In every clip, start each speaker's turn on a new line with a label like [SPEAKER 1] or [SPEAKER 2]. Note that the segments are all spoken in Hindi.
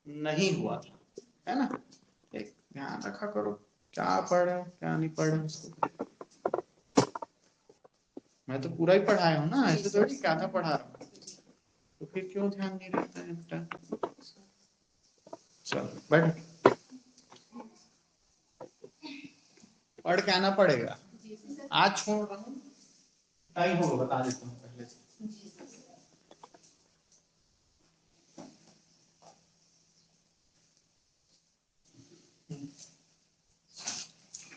[SPEAKER 1] नहीं हुआ था, है ना। एक ध्यान रखा करो क्या पढ़ा क्या नहीं पढ़ा उसको। मैं तो पूरा ही पढ़ाया हूँ ना, ऐसे थोड़ी क्या था पढ़ा रहा हूँ, तो फिर क्यों ध्यान नहीं रहता है बेटा। चलो बैठ, पढ़ के आना पड़ेगा। आज छोड़ रहा हूँ, टाइम होगा बता देता हूँ पहले से।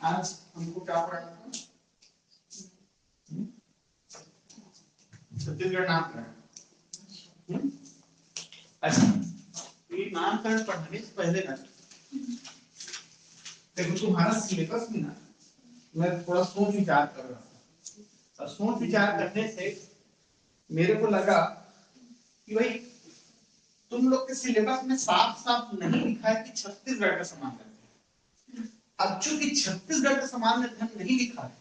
[SPEAKER 1] आज हमको क्या पढ़ना था, छत्तीसगढ़ नामकरण। अच्छा, ये नामकरण पढ़ने से पहले ना देखो तुम्हारा सिलेबस में ना मैं थोड़ा सोच विचार कर रहा था, और सोच विचार करने से मेरे को लगा कि भाई तुम लोग के सिलेबस में साफ साफ नहीं लिखा है कि छत्तीसगढ़ का सामान्य अध्ययन। अब चूंकि छत्तीसगढ़ का सामान्य अध्ययन नहीं लिखा है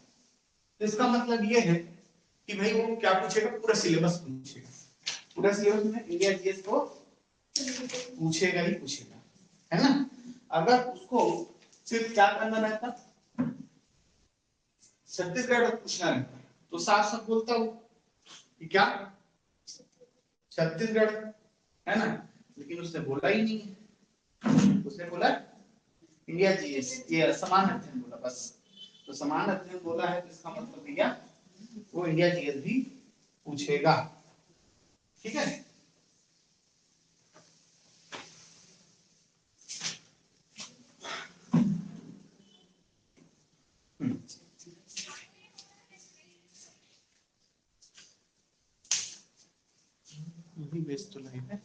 [SPEAKER 1] तो इसका मतलब ये है कि भाई वो क्या पूछेगा, पूरा सिलेबस पूछेगा। पूरा सिलेबस में इंडिया जीएस को पूछेगा ही पूछेगा, है ना। अगर उसको सिर्फ क्या करना रहता, छत्तीसगढ़ पूछना रहता, तो साफ साफ बोलता हूँ कि क्या छत्तीसगढ़, है ना। लेकिन उसने बोला ही नहीं है, उसने बोला इंडिया जीएस, ये समान अध्ययन बोला बस। तो समान अध्ययन बोला है तो इसका मतलब भैया वो इंडिया जीएस भी पूछेगा, ठीक है। बेस्ट तो नहीं है।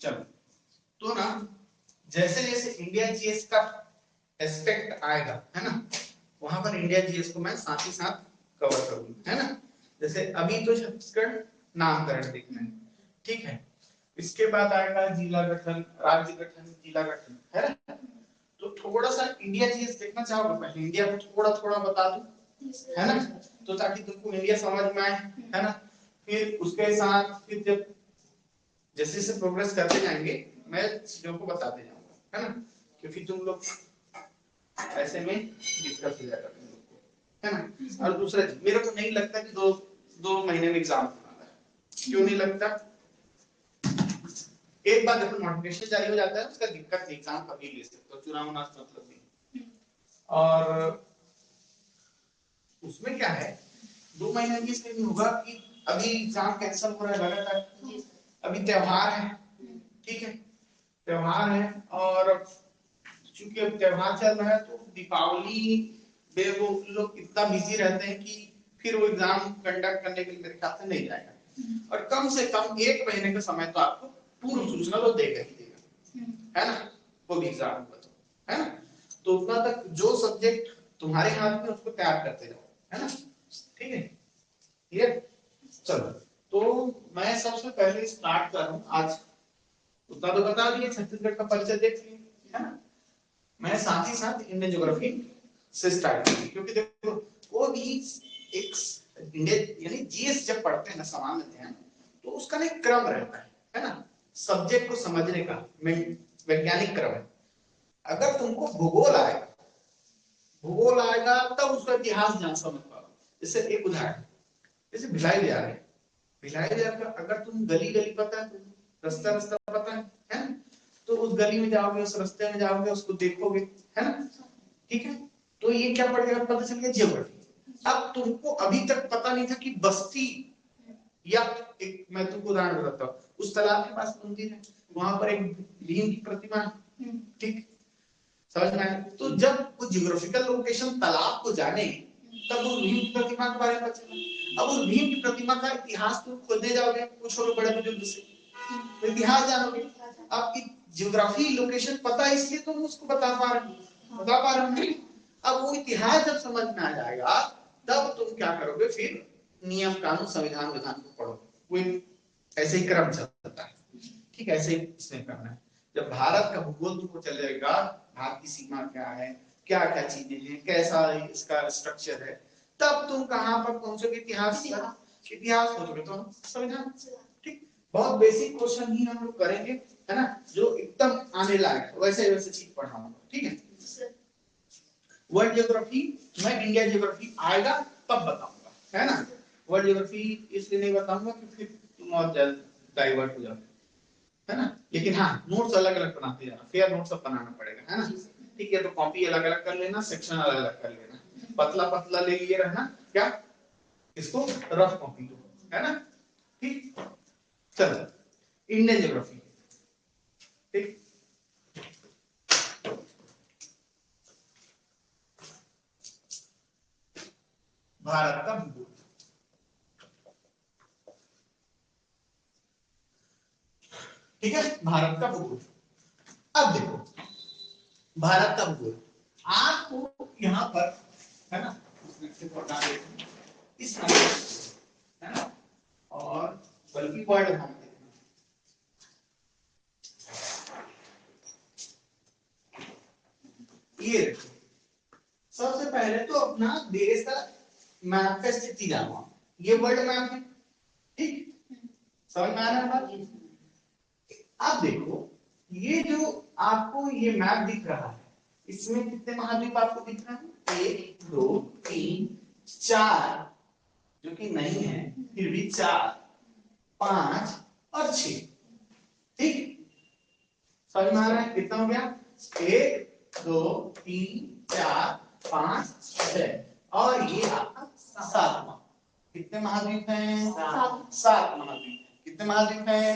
[SPEAKER 1] चलो तो ना जैसे जैसे इंडिया जीएस का एस्पेक्ट आएगा, है ना, वहां पर इंडिया जीएस को मैं साथ ही साथ कवर करूंगा, है ना। जैसे अभी तो छत्तीसगढ़ नामकरण देखना है, ठीक है। इसके बाद आएगा जिला गठन, राज्य गठन, जिला गठन, है ना। तो थोड़ा सा इंडिया जीएस देखना चाहोगे, पहले इंडिया को थोड़ा थोड़ा बता दूं, है ना, तो ताकि तुमको इंडिया समझ में आए, है ना। फिर उसके साथ फिर जब जैसे जैसे प्रोग्रेस करते जाएंगे मैं चीजों को बताते जाऊंगा, है ना, क्योंकि तुम लोग ऐसे में डिस्कस हो जाएगा तुम लोग को, है ना। और दूसरा मेरे को नहीं लगता कि दो महीने में एग्जाम होने वाला है। क्यों नहीं लगता, एक बार जब नोटिफिकेशन जारी हो जाता है उसका दिक्कत नहीं, एग्जाम कभी ले सकते हो, चुनाव होना मतलब नहीं। और उसमें क्या है, 2 महीने में इसलिए नहीं होगा कि अभी एग्जाम कैंसिल हो रहा है लगातार, अभी त्योहार है, ठीक है, त्योहार है। और चूंकि अब त्योहार चल रहा है तो दीपावली में वो लोग इतना बिजी रहते हैं कि फिर वो एग्जाम कंडक्ट करने के लिए मेरे ख्याल से नहीं जाएगा। और कम से कम 1 महीने का समय तो आपको पूर्व सूचना तो देगा ही देगा, है ना, वो भी एग्जाम होगा तो, है ना। तो उतना तक जो सब्जेक्ट तुम्हारे हाथ में उसको तैयार करते जाओ, है ना, ठीक है, क्लियर। चलो तो मैं सबसे पहले स्टार्ट कर रहा हूँ आज, उतना तो बता दिए, छत्तीसगढ़ का परिचय देख लिया, है ना। मैं साथ ही साथ इंडियन ज्योग्राफी से स्टार्ट करूँ, क्योंकि देखो वो भी एक इंडियन यानी जीएस जब पढ़ते हैं ना सामान्य अध्ययन, तो उसका ना एक क्रम रहता है ना, सब्जेक्ट को समझने का वैज्ञानिक क्रम है। अगर तुमको भूगोल आएगा तब उसका इतिहास जान समझ पाओगे। जैसे एक उदाहरण, जैसे भिलाई बिहार है, भिलाई बिहार का अगर तुम गली गली पता है, रास्ता रास्ता पता है ना, तो उस गली में जाओगे, उस रास्ते में जाओगे, उसको देखोगे, है ना, ठीक है। तो ये क्या पड़ गया, पता चल गया ज्योग्राफी। अब तुमको अभी तक पता नहीं था कि बस्ती, या एक मैं तुमको उदाहरण बताता हूँ, उस तालाब के पास मंदिर है, वहां पर एक भीम की प्रतिमा है, ठीक, समझ में आया। तो जब वो ज्योग्राफिकल लोकेशन तालाब को जाने तब उस भीम की प्रतिमा के बारे में पता चला। अब उस भीम की प्रतिमा का इतिहास तुम खोजने जाओगे, पूछोगे बड़े बुजुर्ग से, तो इतिहास जानोगे। अब ज्योग्राफी लोकेशन पता है इसलिए तुम उसको बता पा रहे हो। अब वो इतिहास जब समझ में आ जाएगा तब तुम क्या करोगे, फिर नियम कानून संविधान विधान को पढ़ोगे। वो ऐसे ही क्रम चलता है, ठीक है, ऐसे ही इसमें करना है। जब भारत का भूगोल तुमको चलेगा, भारत की सीमा क्या है, क्या क्या चीजें हैं, कैसा इसका स्ट्रक्चर है, तब तुम कहां पर पहुंचोगे, इतिहास पहुंचोगे तो संविधान। ठीक, बहुत बेसिक क्वेश्चन ही हम लोग करेंगे, है ना, जो एकदम आने लायक है, वैसे वैसे चीज पढ़ाऊंगा, ठीक है। वर्ल्ड ज्योग्राफी मैं इंडिया ज्योग्राफी आएगा तब बताऊंगा, है ना। वर्ल्ड ज्योग्राफी इसलिए नहीं बताऊंगा क्योंकि तुम और डाइवर्ट हो जाओगे, है ना। लेकिन हाँ, नोट्स अलग अलग बनाते जाना, फेयर नोट्स सब बनाना पड़ेगा, है ना। ठीक है, तो कॉपी अलग अलग कर लेना, सेक्शन अलग अलग कर लेना, पतला पतला ले लिए रहना, क्या इसको रफ कॉपी दो, है ना। ठीक, चलो इंडियन ज्योग्राफी, ठीक, भारत का भूगोल। ठीक है, भारत का भूगोल। अब देखो भारत का भूगोल आपको यहाँ पर, है ना, इस है ना, और बल्कि वर्ड ध्यान देखना, ये सबसे पहले तो अपना देश का मैप का स्थिति जानो, ये वर्ल्ड मैप है, ठीक, समझ में आ रहा है बात। आप देखो ये जो आपको ये मैप दिख रहा है, इसमें कितने महाद्वीप आपको दिख रहे हैं, 1 2 3 4, जो कि नहीं है फिर भी 4 5 और 6, ठीक, समझ में आ रहा है, कितना हो गया, 1 2 3 4 5 6 और ये आपका 7वां। कितने महाद्वीप हैं, 7 महाद्वीप। कितने महाद्वीप हैं,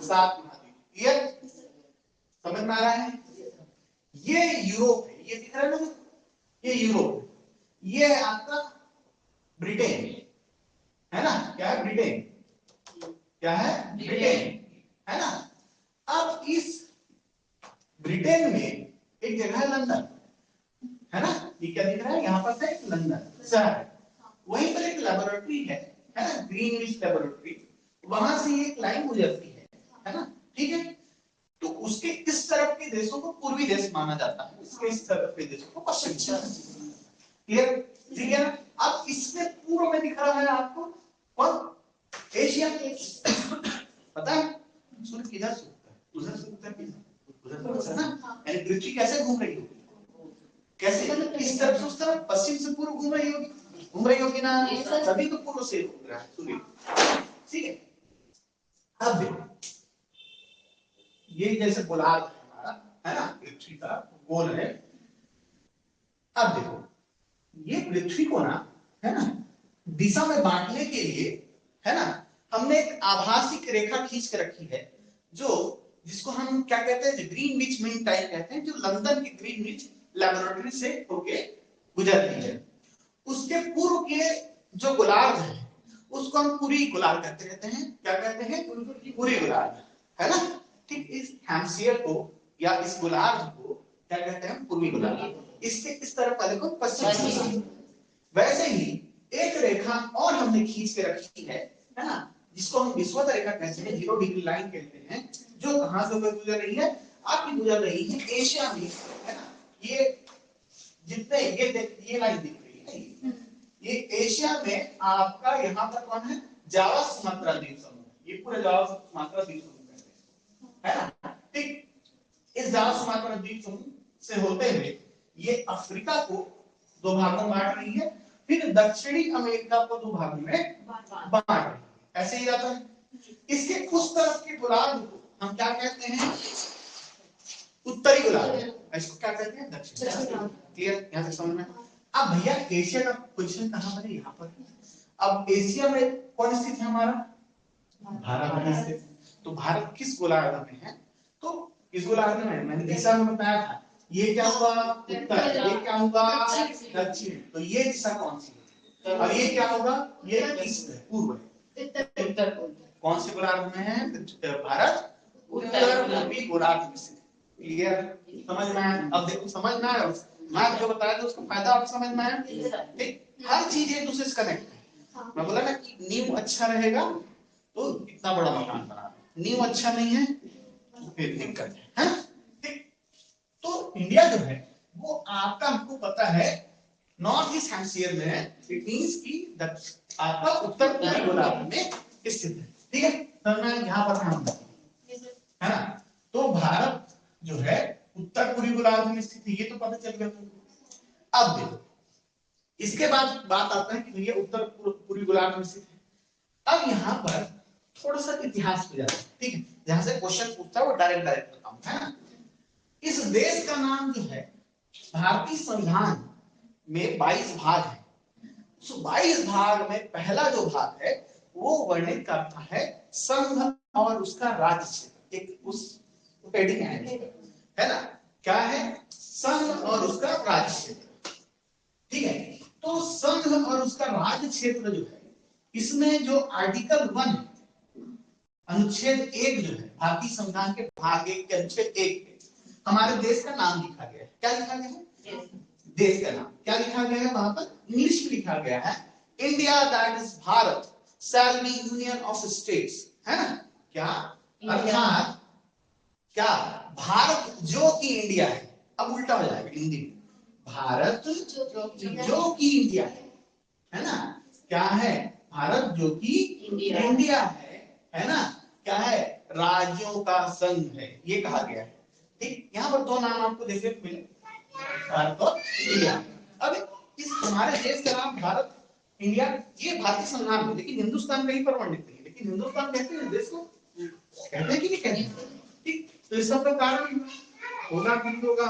[SPEAKER 1] 7 महाद्वीप। क्लियर, समझ में आ रहा है। ये यूरोप है, ये दिख रहा है ना, ये यूरोप, ये है आपका ब्रिटेन, है ना, क्या है ब्रिटेन, क्या है ब्रिटेन, है ना। अब इस ब्रिटेन में एक जगह है लंदन, है ना, ये क्या दिख रहा है, यहाँ पर से लंदन शहर है, वहीं पर एक लेबोरेटरी है ना, ग्रीनविच लेबोरेटरी, वहां से एक लाइन गुजरती है ना, ठीक है। तो उसके इस तरफ के देशों को पूर्वी देश माना जाता है, इसके इस तरफ के देशों को पश्चिमी। क्लियर, ठीक है ना। अब इससे पूर्व में दिख रहा है आपको कौन, एशिया, पता है सूर्य किधर से उगता है, उधर से उगता है, उधर से ना, यानी पृथ्वी कैसे घूम रही होगी, कैसे, इस तरफ से उस तरफ, पश्चिम से पूर्व घूम रही होगी ना, तभी तो पूर्व से घूम रहा है सूर्य, ठीक है। अब देखो ये जैसे गोलार्ध है हमारा, है ना, पृथ्वी का गोल है। अब देखो ये पृथ्वी को ना, है ना, दिशा में बांटने के लिए, है ना, हमने एक आभासी रेखा खींच के रखी है, जो जिसको हम क्या कहते हैं, ग्रीनविच मीन टाइम कहते हैं, जो लंदन की ग्रीनविच लेबोरेटरी से होके गुजरती है। उसके पूर्व के जो गोलार्ध है उसको हम पूरी गोलार्ध कहते रहते हैं, क्या कहते हैं, पूरी गोलार्ध, है ना। ठीक, इस हेमस्फीयर को या इस गोलार्ध को क्या कहते हैं, पूर्वी गोलार्ध। इसके इस तरफ वाले को पश्चिमी। वैसे ही एक रेखा और हमने खींच के रखी है ना, जिसको हम विषुवत रेखा कहते हैं, 0 डिग्री लाइन कहते हैं, जो कहां से गुजर रही है, आपकी गुजर रही है एशिया में, है ना। ये जितने ये लाइन दिख रही है, ये एशिया में आपका यहाँ पर कौन है, जावा सुमात्रा द्वीप समूह, ये पूरे जावा सुमात्रा द्वीप समूह कहते हैं, है ना। ठीक, इस जावा सुमात्रा द्वीप समूह से होते हुए ये अफ्रीका को 2 भागों में बांट रही है, फिर दक्षिणी अमेरिका को 2 भागों में बांट रही है, ऐसे ही जाता है। इसके उस तरफ के गोलार्ध को हम क्या कहते हैं, उत्तरी गोलार्ध, इसको क्या कहते हैं, दक्षिण। क्लियर, यहां तक समझ में। अब भैया एशिया का पोजीशन कहां पर है, यहां पर। अब एशिया में कौन स्थित है हमारा, भारत में स्थित। तो भारत किस गोलार्ध में है, तो इस गोलार्ध में मैंने दिशा में बताया था, ये क्या हुआ उत्तर, ये क्या हुआ दक्षिण। तो ये दिशा कौन सी है? अब ये क्या होगा, ये ईस्ट है, पूर्व है, उत्तर कौन से गोलार्ध में है? भारत उत्तर पूर्वी गोलार्ध में स्थित। क्लियर, समझ में आया? अब देखो समझ में आया, मैं जो बताया था उसका फायदा आपको समझ में आया? ठीक, हर चीज एक दूसरे से कनेक्ट है। मैं बोला ना कि नींव अच्छा रहेगा तो इतना बड़ा मकान बना, नींव अच्छा नहीं है तो फिर दिक्कत है, ठीक। तो इंडिया जो है वो आपका, हमको पता है नॉर्थ ईस्ट हेमिस्फीयर में है, इट मींस कि आपका उत्तर पूर्वी गोलार्ध में स्थित है, ठीक है। तो मैं यहाँ पर ध्यान दूंगा, है ना। तो भारत जो है उत्तर पूर्वी गोलार्ध में स्थित है, ये तो पता चल गया तुमको। अब देखो इसके बाद बात आता है कि भैया उत्तर पूर्वी गोलार्ध में स्थित है। अब यहाँ पर थोड़ा सा इतिहास पे जाते हैं, ठीक है, जहां से क्वेश्चन पूछता है वो डायरेक्ट बताऊंगा, है ना। इस देश का नाम जो है, भारतीय संविधान में 22 भाग है। उस 22 भाग में पहला जो भाग है वो वर्णित करता है संघ और उसका राज्य क्षेत्र। एक उस हेडिंग है ना, क्या है? संघ और उसका राज्य क्षेत्र, ठीक है। तो संघ और उसका राज्य क्षेत्र जो है, इसमें जो आर्टिकल 1 अनुच्छेद 1 जो है भारतीय संविधान के भाग 1 के अनुच्छेद 1 में हमारे देश का नाम लिखा गया है। क्या लिखा गया है? देश का नाम क्या लिखा गया है? वहां पर इंग्लिश में लिखा गया है, India that is Bharat shall be union of states, है ना। क्या अर्थात क्या भारत जो कि इंडिया है, अब उल्टा हो जाएगा हिंदी में, भारत जो कि इंडिया है ना। क्या है? भारत जो कि इंडिया है ना। क्या है? राज्यों का संघ है, ये कहा गया है, ठीक। यहाँ पर दो नाम आपको देखने को मिले, भारत और इंडिया। अब इस हमारे देश का नाम भारत इंडिया, ये भारतीय संविधान में, लेकिन हिंदुस्तान कहीं पर वर्णित नहीं है। लेकिन हिंदुस्तान कहते हैं देश को, कहते हैं कि नहीं कहते, ठीक। तो इस सब का कारण होगा कि होगा,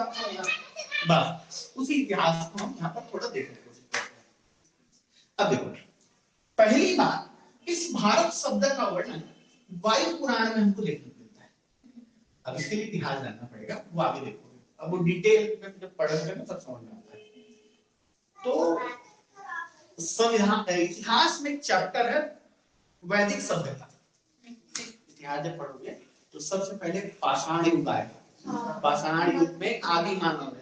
[SPEAKER 1] बस उसी इतिहास को हम यहाँ पर थोड़ा देखने की कोशिश करते हैं। अब देखो पहली बात, इस भारत शब्द का वर्णन वायु पुराण में हमको देखने को मिलता है। अब इसके लिए इतिहास जानना पड़ेगा, वो आगे देखोगे, अब वो डिटेल में जब पढ़ोगे ना तब समझ में आता है। तो संविधान इतिहास में एक चैप्टर है वैदिक सभ्यता। इतिहास जब पढ़ोगे तो सबसे पहले पाषाण युग आएगा, पाषाण युग में आदि मानव है,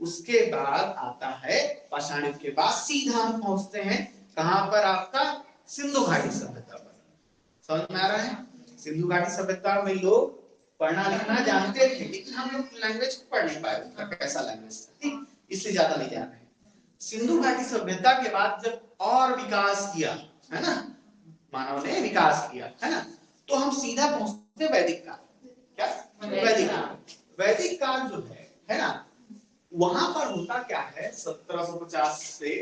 [SPEAKER 1] उसके बाद आता है पाषाण युग के बाद सीधा हम पहुंचते हैं कहां पर? आपका सिंधु घाटी सभ्यता पर। समझ में आ रहा है? सिंधु घाटी सभ्यता में लोग पढ़ना लिखना जानते थे, लेकिन हम लोग लैंग्वेज को पढ़ नहीं पाए, उनका कैसा लैंग्वेज था, इसलिए ज्यादा नहीं जान रहे। सिंधु घाटी सभ्यता के बाद जब और विकास किया, है ना, मानव ने विकास किया, है ना, तो हम सीधा पहुंचते वैदिक काल। क्या? वैदिक काल। वैदिक काल जो है ना, वहां पर होता क्या है, 1750 से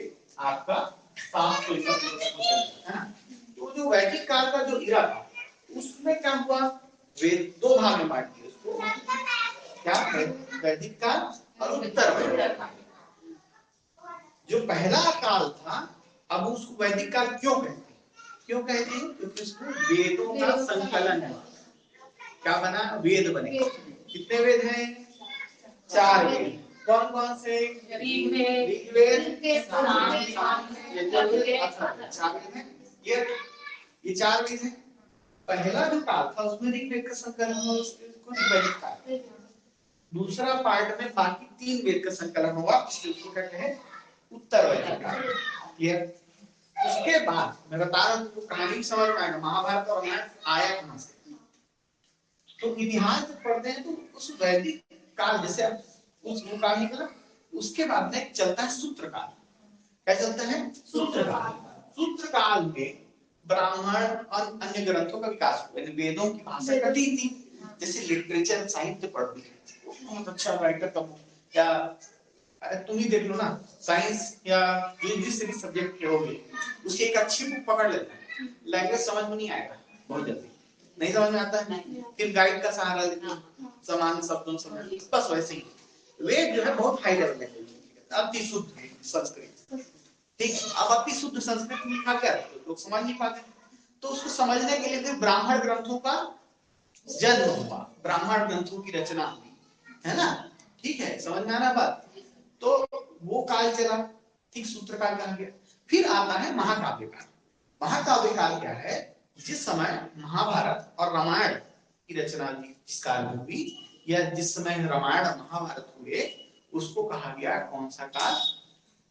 [SPEAKER 1] आपका 700 है ना। तो जो वैदिक काल का जो इरा था उसमें क्या हुआ, वेद दो भाग में बांट दिया उसको, क्या? वैदिक काल और उत्तर वैदिक काल। जो पहला काल था, अब उसको वैदिक काल क्यों कहते हैं? क्यों कहते हैं? क्योंकि उसमें वेदों का संकलन है। क्या बना? वेद बने। कितने वेद हैं? 4 वेद। कौन कौन से? ऋग्वेद, ये 4 वेद हैं। पहला जो काल था उसमें ऋग्वेद का संकलन हुआ, उसको वैदिक काल। दूसरा पार्ट में बाकी 3 वेद का संकलन हुआ, इसको कहते हैं उत्तर वैदिक काल। क्लियर? उसके बाद मैं बता रहा हूँ कहानी समझ में आएगा, महाभारत और रामायण आया कहां से। तो इतिहास जब पढ़ते हैं तो उस वैदिक काल, जैसे अब उस काल निकला, उसके बाद में चलता है सूत्र काल। क्या चलता है? सूत्र काल। सूत्र काल में ब्राह्मण और अन्य ग्रंथों का विकास हुआ, वेदों की भाषा कटी थी। जैसे लिटरेचर साहित्य पढ़ोगे, बहुत अच्छा राइटर का क्या, अरे तुम ही देख लो ना, साइंस या जिस भी सब्जेक्ट के होगे, उसकी एक अच्छी बुक पकड़ लेते हैं, लैंग्वेज समझ में नहीं आएगा बहुत जल्दी, नहीं समझ में आता है, फिर गाइड का सहारा लेते हैं, सामान्य शब्दों समझ, बस वैसे ही वेद जो है बहुत हाई लेवल लैंग्वेज, अति शुद्ध संस्कृत, ठीक। अब अति शुद्ध संस्कृत में लिखा क्या है लोग समझ नहीं पाते, तो उसको समझने के लिए फिर ब्राह्मण ग्रंथों का जन्म हुआ, ब्राह्मण ग्रंथों की रचना हुई, है ना। ठीक है, समझ में आ रहा बात। तो वो काल चला, ठीक, सूत्र काल कहा गया। फिर आता है महाकाव्य काल। महाकाव्य काल क्या है? जिस समय महाभारत और रामायण की रचना जिस काल में हुई, या जिस समय रामायण और महाभारत हुए, उसको कहा गया कौन सा काल?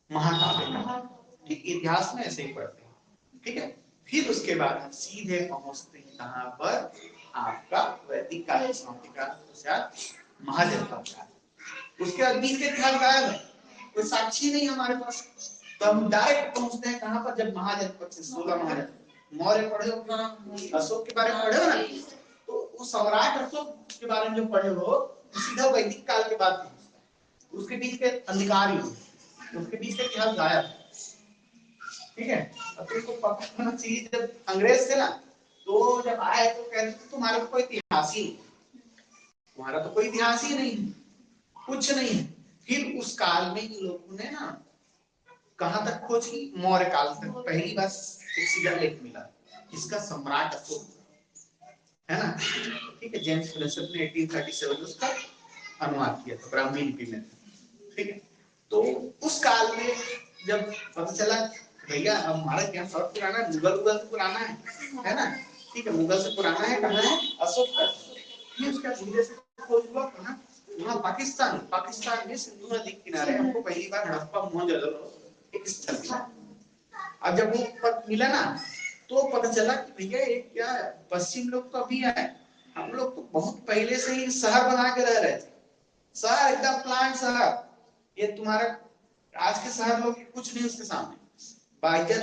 [SPEAKER 1] महाकाव्य काल। ठीक, इतिहास में ऐसे ही पढ़ते हैं, ठीक है। फिर उसके बाद हम सीधे पहुंचते हैं कहां पर? आपका वैदिक काल समाप्ति काल, महाजनपद काल। उसके बाद बीच के इतिहास गायब है, कोई साक्षी नहीं हमारे पास। तो हम डायरेक्ट पहुंचते हैं कहां पर? जब महाजनपद से 16 महाजनपद, मौर्य पढ़े हो, अशोक के बारे में पढ़े हो ना, तो उस सम्राट अशोक के बारे में जो पढ़े हो, सीधा वैदिक काल के बाद पहुंचता है। उसके बीच के अंधकार युग, उसके बीच के इतिहास गायब है, ठीक है। अब तुमको पता होना चाहिए, जब अंग्रेज थे ना, तो जब आए तो कहते थे तुम्हारा तो कोई इतिहास ही नहीं, तुम्हारा तो कोई इतिहास ही नहीं, कुछ नहीं है। फिर उस काल में इन लोगों ने ना कहां तक खोज की? मौर्य काल तक। पहली बार एक सीधा लेख मिला, इसका सम्राट अशोक, है ना, ठीक है। जेम्स प्रिंसेप ने 1837 में उसका अनुवाद किया था ब्राह्मी लिपि में, ठीक है। तो उस काल में जब पता चला भैया अब हमारा क्या बहुत पुराना, मुगल से पुराना है ना, ठीक है, मुगल से पुराना है, कहाँ है? अशोक का। ये उसका धीरे से खोज हुआ कहाँ? वहाँ पाकिस्तान में सिंधु नदी के किनारे हमको पहली बार हड़प्पा मोहनजोदड़ो एक स्थल मिला। अब जब वो पद मिला ना, तो पता चला कि भैया ये क्या है, पश्चिम लोग तो अभी आए, हम लोग तो बहुत पहले से ही शहर बना के रह रहे थे, शहर एकदम प्लांट शहर। ये तुम्हारा आज के शहर लोग कुछ नहीं उसके सामने। बाइजन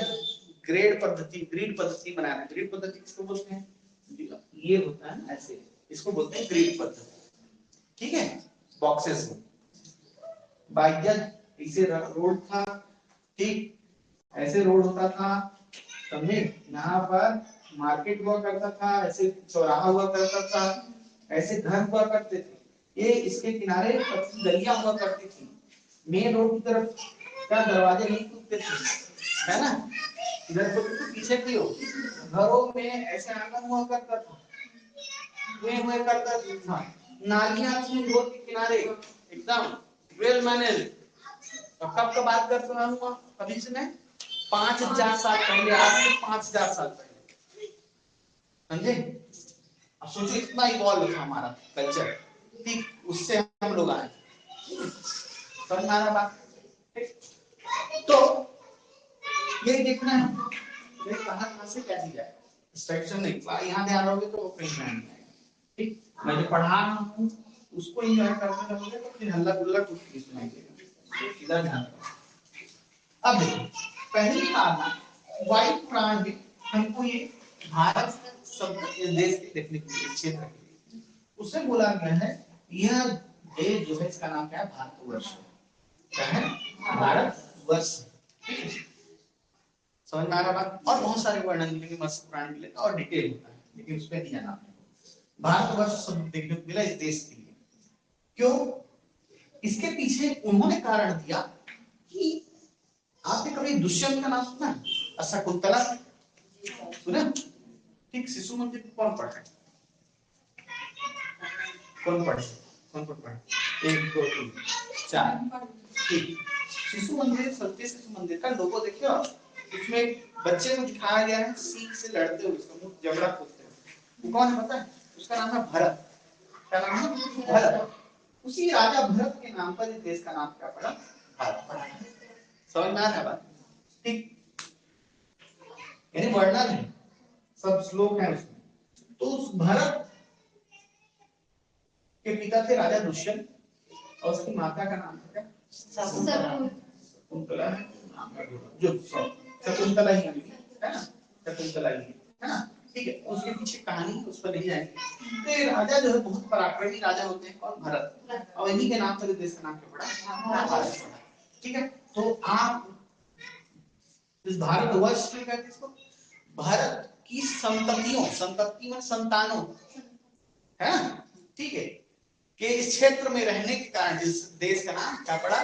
[SPEAKER 1] ग्रेड पद्धति बनाना। ग्रेड पद्धति किसको बोलते हैं? ये होता है ऐसे, इसको बोलते हैं ग्रेड पद्धति, ठीक है। बॉक्सेस में बाइजन इसे रोड था, ठीक, ऐसे रोड होता था, समझे। यहाँ पर मार्केट हुआ करता था, ऐसे चौराहा हुआ करता था, ऐसे घर हुआ करते थे। ये इसके किनारे गलियां हुआ करती थी, मेन रोड की तरफ का दरवाजे नहीं खुलते थे, है ना। इधर तो पीछे की हो, घरों में ऐसे आंगन हुआ करता था, हुआ करता था, नालियां थी रोड के किनारे एकदम वेल मैनेज। तो कब का बात करते हुआ? अभी से मैं 5000 साल पहले, आज से 5000 साल पहले, समझे। अब सोचो इतना इवॉल्व था हमारा कल्चर, ठीक, उससे हम लोग आए, समझ में आ रहा बात? तो ये देखना है ये कहां से क्या चीज है, स्ट्रक्चर नहीं, यहाँ ध्यान रहोगे तो कहीं ध्यान नहीं आएगा, ठीक। मैं जो पढ़ा रहा हूँ उसको एंजॉय करने लगोगे तो फिर हल्ला गुल्ला कुछ नहीं सुनाई देगा, सीधा ध्यान रखो। अब देखो, पहली बात वायु पुराण में हमको ये भारत शब्द देश के देखने को मिले, क्षेत्र के, उसमें बोला गया है यह देश जो है इसका नाम क्या है? भारतवर्ष। क्या है? भारतवर्ष, समझ में आ रहा बात? और बहुत सारे वर्णन मिलेंगे, मत्स्य पुराण मिलेगा और डिटेल होता है, लेकिन उस पर ध्यान आपने भारतवर्ष शब्द देखने को मिला इस देश के लिए। क्यों? इसके पीछे उन्होंने कारण दिया कि आपने कभी दुष्यंत का नाम सुना? शकुंतला सुना? ठीक, शिशु मंदिर कौन पढ़ा है? कौन पढ़ा? 1 2 3 4, ठीक। शिशु मंदिर, सत्य शिशु मंदिर का लोगो देखिए, उसमें बच्चे को दिखाया गया है सींग से लड़ते हुए, उसका मुंह जबड़ा खोलते हुए। वो कौन है पता है? उसका नाम है भरत। क्या नाम है? भरत। उसी राजा भरत के नाम पर इस देश का नाम क्या पड़ा? भारत पड़ा। समझ में आ रहा है बात? ठीक, यानी वर्णन है, सब श्लोक है उसमें। तो उस भरत के पिता थे राजा दुष्यंत, और उसकी माता का नाम क्या? शकुंतला। जो शकुंतला ही है ना, शकुंतला ही है ना, ठीक है। उसके पीछे कहानी उस पर नहीं जाएंगे। तो ये राजा जो है बहुत पराक्रमी राजा होते हैं, कौन? भरत। और इन्हीं के नाम पर देश का नाम क्या पड़ा? भारत पड़ा, ठीक है। तो आप इस भारतवर्ष में कहते हैं इसको, भारत की संततियों, संतति में संतानों, है ना, ठीक है, कि इस क्षेत्र में रहने के कारण इस देश का नाम क्या पड़ा?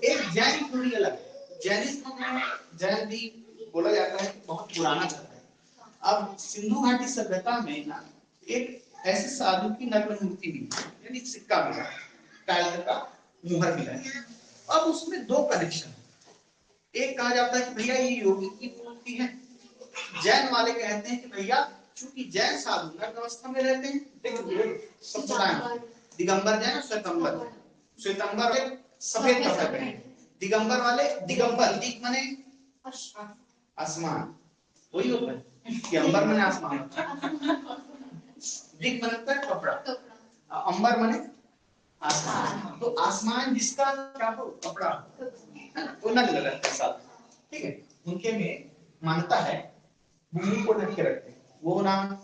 [SPEAKER 1] एक जैन थ्योरी अलग है। जैनिज्म में जैन भी बोला जाता है कि बहुत पुराना धर्म है। अब सिंधु घाटी सभ्यता में ना एक ऐसे साधु की नग्न मूर्ति भी है, यानी सिक्का मिला, टाइल का मुहर मिला है। अब उसमें दो कनेक्शन, एक कहा जाता है कि भैया ये योगी की मूर्ति है, जैन वाले कहते हैं कि भैया चूंकि जैन साधु नग्न अवस्था में रहते हैं, दिगंबर जैन, श्वेतंबर, श्वेतंबर वाले सफेद कपड़े पहने, दिगंबर वाले, दिगंबर दिग माने आसमान, वही होता है, दिगंबर माने आसमान, दिग माने कपड़ा, अंबर माने आसमान, तो आसमान जिसका क्या हो कपड़ा, वो नग्न रहता है साधु, ठीक है। उनके में मानता है भूमि को ढक के रखते हैं, वो नाम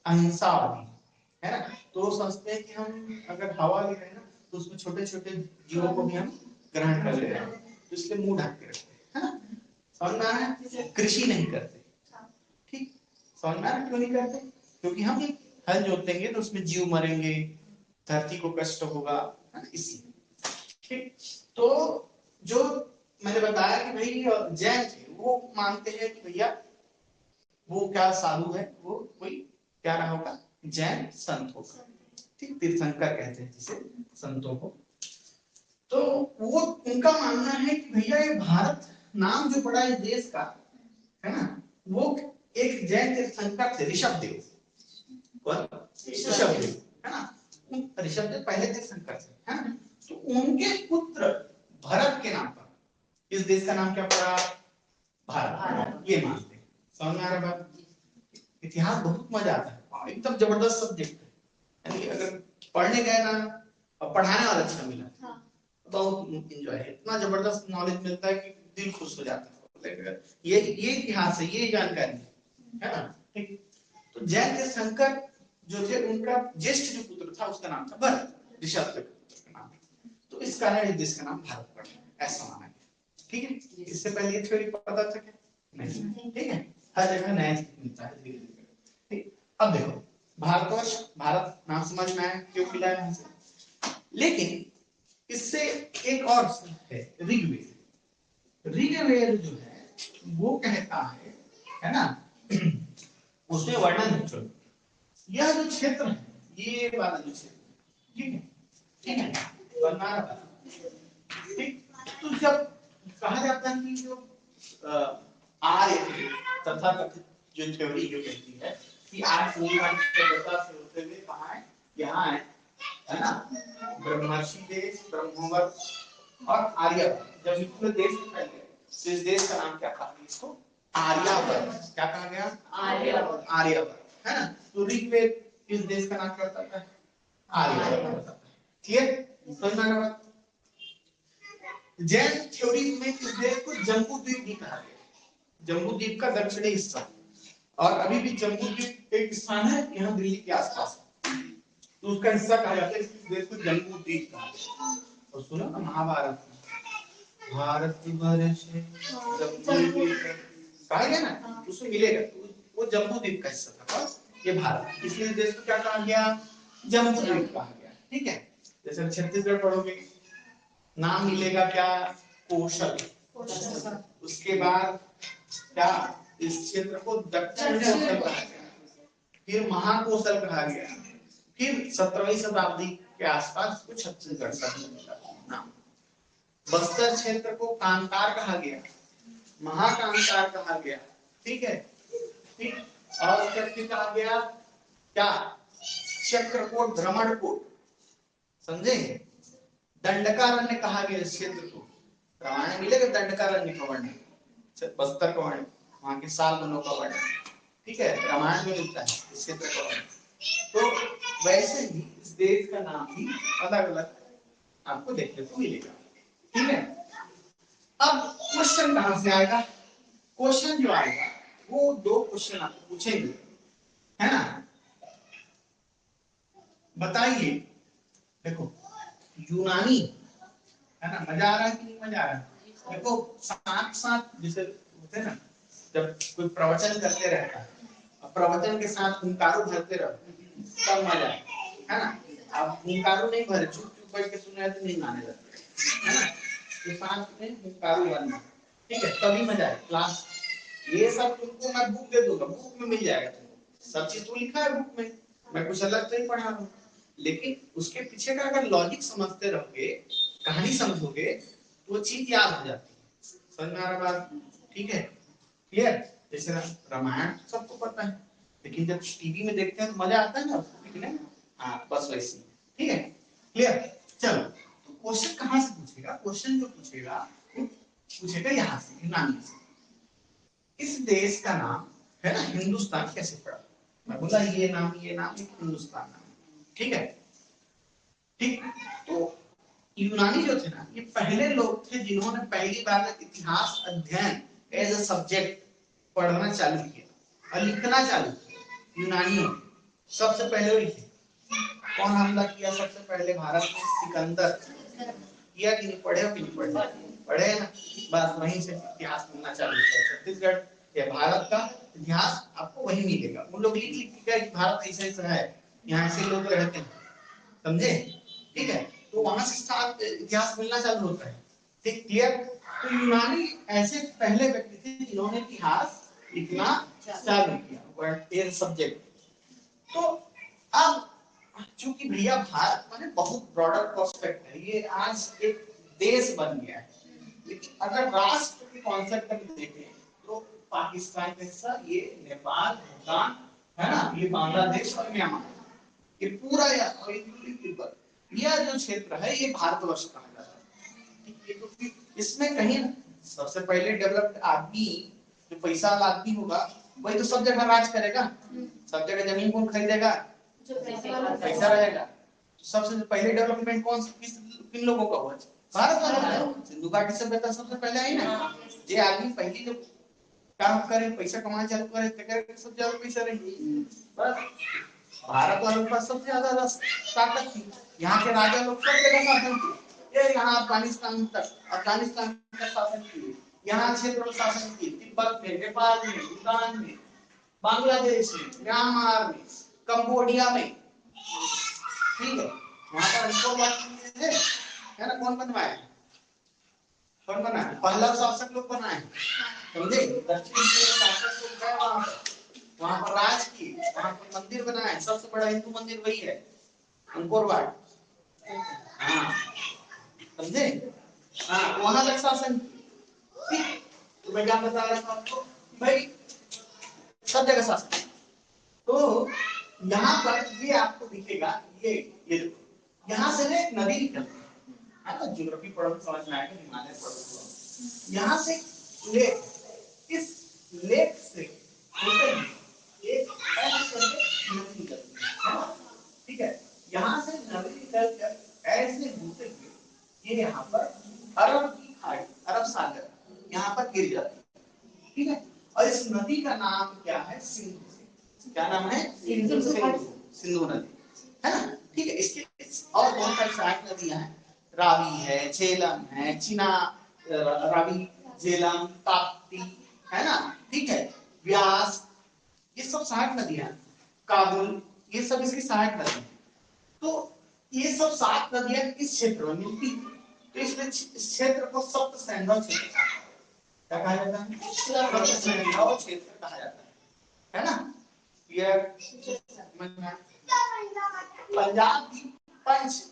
[SPEAKER 1] अहिंसावादी है ना। तो सोचते हैं कि हम अगर हवा ले रहे हैं ना तो उसमें छोटे छोटे जीवों को भी हम ग्रहण कर ले रहे हैं, तो इसलिए मुंह ढक के रखते हैं, समझ में आ रहा है। कृषि नहीं करते, ठीक, समझ में आ रहा क्यों नहीं करते, क्योंकि हम हल जोतेंगे तो उसमें जीव मरेंगे, धरती को कष्ट होगा, इसलिए, ठीक। तो जो मैंने बताया कि भाई जैन थे वो मानते हैं कि भैया वो क्या साधु है, वो कोई क्या रहा होगा, जैन संत होगा, ठीक, तीर्थंकर कहते हैं जिसे संतों को। तो वो उनका मानना है कि भैया ये भारत नाम जो पड़ा है देश का, है ना, वो एक जैन तीर्थंकर थे, ऋषभदेव, कौन, ऋषभदेव, है ना, ऋषभदेव पहले तीर्थंकर थे, है ना। तो उनके पुत्र भरत के नाम पर इस देश का नाम क्या पड़ा, भारत, ये मानते हैं, समझ में आ रहा है। इतिहास बहुत मजा आता है, एकदम जबरदस्त सब्जेक्ट है, यानी अगर पढ़ने गए ना और पढ़ाने वाला अच्छा मिला, बहुत एंजॉय है, इतना जबरदस्त नॉलेज मिलता है कि दिल खुश हो जाता है, ये इतिहास है, ये जानकारी है ना, ठीक। तो जैन के शंकर जो थे उनका ज्येष्ठ जो पुत्र था उसका नाम था भरत, ऋषभ के पुत्र का नाम, तो इस कारण इस देश का नाम भारत पड़ा, ऐसा माना गया, ठीक है। इससे पहले ये थ्योरी पता था क्या, नहीं, ठीक है, हर जगह नया मिलता है धीरे धीरे, ठीक। अब देखो भारतवर्ष, भारत नाम समझ में आया क्यों मिला है हमसे, लेकिन इससे एक और है ऋग्वेद, ऋग्वेद जो है वो कहता है ना, उसमें वर्णन है, चलो यह जो क्षेत्र है, ये वाला जो क्षेत्र, ठीक है, ठीक है, बनना वाला, ठीक। तो जब कहा जाता है कि जो आर्य तथा कथित जो थ्योरी जो कहती है कि आज सभ्यता से होते हुए कहाँ है, यहाँ है ना, ब्रह्मर्षि देश, ब्रह्मोत्तर और आर्यवर्त, जब इतने देश फैल गए तो इस देश का नाम क्या कहा गया, इसको आर्यावर्त, क्या कहा गया, आर्यावर्त, आर्यावर्त, है ना। तो ऋग्वेद इस देश का नाम क्या बताता है, आर्यावर्त, क्लियर, समझ में आ रहा है। जैन थ्योरी में इस देश को जम्बूद्वीप भी कहा गया, जम्बूद्वीप का दक्षिणी हिस्सा, और अभी भी जम्बूद्वीप एक स्थान है यहाँ दिल्ली के आसपास, तो उसका हिस्सा कहा जाता है, इस देश को जम्बूद्वीप कहा जाता है। और सुनो ना महाभारत, भारत वर्ष कहा गया ना, उसमें मिलेगा, वो जम्बूद्वीप का हिस्सा था, ये भारत, इसलिए देश को क्या कहा गया, जम्बूद्वीप कहा गया, ठीक है। जैसे छत्तीसगढ़ पढ़ोगे नाम मिलेगा क्या, कोशल, उसके बाद क्या, इस क्षेत्र को दक्षिण कोशल कहा गया, फिर महाकोशल कहा गया, फिर 17वीं शताब्दी के आसपास कुछ छत्तीसगढ़ नाम, बस्तर क्षेत्र को कांतार कहा गया, महाकांतार कहा गया, ठीक है, ठीक। और फिर कहा गया क्या, चक्रकोट, भ्रमणकोट, समझे, दंडकारण्य कहा गया इस क्षेत्र को, रामायण मिलेगा दंडकारण्य का वर्णन, बस्तर का वर्णन, वहां के साल मनों का वर्णन, ठीक है, रामायण में मिलता है इस क्षेत्र का वर्णन। तो वैसे ही इस देश का नाम भी अलग अलग आपको देखने को मिलेगा, ठीक है। अब क्वेश्चन कहां से आएगा, क्वेश्चन जो आएगा वो दो क्वेश्चन आपको पूछेंगे, है ना, बताइए, देखो यूनानी, है ना, मजा आ रहा है कि नहीं मजा आ रहा है, देखो साथ साथ जैसे होते हैं ना, जब कोई प्रवचन करते रहता है, प्रवचन के साथ हुंकारो भरते रहो तब मजा है ना, अब हुंकारो नहीं भरे, चुप चुप बैठ के सुने तो नहीं माने लगते, है ना, तो साथ में हुंकारो भरना, ठीक है, तभी मजा आए क्लास। ये सब तुमको मैं बुक दे दूंगा, बुक में मिल जाएगा तुमको, सब चीज तो लिखा है बुक में, मैं कुछ अलग तो ही पढ़ा रहा हूँ, लेकिन उसके पीछे का अगर लॉजिक समझते रहोगे, कहानी समझोगे, तो वो चीज याद हो जाती है। समझ में आ रहा बात? ठीक है, क्लियर? जैसे रामायण सबको पता है, लेकिन जब टीवी में देखते हैं तो मजा आता है ना देखने में। हाँ बस वैसे, ठीक है, क्लियर? चलो, तो क्वेश्चन कहाँ से पूछेगा? क्वेश्चन जो पूछेगा पूछेगा यहाँ से, यूनानी से। इस देश का नाम है ना हिंदुस्तान कैसे पड़ा? मैं बोला ये नाम हिंदुस्तान नाम, ठीक है? ठीक, तो यूनानी जो थे ना, ये पहले लोग थे जिन्होंने पहली बार इतिहास अध्ययन एज अ सब्जेक्ट पढ़ना चालू किया और लिखना चालू किया। यूनानियों सबसे पहले वही थे। कौन हमला किया सबसे पहले भारत में? सिकंदर किया कि नहीं? पढ़े हो कि नहीं पढ़े? पढ़े ना, बस वहीं से इतिहास पढ़ना चालू किया। छत्तीसगढ़ या भारत का इतिहास आपको वही मिलेगा। उन लोग लिख लिख के कि भारत ऐसा ऐसा है, यहाँ से लोग रहते हैं, समझे? ठीक है, तो वहां से साथ इतिहास मिलना चालू होता है। ठीक, क्लियर? तो यूनानी ऐसे पहले व्यक्ति थे जिन्होंने इतिहास लिखना चालू किया सब्जेक्ट। तो अब चूंकि भैया भारत माने बहुत ब्रॉडर प्रोस्पेक्ट है, ये आज एक देश बन गया है, लेकिन अगर राष्ट्र के कॉन्सेप्ट में देखें तो पाकिस्तान का हिस्सा, ये नेपाल, भूटान है ना, ये बांग्लादेश और म्यांमार, ये पूरा यह जो क्षेत्र है ये भारतवर्ष कहा जाता है। तो इसमें कहीं सबसे पहले डेवलप्ड आदमी, जो पैसा वाला आदमी होगा, वही तो सब जगह राज करेगा। सब जगह जमीन कौन खरीदेगा? पैसा रहेगा। तो सबसे पहले डेवलपमेंट कौन किन लोगों का हुआ? भारत वाला। सिंधु घाटी सभ्यता सबसे पहले आई ना। ये आदमी पहली जब काम करे, पैसा कमाना चालू करे, तो सब ज्यादा पैसा रहेगी। बस भारत वालों के पास सबसे ज्यादा ताकत थी। यहाँ के राजा लोग सब जगह शासन किए। ये यहाँ अफगानिस्तान तक शासन किए, यहाँ क्षेत्र में शासन किए, तिब्बत में, नेपाल में, भूटान में, बांग्लादेश में, म्यांमार में, कंबोडिया में, ठीक है? वहां पर है ना। कौन बनवाया? कौन बनाया? पहला शासक लोग बनाए, समझे? दक्षिण शासक लोग गए वहां पर राज की, वहां पर मंदिर बनाए। सबसे बड़ा हिंदू मंदिर वही है, अंकोर वाट। हाँ, समझे? हाँ, वहां तक शासन। ठीक, तो मैं क्या बता रहा था आपको भाई, सब जगह शासन। तो यहाँ पर ये आपको दिखेगा, ये देखो, यहाँ से एक नदी निकलती है ना। ज्योग्राफी पढ़ो समझ में आएगा, हिमालय पढ़ो। यहाँ से लेक, इस लेक से होते हुए एक ऐसे नदी निकलती है, ठीक है? यहाँ से नदी निकलकर ऐसे होते हुए ये यहाँ पर अरब की खाड़ी, अरब सागर यहाँ पर गिर जाती है, ठीक है? और इस नदी का नाम क्या है? सिंधु। क्या नाम है? सिंधु नदी, है ना? ठीक है, इसके और बहुत सारी सहायक नदियां हैं। रावी है, झेलम है, चिना, रावी, झेलम, ताप्ती, है ना? ठीक है, व्यास, ये सब सहायक नदियां हैं। काबुल, ये सब इसकी सहायक नदियां हैं। तो ये सब 7 नदियां इस क्षेत्र में मिलती है। तो इसमें इस क्षेत्र को सप्त सैंधव क्षेत्र कहा जाता है। सप्त सैंधव क्षेत्र कहा जाता है ना? ये पंजाब की पंच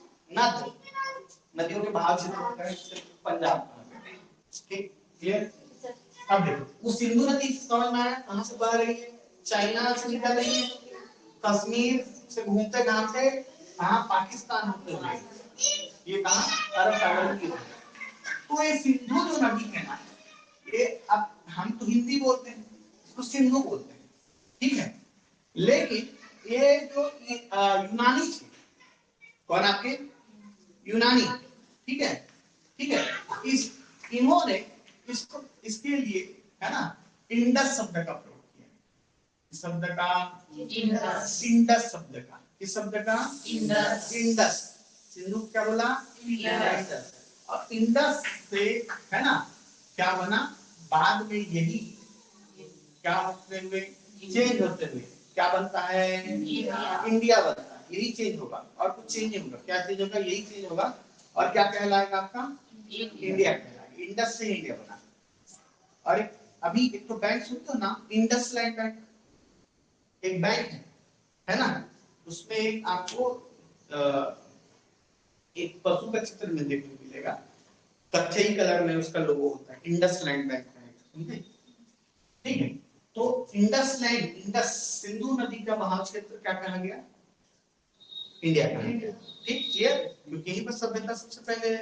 [SPEAKER 1] नदियों के भाग से पंजाब, ठीक, क्लियर? अब देखो, उस सिंधु नदी समझ में आया कहां से बह रही है? चाइना से निकल रही है, कश्मीर से घूमते घामते कहां? पाकिस्तान होते हुए ये कहां? अरब सागर की। तो ये सिंधु जो नदी है ना, ये अब हम तो हिंदी बोलते हैं, इसको सिंधु बोलते हैं, ठीक है? लेकिन ये जो यूनानी थे, कौन आपके? यूनानी, ठीक है? ठीक है, इन्होंने इसको इसके लिए, है ना, इंडस शब्द का प्रयोग किया। शब्द का इंडस शब्द का, किस शब्द का? इंडस। सिंधु क्या बोला? इंडस। और इंडस से, है ना, क्या बना बाद में? यही क्या होते हुए, चेंज होते हुए क्या बनता है? इंडिया बनता है। यही चेंज होगा और कुछ चेंज नहीं होगा। क्या चेंज होगा? यही चेंज होगा। और क्या कहलाएगा आपका? इंडिया कहलाएगा। इंडस से इंडिया बना। और अभी एक तो बैंक सुनते हो ना, इंडस लैंड बैंक, एक बैंक है ना? उसमें एक आपको एक पशु का चित्र में देखने को मिलेगा, कत्थई कलर में उसका लोगो होता है, इंडस लैंड बैंक का है, समझे? ठीक है, तो इंडस लैंड, इंडस सिंधु नदी का बहाव क्षेत्र क्या कहा गया? इंडिया कहा गया। ठीक, क्लियर? क्योंकि यहीं पर सभ्यता सबसे पहले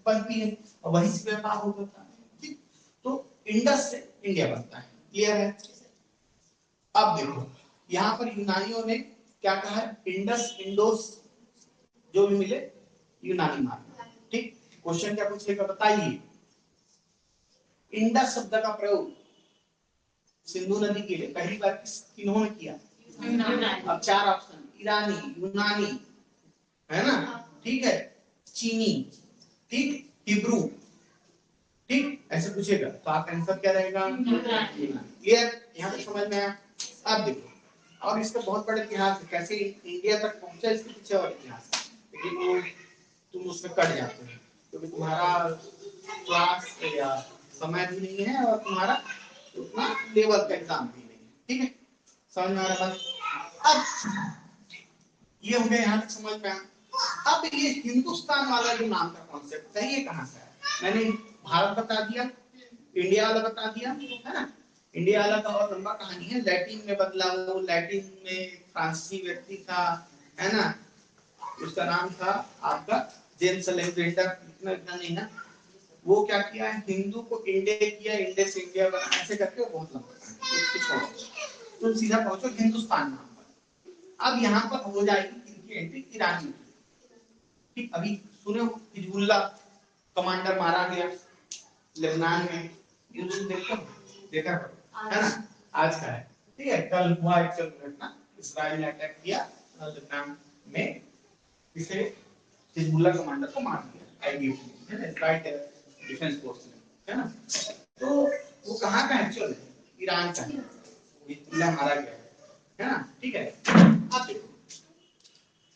[SPEAKER 1] बनती है और वहीं से व्यापार होता है। ठीक, तो इंडस से इंडिया बनता है, क्लियर है? अब देखो यहाँ पर यूनानियों ने क्या कहा है? इंडस, इंडोस जो भी मिले यूनानी मानना। ठीक, क्वेश्चन क्या पूछेगा बताइए। इंडस शब्द का प्रयोग सिंधु नदी के लिए पहली बार किन्होंने किया? अब चार ऑप्शन, ईरानी, यूनानी, है ना? ठीक है, चीनी, ठीक, हिब्रू, ठीक, ऐसे पूछेगा तो आपका आंसर क्या रहेगा? क्लियर? यहाँ तक समझ में आया? अब देखो, और इसका बहुत बड़ा इतिहास है, कैसे इंडिया तक पहुंचा इसके पीछे और इतिहास है, लेकिन वो तुम उसमें कट जाते हो क्योंकि तुम्हारा क्लास या समय भी नहीं है और तुम्हारा उतना लेवल का एग्जाम भी नहीं है। ठीक है, समझ में आ रहा है? अब ये हो गया, यहाँ तक समझ में आया। अब ये हिंदुस्तान वाला जो नाम का कॉन्सेप्ट है ये कहाँ से है? मैंने भारत बता दिया, इंडिया वाला बता दिया, है ना? इंडिया वाला का और लंबा कहानी है, लैटिन में बदला, वो लैटिन में फ्रांसीसी व्यक्ति था, है ना? उसका नाम था आपका जेम्स अलेक्जेंडर, इतना नहीं ना, वो क्या किया, हिंदू को इंडिया किया, इंडिया से इंडिया बना, ऐसे करके बहुत लंबा, तुम सीधा पहुंचो हिंदुस्तान नाम पर। अब यहाँ पर हो जाएगी इनकी एंट्री ईरानी। ठीक, अभी सुने हो हिजबुल्ला कमांडर मारा गया लेबनान में, न्यूज़ देखा है ना? आज का है, ठीक है, कल हुआ एक्चुअल घटना, इस्राइल ने अटैक किया लेबनान में, इसे हिजबुल्ला कमांडर को मार दिया आईडीएफ ने, है ना, इस्राइल डिफेंस फोर्स ने, है ना? तो वो कहाँ का एक्चुअल है? ईरान का, हिजबुल्ला मारा गया है ना? ठीक है, अब देखो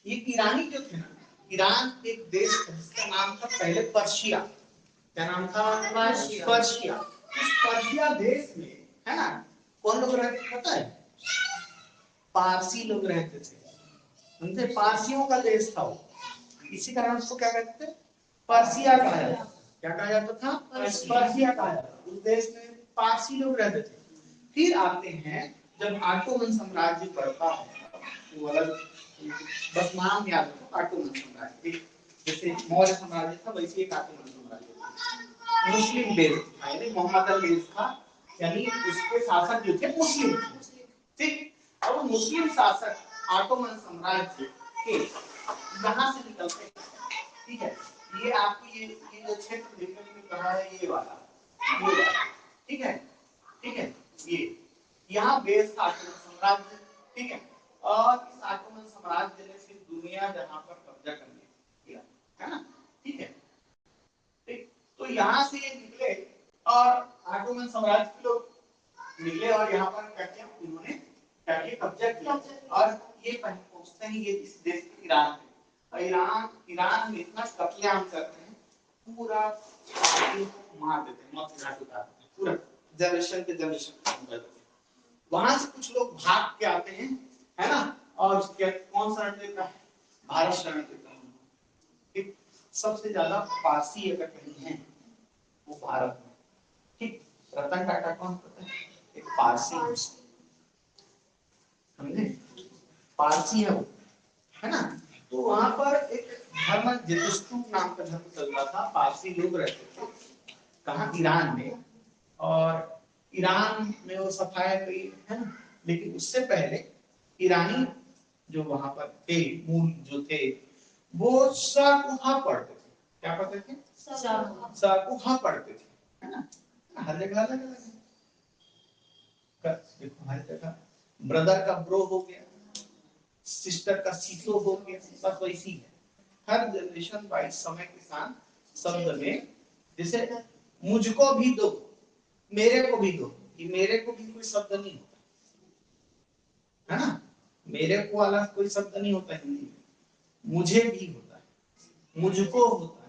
[SPEAKER 1] ये ईरानी जो थे ना, ईरान एक देश था जिसका नाम था पहले पर्शिया। क्या नाम था? पर्शिया। इस पर्शिया देश में, है ना, कौन लोग रहते थे पता है? पारसी लोग रहते थे, समझे? पारसियों का देश था वो, इसी कारण उसको क्या कहते थे? पर्शिया कहा जाता। क्या कहा जाता था? पर्शिया कहा जाता। उस देश में पारसी लोग रहते थे। फिर आते हैं जब ऑटोमन साम्राज्य बढ़ता है, वो अलग, बस नाम याद रखो, ऑटोमन साम्राज्य, जैसे मौर्य साम्राज्य था वैसे एक ऑटोमन साम्राज्य था। मुस्लिम देश था, यानी मोहम्मद अली था, यानी उसके शासक जो थे मुस्लिम थे। ठीक, अब मुस्लिम शासक ऑटोमन साम्राज्य के यहाँ से निकलते हैं। ठीक है, ये आपको ये जो क्षेत्र देखने को कहा है ये वाला, ठीक है, ठीक है, ये यहाँ बेस था ऑटोमन साम्राज्य। ठीक है, और इस ऑटोमन साम्राज्य ने फिर दुनिया जहाँ पर कब्जा कर लिया, है ना? ठीक है, ठीक, तो यहाँ से ये निकले और ऑटोमन साम्राज्य के लोग निकले और यहाँ पर क्या किया उन्होंने, क्या किया, कब्जा किया। और ये पहुंचते हैं ये इस देश के ईरान में, और ईरान में इतना कत्लेआम करते हैं, पूरा मार देते हैं, मौत घाट उतारते हैं, पूरा जनरेशन के जनरेशन। वहां से कुछ लोग भाग के आते हैं, है ना? और कौन सा देता है? भारत शरण देता है। सबसे ज्यादा पारसी अगर कहीं है वो भारत में। ठीक, रतन टाटा कौन होता है? एक पारसी, समझे? पारसी है वो, है ना? तो वहां पर एक धर्म जतुस्तुप नाम का धर्म चल रहा था, पारसी लोग रहते थे, कहाँ? ईरान में। और ईरान में वो सफाया गई, है ना? लेकिन उससे पहले ईरानी जो वहां पर थे, मूल जो थे, वो शाकुहा पढ़ते थे। क्या पढ़ते थे? शाकुहा पढ़ते थे, है ना? हर जगह अलग अलग है, देखो हर जगह ब्रदर का ब्रो हो गया, सिस्टर का सीसो हो गया, बस वैसी है। हर जनरेशन वाइज समय के साथ शब्द में, जैसे मुझको भी दो, मेरे को भी दो, कि मेरे को भी कोई शब्द नहीं होता, है ना? मेरे को वाला कोई शब्द नहीं होता हिंदी में, मुझे भी होता है, मुझको होता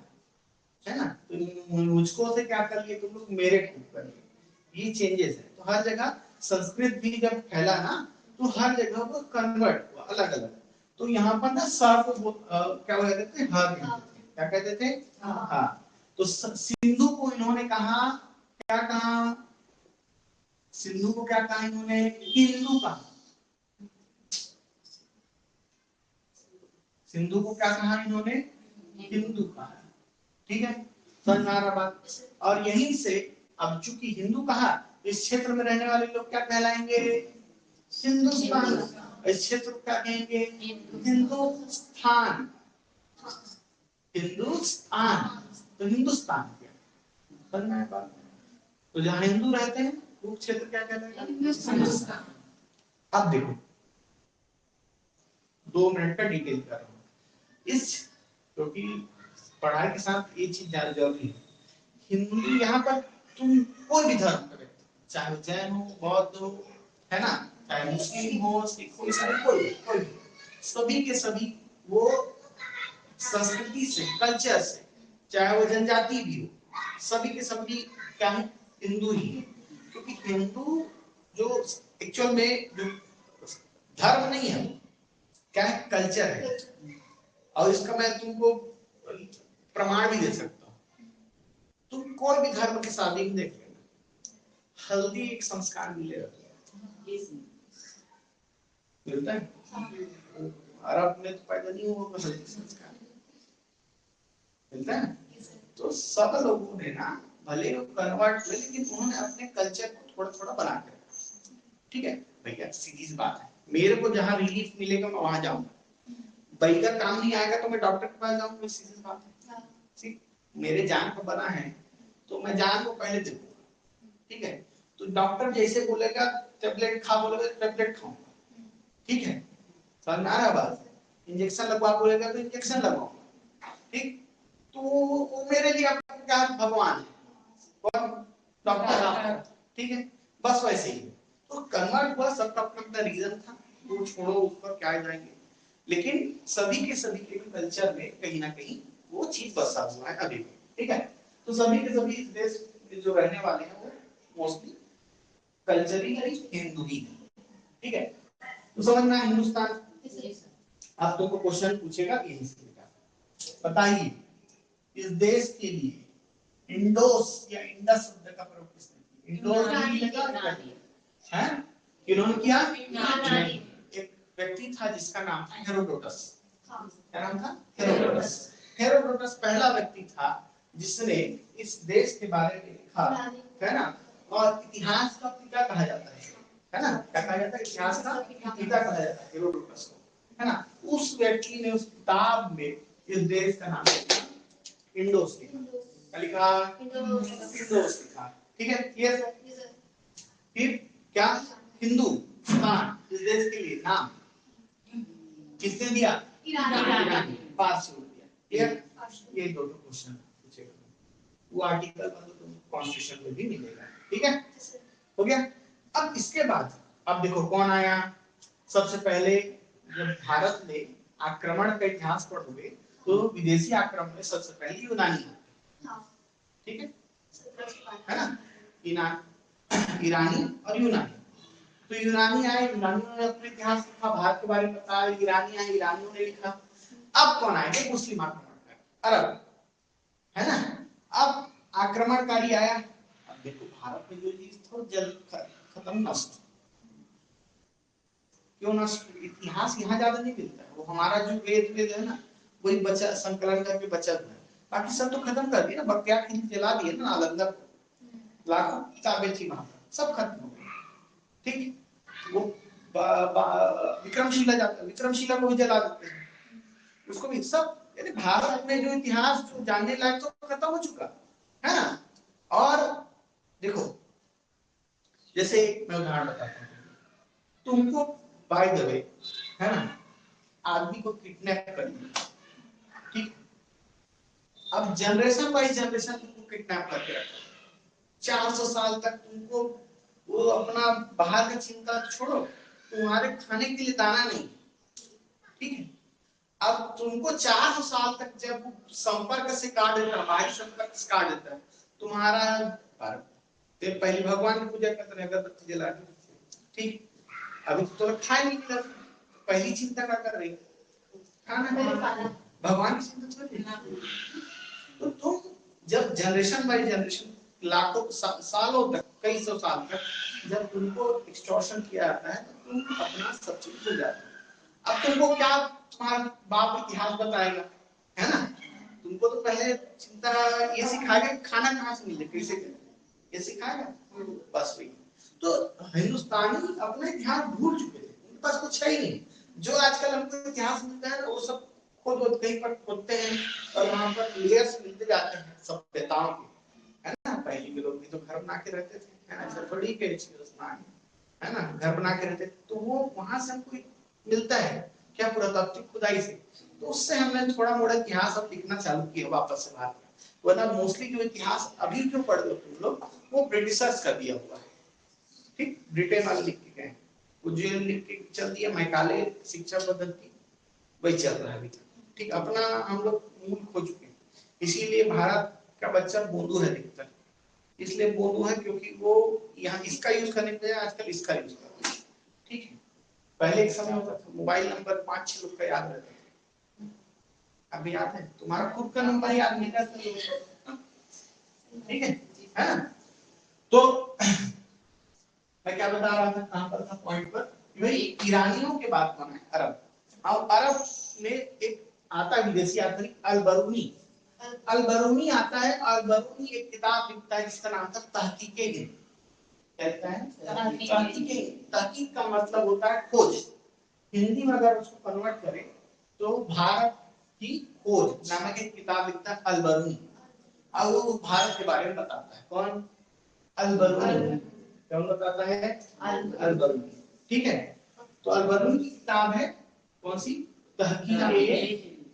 [SPEAKER 1] है ना? तो मुझको से क्या कर लिए तुम लोग? मेरे को कर लिए। ये चेंजेस है। तो हर जगह संस्कृत भी जब फैला ना, तो हर जगह वो कन्वर्ट हुआ अलग अलग। तो यहाँ पर ना स को क्या कहते थे, ह कहते थे। क्या कहते थे? हाँ। तो सिंधु को इन्होंने कहा, क्या कहा? सिंधु को क्या कहा इन्होंने? हिंदू कहा। सिंधु को क्या कहा इन्होंने? हिंदू कहा। ठीक है, समझ में आ रहा बात? और यहीं से अब चूंकि हिंदू कहा, इस क्षेत्र में रहने वाले लोग क्या कहलाएंगे? हिंदुस्तान। इस क्षेत्र को क्या कहेंगे? हिंदुस्तान। हिंदुस्तान तो हिंदुस्तान क्या? समझ में बात? तो जहां हिंदू रहते हैं वो क्षेत्र क्या कहलाएगा? हिंदुस्तान। अब देखो 2 मिनट का डिटेल कर रहा हूँ इस, क्योंकि पढ़ाई के साथ ये चीज ज्यादा जरूरी है। हिंदू यहाँ पर तुम कोई भी धर्म का व्यक्ति, चाहे जैन हो, बौद्ध हो, है ना, चाहे मुस्लिम हो, सिख हो, ईसाई, कोई सभी के सभी वो संस्कृति से, कल्चर से, चाहे वो जनजाति भी हो, सभी के सभी क्या है? हिंदू ही है। क्योंकि हिंदू जो एक्चुअल में जो धर्म नहीं है, क्या है? कल्चर है। और इसका मैं तुमको प्रमाण भी दे सकता हूँ। तुम कोई भी धर्म की शादी में देख लेना, हल्दी एक संस्कार मिलेगा, मिलता है। अरब में तो पैदा नहीं हुआ हल्दी संस्कार मिलता है। तो सब लोगों ने ना भले कन्वर्ट हुए, लेकिन उन्होंने अपने कल्चर को थोड़ा थोड़ा बना के रखा। ठीक है भैया, सीधी सी बात है, मेरे को जहाँ रिलीफ मिलेगा मैं वहां जाऊंगा। भाई का काम नहीं आएगा तो मैं डॉक्टर के पास जाऊंगा, सीधी सी बात है। ठीक, मेरे जान को बना है तो मैं जान को पहले देखूंगा। ठीक है, तो डॉक्टर जैसे बोलेगा टेबलेट खा, बोलेगा टेबलेट खाऊंगा। ठीक है, समझ में आ रहा है बात? इंजेक्शन लगवा बोलेगा तो इंजेक्शन लगवाऊंगा। ठीक, तो वो मेरे लिए क्या भगवान है, कौन? डॉक्टर। ठीक है, बस वैसे ही। तो कन्वर्ट हुआ, सबका अपना रीजन था, वो छोड़ो, उस पर क्या जाएंगे। लेकिन सभी के सभी के कल्चर में कहीं ना कहीं वो चीज बसा हुआ है अभी भी। ठीक है, तो सभी के सभी इस देश में जो रहने वाले हैं वो मोस्टली कल्चरली हिंदू ही है। ठीक है, तो समझ में आया हिंदुस्तान? अब तुमको क्वेश्चन पूछेगा यही से, बताइए इस देश के लिए इंडोस या इंडस शब्द का प्रयोग किसने किया? इंडोस है, किन्होंने किया? एक व्यक्ति था जिसका नाम था हेरोडोटस। क्या नाम था? हेरोडोटस। हेरोडोटस पहला व्यक्ति था जिसने इस देश के बारे में लिखा, है ना। और इतिहास का पिता कहा जाता है ना, क्या कहा जाता है? इतिहास का पिता कहा जाता है हेरोडोटस को, है ना। उस व्यक्ति ने उस किताब में इस देश का नाम लिखा इंडोस लिखा, इंडोस लिखा। ठीक है, क्लियर? फिर क्या? हिंदुस्तान इस देश के लिए नाम किसने दिया? ईरानी, पारसी दिया। क्लियर? ये दो क्वेश्चन पूछेगा, वो आर्टिकल कॉन्स्टिट्यूशन में भी मिलेगा। ठीक है, हो गया। अब इसके बाद अब देखो कौन आया सबसे पहले। जब भारत में आक्रमण का इतिहास पढ़ोगे तो विदेशी आक्रमण में सबसे पहले यूनानी आते। ठीक है ना, ईरानी और यूनानी। तो यूनानी आए, यूनानियों ने अपने इतिहास लिखा, भारत के बारे में बताया। ईरानी आए, ईरानियों ने लिखा। अब कौन आएंगे? मुस्लिम आक्रमणकारी, अरब, है ना। अब आक्रमणकारी आया। अब देखो भारत में जो चीज थोड़ा जल्द खत्म नष्ट, क्यों नष्ट? इतिहास यहाँ ज्यादा नहीं मिलता है। वो हमारा जो वेद है ना, वही बचा, संकलन करके बचा हुआ है। बाकी सब तो खत्म कर दिया ना, बख्तियार खिलजी जला दिए ना, नालंदा लाखों किताबें थी वहां पर, सब खत्म हो गई। ठीक, वो विक्रमशिला जाता, विक्रमशिला को भी जला देते हैं, उसको भी सब। यानी भारत में जो इतिहास जो जानने लायक तो खत्म हो चुका है ना। और देखो जैसे मैं उदाहरण बताता हूँ तुमको, बाय द वे, है ना, आदमी को किडनैप कर लिया। ठीक, अब जनरेशन बाय जनरेशन तुमको किडनैप करके रखा, 400 साल तक तुमको वो अपना बाहर का चिंता छोड़ो, तुम्हारे खाने के लिए दाना नहीं। ठीक है, अब तुमको 400 साल तक जब संपर्क से काट देता है, बाहरी संपर्क से काट देता है तुम्हारा, फिर पहले भगवान की पूजा करते रहे, अगरबत्ती जला के। ठीक, अभी तो खा नहीं मिला, पहली चिंता क्या कर रही? खाना भगवान की चिंता थोड़ी। तो तुम जब जनरेशन बाय जनरेशन लाखों सालों तक, कई सौ साल तक जब तुमको एक्सटॉर्शन किया जाता है तो तुम अपना सब चीज भूल जाते हो। अब तुमको क्या तुम्हारा बाप इतिहास बताएगा, है ना? तुमको तो पहले चिंता ये सिखाएगा खाना कहाँ से मिले, कैसे करें, ये सिखाएगा। बस वही। तो हिंदुस्तानी अपना इतिहास भूल चुके थे, उनके पास कुछ है ही नहीं। जो आजकल हमको इतिहास मिलता है ना, वो सब खुद कहीं पर खोदते हैं और वहां पर लेयर्स मिलते जाते हैं सभ्यताओं के, है ना? पहले के लोग भी तो घर बना के रहते थे, है ना? ऐसा थोड़ी के है ना, घर बना के रहते, तो वो वहां से हमको मिलता है क्या, पुरातात्विक खुदाई से। तो उससे हमने थोड़ा मोड़ा इतिहास अब लिखना चालू किया वापस से भारत में। वरना मोस्टली जो इतिहास अभी जो पढ़ रहे हो तुम लोग, वो ब्रिटिशर्स का दिया हुआ है, ठीक? ब्रिटेन वाले लिख के गए, वो जो लिख के चल दिया मैकाले शिक्षा पद्धति, वही चल रहा है अभी, ठीक? अपना हम लोग मूल खो चुके हैं। इसीलिए भारत का बच्चा बोंदू है अधिकतर, इसलिए बोंदू है क्योंकि वो यहाँ इसका यूज करने के बजाय आजकल इसका यूज करते हैं, ठीक है? पहले एक समय होता था मोबाइल नंबर 5-6 लोग का याद रहता था, अभी याद है? तुम्हारा खुद का नंबर याद नहीं रहता, ठीक है ना? तो मैं क्या बता रहा था, कहां पर था पॉइंट पर, भाई ईरानियों के बात में अरब, और अरब में एक आता विदेशी आदमी अल-बरूनी, अल-बरूनी आता है। अल-बरूनी एक किताब लिखता है जिसका नाम था तहकीके हिंद। कहता है तहकीके, तहकीक का मतलब होता है खोज। हिंदी में अगर उसको कन्वर्ट करें तो भारत की खोज नामक एक किताब लिखता है अल-बरूनी, और वो भारत के बारे में बताता है। कौन? अल-बरूनी। कौन बताता है? अल-बरूनी, ठीक है? तो अल-बरूनी की किताब है कौन सी? तहकीके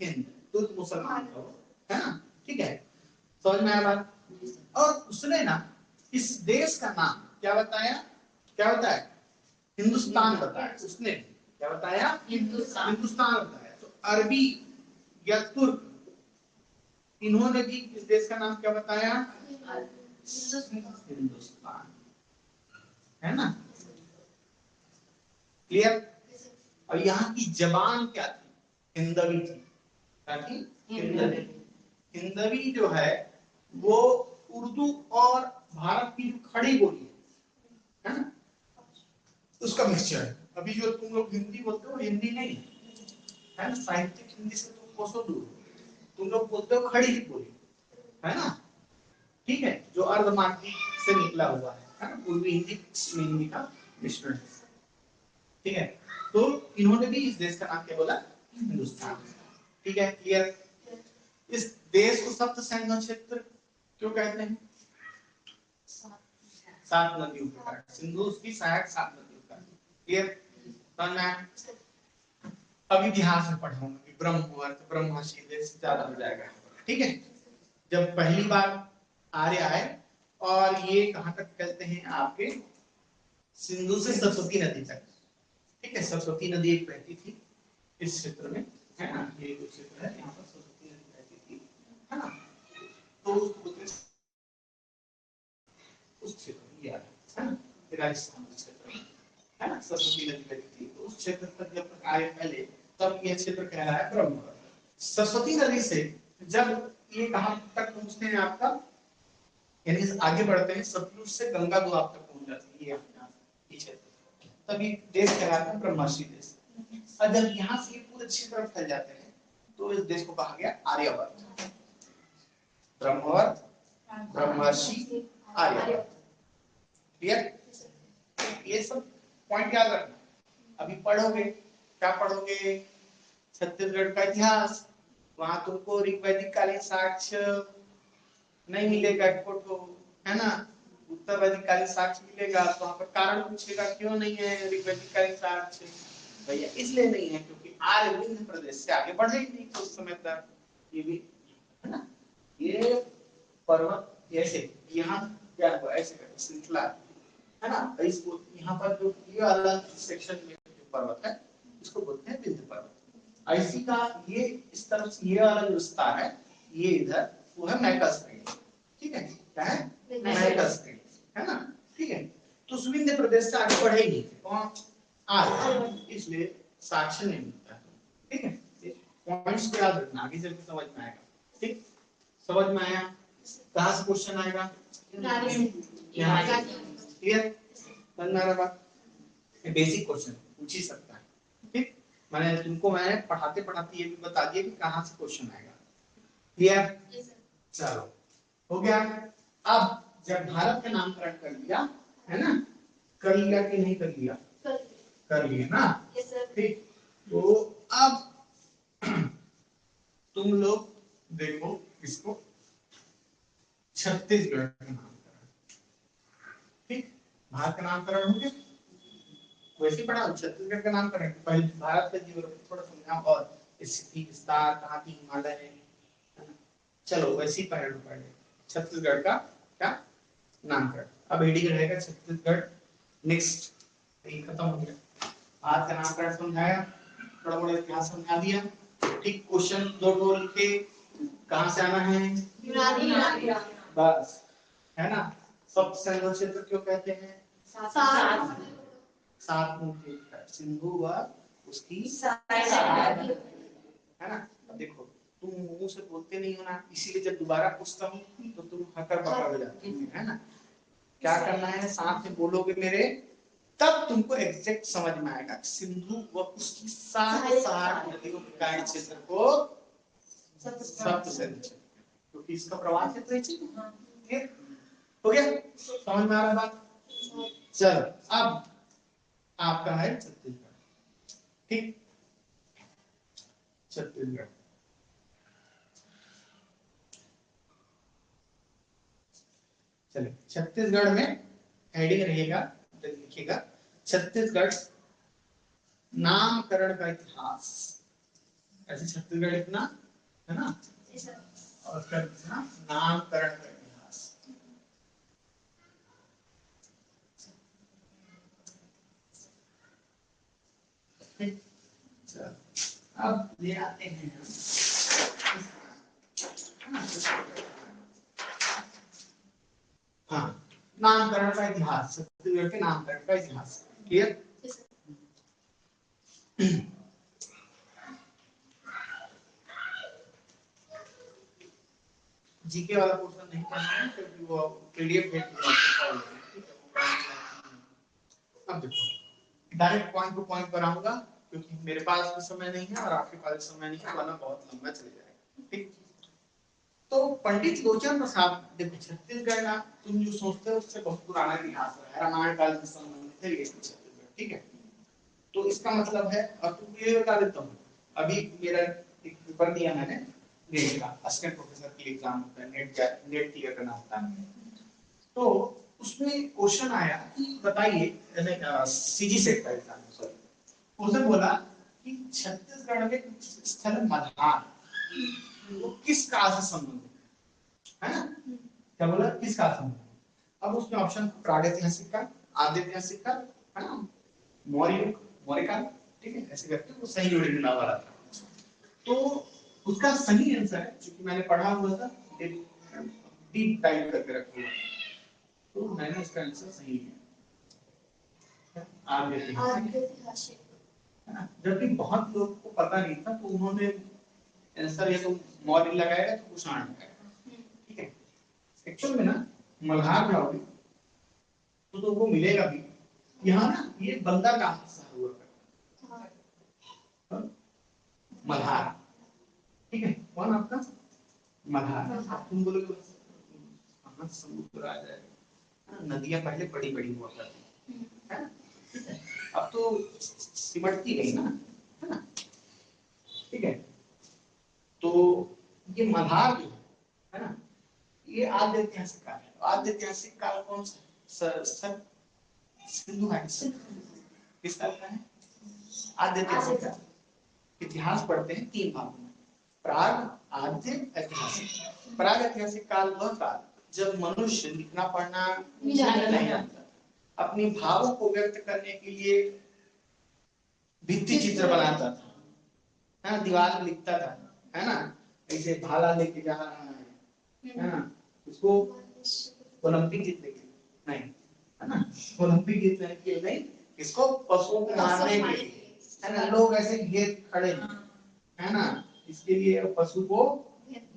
[SPEAKER 1] हिंद, तुर्क मुसलमान का, है ना? ठीक है, समझ में आया बात? और उसने ना इस देश का नाम क्या बताया? क्या बताया? हिंदुस्तान बताया। उसने क्या बताया? हिंदुस्तान बताया। तो अरबी या तुर्क, इन्होंने भी इस देश का नाम क्या बताया? हिंदुस्तान, है ना? क्लियर? और यहाँ की जबान क्या थी? हिंदवी थी। क्या थी? हिंदवी। हिंदवी जो है वो उर्दू और भारत की जो खड़ी बोली है ना, उसका मिक्सचर है। अभी जो तुम लोग हिंदी बोलते हो, हिंदी नहीं है ना, साहित्यिक हिंदी से तुम कोसों दूर, तुम लोग बोलते हो खड़ी बोली, है ना? ठीक है, जो अर्धमानवी से निकला हुआ है ना, पूर्वी हिंदी का मिश्रण, ठीक है? तो इन्होंने भी इस देश का नाम क्या बोला? हिंदुस्तान, ठीक है? क्लियर? इस देश को सप्त सैन्य क्षेत्र क्यों कहते हैं? 7 नदियों के कारण, सिंधु उसकी सहायक 7 नदियों का। क्लियर? अब इतिहास में पढ़ाऊंगा कि ब्रह्मवर्त ब्रह्मर्षि देश ज्यादा हो जाएगा, ठीक है? जब पहली बार आर्य आए और ये कहां तक कहते हैं आपके सिंधु से सरस्वती नदी तक, ठीक है? सरस्वती नदी एक बहती थी इस क्षेत्र में, है ना? ये जो क्षेत्र है यहाँ पर सरस्वती नदी बहती थी, है ना? तो उस क्षेत्र में ये है ना, राजस्थान क्षेत्र में, है ना, सरस्वती नदी बहती थी। तो उस क्षेत्र तक जब तक आए पहले, तब यह क्षेत्र कहलाया है ब्रह्मवर्त। सरस्वती नदी से जब ये कहां तक पहुंचते हैं आपका, यानी आगे बढ़ते हैं, सतलुज से गंगा दोआब तक पहुंच जाती है ये क्षेत्र, तभी देश कहलाता है ब्रह्मर्षि देश। और जब यहाँ से ये पूरे क्षेत्र फैल जाते हैं तो इस देश को कहा गया आर्यवर्त। ब्रह्मवर्त, ब्रह्मर्षि, आर्यवर्त। क्लियर? ये सब पॉइंट याद रखना। अभी पढ़ोगे, क्या पढ़ोगे? छत्तीसगढ़ का इतिहास, वहां तुमको ऋग्वैदिक कालीन साक्ष्य नहीं मिलेगा फोटो, है ना? उत्तर वैदिक कालीन साक्ष्य मिलेगा तो वहां पर कारण पूछेगा क्यों नहीं है ऋग्वैदिक कालीन साक्ष्य? भैया इसलिए नहीं है क्योंकि आर्य विंध्य प्रदेश से आगे बढ़े ही नहीं उस समय तक। ये भी है ना, ये पर्वत ऐसे यहाँ क्या हुआ, ऐसे श्रृंखला, है ना? इसको यहाँ पर जो ये वाला सेक्शन में जो पर्वत है इसको बोलते हैं विंध्य पर्वत। ऐसी का ये इस तरफ से ये वाला जो विस्तार है, ये इधर वो है मैकस रेंज, ठीक है? क्या है? मैकस रेंज, है ना? ठीक है, तो विंध्य प्रदेश से आगे बढ़े ही नहीं कौन? आर्य, इसलिए साक्ष्य नहीं मिलता, ठीक है? पॉइंट्स को याद रखना, आगे चल के समझ में आएगा। ठीक, समझ में आया? कहाँ से क्वेश्चन आएगा? क्लियर? समझ में आ रहा बात? बेसिक क्वेश्चन पूछ ही सकता है। ठीक, मैंने पढ़ाते पढ़ाते ये भी बता दिया कि कहाँ से क्वेश्चन आएगा। क्लियर? चलो हो गया। अब जब भारत का नामकरण कर लिया है ना, कर लिया कि नहीं कर लिया? कर लिया ना। ठीक, तो अब तुम लोग देखो इसको, छत्तीसगढ़ का नामकरण। ठीक, भारत का नामकरण हो गया, वैसे पढ़ा छत्तीसगढ़ का नामकरण, पहले भारत का जीवोग्राफी थोड़ा समझा और स्थिति विस्तार, कहाँ की हिमालय है। चलो वैसे ही पढ़ छत्तीसगढ़ का क्या नामकरण। अब हेडिंग रहेगा छत्तीसगढ़। नेक्स्ट ये खत्म हो गया, भारत का नामकरण समझाया, थोड़ा मोड़ा इतिहास समझा दिया। ठीक, क्वेश्चन दो लिखे, कहाँ से आना है? बस, है ना। सबसे सुंदर क्षेत्र क्यों कहते हैं? सात मुख्य सिंधु व उसकी है ना। अब देखो तुम मुंह से बोलते नहीं हो ना, इसीलिए जब दोबारा पूछता हूँ तो तुम हकर बकर हो जाते हो, है ना। क्या करना है, साथ में बोलोगे मेरे, तब तुमको एग्जैक्ट समझ में आएगा। सिंधु व उसकी सात नदियों के कार्य क्षेत्र को सप्त क्षेत्र, क्योंकि इसका प्रवाह क्षेत्र है। हो गया, समझ में आ रहा बात? चलो अब आपका है छत्तीसगढ़। ठीक, छत्तीसगढ़। चलिए छत्तीसगढ़ में हेडिंग रहेगा, लिखिएगा छत्तीसगढ़ नामकरण का इतिहास। ऐसे छत्तीसगढ़ इतना है ना, और उसका नामकरण का इतिहास। अब ले आते हैं हाँ, नामकरण का इतिहास, छत्तीसगढ़ के नामकरण का इतिहास। क्लियर? जीके वाला पोर्शन नहीं पढ़ना है क्योंकि वो पीडीएफ भेज दिया। अब देखो डायरेक्ट पॉइंट टू पॉइंट पर आऊंगा क्योंकि मेरे पास भी समय नहीं है और आपके पास भी समय नहीं है, वरना बहुत लंबा चले जाएगा। ठीक, तो पंडित लोचन प्रसाद, देखो छत्तीसगढ़ ना तुम जो सोचते हो उससे बहुत पुराना इतिहास है, रामायण काल से संबंधित है ये छत्तीसगढ़। ठीक है, तो इसका मतलब है, अब तुमको ये बता देता हूँ, अभी मेरा एक पेपर दिया मैंने नेट का, असिस्टेंट प्रोफेसर के एग्जाम होता है, नेट क्लियर करना होता है। तो उसमें क्वेश्चन आया कि बताइए, सीजी सेट का एग्जाम, सॉरी, उसने बोला कि छत्तीसगढ़ में कुछ स्थल मधार वो किस काल से संबंधित है ना। क्या बोला, किस काल से संबंधित? अब उसमें ऑप्शन प्रागैतिहासिक काल, आद्यैतिहासिक काल, है ना, मौर्य काल। ठीक है, ऐसे करके वो सही जोड़ी में वाला था। तो उसका सही आंसर है, क्योंकि मैंने पढ़ा हुआ था, डीप डाइव करके रखा हुआ, तो मैंने इसका आंसर सही है, आद्यैतिहासिक। जबकि बहुत लोगों को पता नहीं था, तो उन्होंने आंसर ये तो मौर्य लगाएगा तो कुषाण लगाएगा। ठीक है, एक्चुअल में ना मल्हार जाओगे तो तुमको मिलेगा भी यहाँ ना, ये बंदा का हिस्सा हुआ मल्हार। ठीक है, कौन आपका मल्हार? तुम बोलोगे कहाँ समुद्र आ जाएगा, नदियां पहले बड़ी बड़ी हुआ करती है, अब तो सिमटती गई ना, है ना। ठीक है, तो ये मल्हार जो है ना, ये आद्य ऐतिहासिक काल है। आद्य ऐतिहासिक काल कौन सा? सिंधु घाटी से किस काल का है? आद्य ऐतिहासिक काल। इतिहास पढ़ते हैं तीन भागों में, प्राग, आद्य, ऐतिहासिक। प्राग ऐतिहासिक काल वह काल जब मनुष्य लिखना पढ़ना नहीं जानता, अपने भावों को व्यक्त करने के लिए भित्ति चित्र बनाता था, है ना, दीवार में लिखता था, है ना, ऐसे भाला लेके जा रहा है ना, उसको ओलंपिक जीतने के लिए नहीं, है ना, ओलंपिक जीतने के लिए नहीं, इसको पशुओं को मारने के लिए, है ना, लोग ऐसे घेर खड़े हैं, है ना, इसके लिए पशु को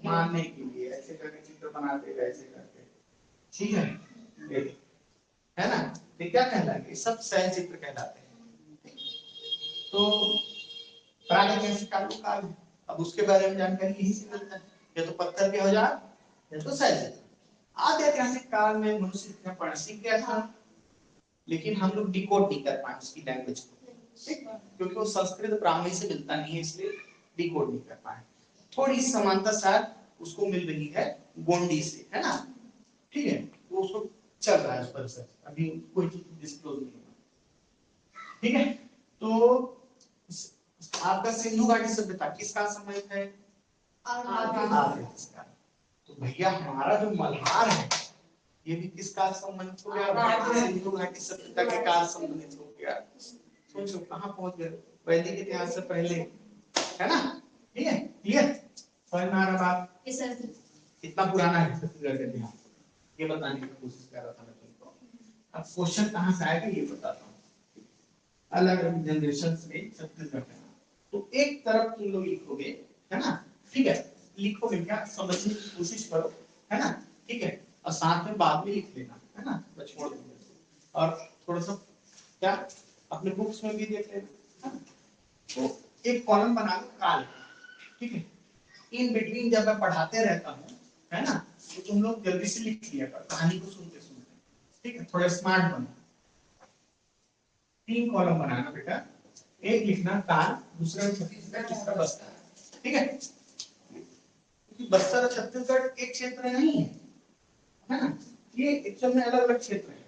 [SPEAKER 1] मारने के लिए ऐसे करके चित्र बनाते हैं, ऐसे करके, ठीक है, है ना। तो क्या कहलाते हैं, सब शैल चित्र कहलाते हैं। तो प्रागैतिहासिक काल को काल है। अब उसके बारे में जानकारी यही से मिलता है, या तो पत्थर के औजार या तो शैल चित्र। आदि ऐतिहासिक काल में मनुष्य इतना पढ़ सीख गया था, लेकिन हम लोग डिकोड नहीं कर पाए उसकी लैंग्वेज को, क्योंकि वो संस्कृत ब्राह्मणी से मिलता नहीं है, इसलिए डिकोड नहीं कर पाए। थोड़ी समानता शायद उसको मिल रही है गोंडी से, है ना, ठीक है, तो उसको चल रहा है उस पर रिसर्च, अभी कोई चीज डिस्क्लोज नहीं हुआ, ठीक है। तो आपका सिंधु घाटी सभ्यता किसका संबंधित है, आर्य। तो भैया हमारा जो मल्हार है ये भी किसका संबंधित हो गया, सिंधु घाटी सभ्यता के काल संबंधित हो गया। सोचो कहां पहुंच गए, वैदिक इतिहास से पहले, है ना, ठीक है, क्लियर, समझ में आ रहा बात, कितना पुराना है छत्तीसगढ़ का इतिहास, ये बताने की कोशिश कर रहा था मैं तुमको। अब क्वेश्चन कहां से आएगा ये बताता हूँ, अलग अलग जनरेशन में छत्तीसगढ़ का। तो एक तरफ तुम लोग लिखोगे, है ना, ठीक है, लिखोगे क्या, समझने की कोशिश करो, है ना, ठीक है, और साथ में बाद में लिख लेना, है ना, छोड़ देना, और थोड़ा सा क्या अपने बुक्स में भी देख लेना। तो एक कॉलम बना लो काल, ठीक है, इन बिटवीन जब मैं पढ़ाते रहता हूँ, है ना, तो तुम लोग जल्दी से लिख लिया करो कहानी को सुनते सुनते, ठीक है, थोड़ा स्मार्ट बनो। 3 कॉलम बनाना बेटा, एक लिखना काल, दूसरा छत्तीसगढ़, तीसरा बस्तर, ठीक है, क्योंकि बस्तर और छत्तीसगढ़ एक क्षेत्र नहीं है, है ना, ये एक्चुअल में अलग अलग क्षेत्र है।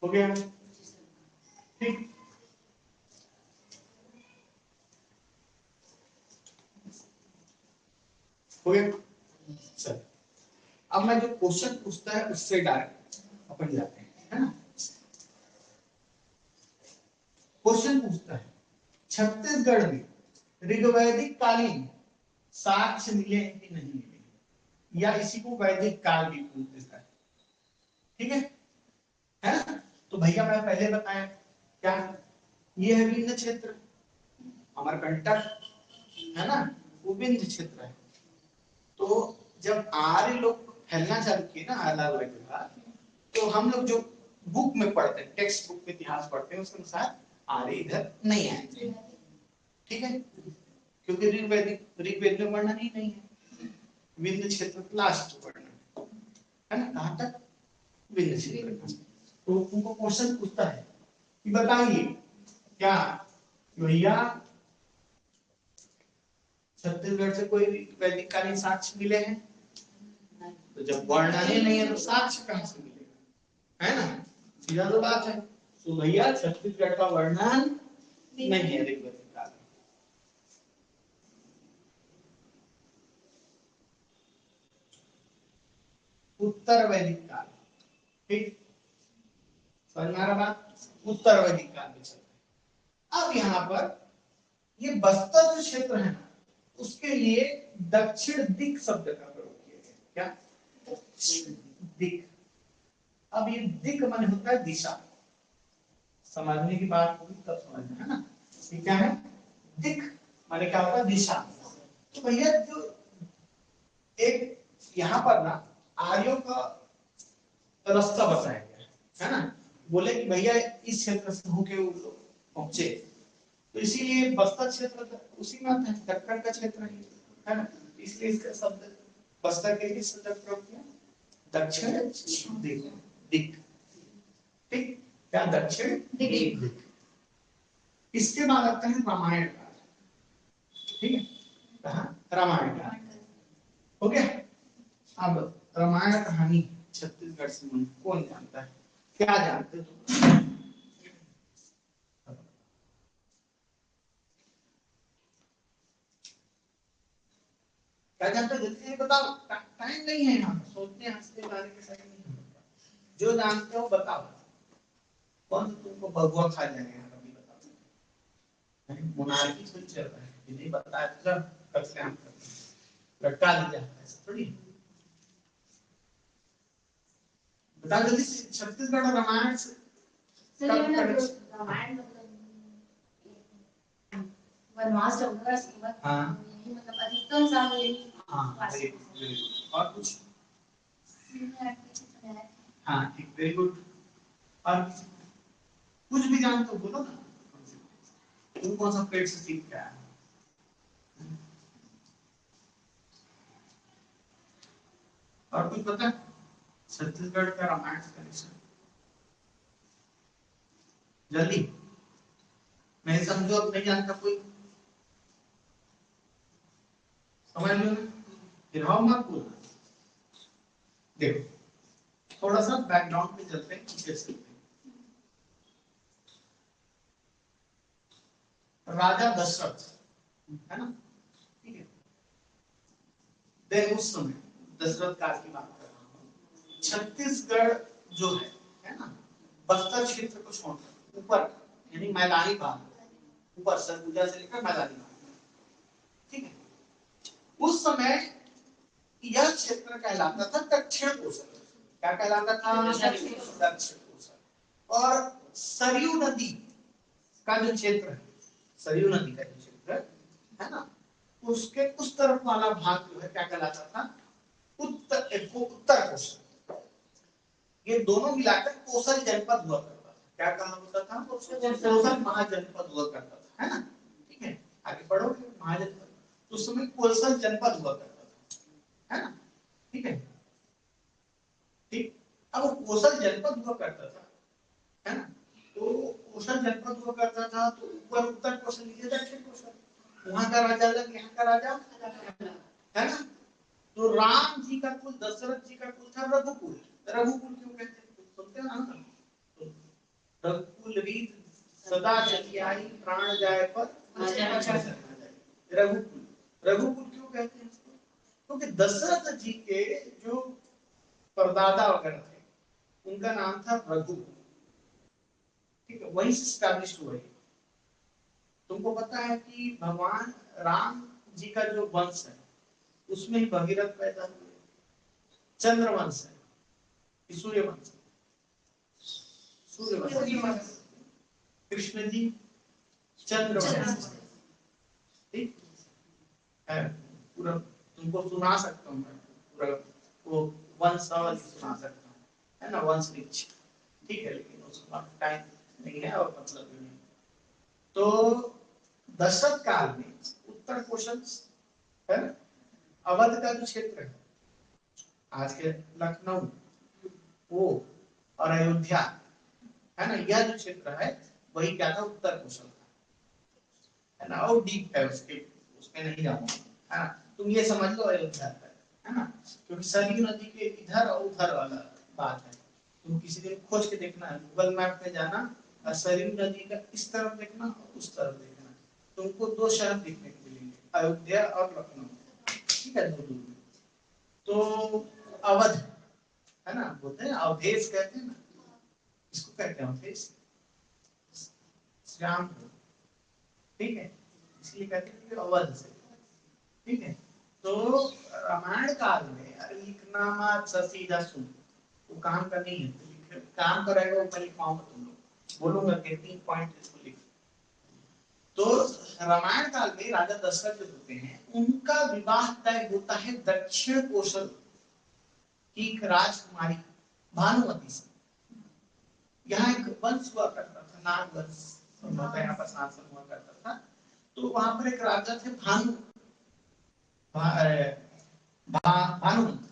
[SPEAKER 1] हो गया, ठीक, हो गया, चल अब मैं जो क्वेश्चन पूछता है उससे डायरेक्ट अपन जाते हैं, है ना। क्वेश्चन पूछता है छत्तीसगढ़ में ऋग्वैदिक कालीन साक्ष्य मिले हैं कि नहीं मिले, या इसी को वैदिक काल भी पूछ देता है, ठीक है ना। तो भैया मैं पहले बताया क्या, ये है विंध्य क्षेत्र, अमरकंटक, है ना, वो विंध्य क्षेत्र है। तो जब आर्य लोग फैलना चालू किए ना अलग अलग जगह, तो हम लोग जो बुक में पढ़ते हैं, टेक्स्ट बुक में इतिहास पढ़ते हैं, उसके अनुसार आर्य इधर नहीं आएंगे, ठीक है, क्योंकि ऋग्वेद में वर्णन ही नहीं है, विंध्य क्षेत्र लास्ट वर्णन है ना, कहां तक, विंध्य क्षेत्र। तो उनको क्वेश्चन पूछता है कि बताइए क्या भैया छत्तीसगढ़ से कोई वैदिक कालीन साक्ष्य मिले हैं, तो जब वर्णन ही नहीं है तो साक्ष्य कहां से मिलेगा, है ना, सीधा तो बात है। तो भैया छत्तीसगढ़ का वर्णन नहीं है ऋग्वेद काल में। उत्तर वैदिक काल, ठीक, समझ में आ रहा बात, उत्तर वैदिक काल में चल रहा है। अब यहाँ पर ये बस्तर जो क्षेत्र है ना, उसके लिए दक्षिण दिक शब्द का प्रयोग किया गया, क्या दिक। अब ये दिक माने होता है दिशा, समझने की बात होगी तब समझना, है ना, ये क्या है, दिक माने क्या होता है, दिशा। तो भैया जो एक यहाँ पर ना आर्यों का रास्ता बताया गया है ना, बोले कि भैया इस क्षेत्र से होके वो लोग पहुंचे, तो इसीलिए बस्तर क्षेत्र उसी में आता है, दक्कन का क्षेत्र है ना, इसलिए इसका शब्द बस्तर के लिए शब्द प्रयोग किया दक्षिण दिक, दिक, ठीक, क्या दक्षिण दिक। इसके बाद आता है रामायण काल, ठीक है, कहा रामायण काल, हो गया। अब रामायण कहानी छत्तीसगढ़ से कौन जानता है, क्या जानते हो, क्या जानते हो, जल्दी बताओ, टाइम नहीं है यहाँ, सोचने हंसते गाने के समय नहीं, जो जानते हो बताओ, कौन तुमको बगुआ खा जाएगा, कभी बताओ, मोनार्की चल रहा है, नहीं बताया तो कत्लेआम लटका दिया, ऐसा थोड़ी, बता जल्दी, छत्तीसगढ़ और रामायण से रामायण
[SPEAKER 2] वनवास 14 वर्ष के बाद।
[SPEAKER 1] हाँ
[SPEAKER 2] यही मतलब अधिकतम साल यही।
[SPEAKER 1] हाँ और कुछ? हाँ ठीक, वेरी गुड। और कुछ भी जान तो बोलो ना, तुम कौन सा पेड़ से सीख के आया? और कुछ पता है छत्तीसगढ़ का रामायण का कनेक्शन? जल्दी नहीं समझो, अब नहीं जानता कोई, समझ लो ना, फिर हाँ मत बोलना। देखो थोड़ा सा बैकग्राउंड पे चलते हैं, पीछे से राजा दशरथ है ना, ठीक है, देख उस समय दशरथ काल की बात कर रहा हूँ, छत्तीसगढ़ जो है ना, बस्तर क्षेत्र को छोड़कर ऊपर यानी मैदानी भाग, ऊपर सरगुजा से लेकर मैदानी भाग, ठीक है, उस समय यह क्षेत्र कहलाता था दक्षिण कोसल। क्या कहलाता था? दक्षिण कोसल। और सरयू नदी का जो क्षेत्र है, सरयू नदी का जो क्षेत्र है ना, उसके उस तरफ वाला भाग जो है क्या कहलाता था? उत्तर कोसल। ये दोनों मिलाकर कोसल जनपद हुआ करता था। क्या कहा होता था? कोसल महाजनपद हुआ करता था, है ना, ठीक है, आगे पढ़ोगे महाजनपद, उस समय कोसल जनपद हुआ करता था, है ना, ठीक है, ठीक। अब कोसल जनपद हुआ करता था, है ना, तो कोसल जनपद हुआ करता था, तो ऊपर उत्तर कोसल, नीचे दक्षिण कोसल, वहां का राजा अलग, यहाँ का राजा है ना। तो राम जी का कुल, दशरथ जी का कुल था रघुकुल। रघुकुल क्यों कहते हैं? सुनते हो ना, रघुकुल रीत सदा चली आई, प्राण जाए पर रघुकुल। रघुकुल क्यों कहते हैं इसको? क्योंकि दशरथ जी के जो परदादा वगैरह थे उनका नाम था रघु, ठीक है, वहीं से स्टैब्लिश हुआ। तुमको पता है कि भगवान राम जी का जो वंश है उसमें ही भगीरथ पैदा हुए, चंद्रवंश है, सूर्यवंश, सूर्यवंश, कृष्ण जी चंद्रवंश, ठीक है, पूरा तुमको सुना सकता हूँ मैं, पूरा वो वंशावली सुना सकता हूँ, है ना, वंश वृक्ष, ठीक है, लेकिन उसका टाइम नहीं है और मतलब भी नहीं। तो दशरथ काल में उत्तर कोशल है ना, अवध का जो क्षेत्र है, आज के लखनऊ वो और अयोध्या है ना, यह जो क्षेत्र है वही क्या था? उत्तर कोशल था, है ना, और डीप है उसके, उसमें नहीं जाऊंगा, है ना, तुम ये समझ लो अयोध्या है ना, क्योंकि सरयू नदी के इधर और उधर वाला बात है। तुम किसी दिन खोज के देखना है, गूगल मैप पे जाना और सरयू नदी का इस तरफ देखना और उस तरफ देखना, तुमको दो शहर देखने को मिलेंगे, अयोध्या और लखनऊ, ठीक है, दो दूर में। तो अवध है ना, बोलते हैं अवधेश, कहते हैं ना, इसको कहते हैं अवधेश, श्याम को, ठीक है, इसलिए कहते हैं कि अवध से, ठीक है। तो रामायण काल में अरे लिखना मत सीधा सुन, वो काम का नहीं है, तो काम करेगा वो मैं लिखवाऊंगा, तुम लोग बोलूंगा कि 3 पॉइंट इसको लिख। तो रामायण काल में राजा दशरथ जो होते हैं उनका विवाह तय होता है दक्षिण कोशल की राजकुमारी भानुमति से। यहाँ एक वंश हुआ करता था, नाग वंश यहाँ पर शासन हुआ करता था, तो वहां पर एक राजा थे भानु, भानुमंत,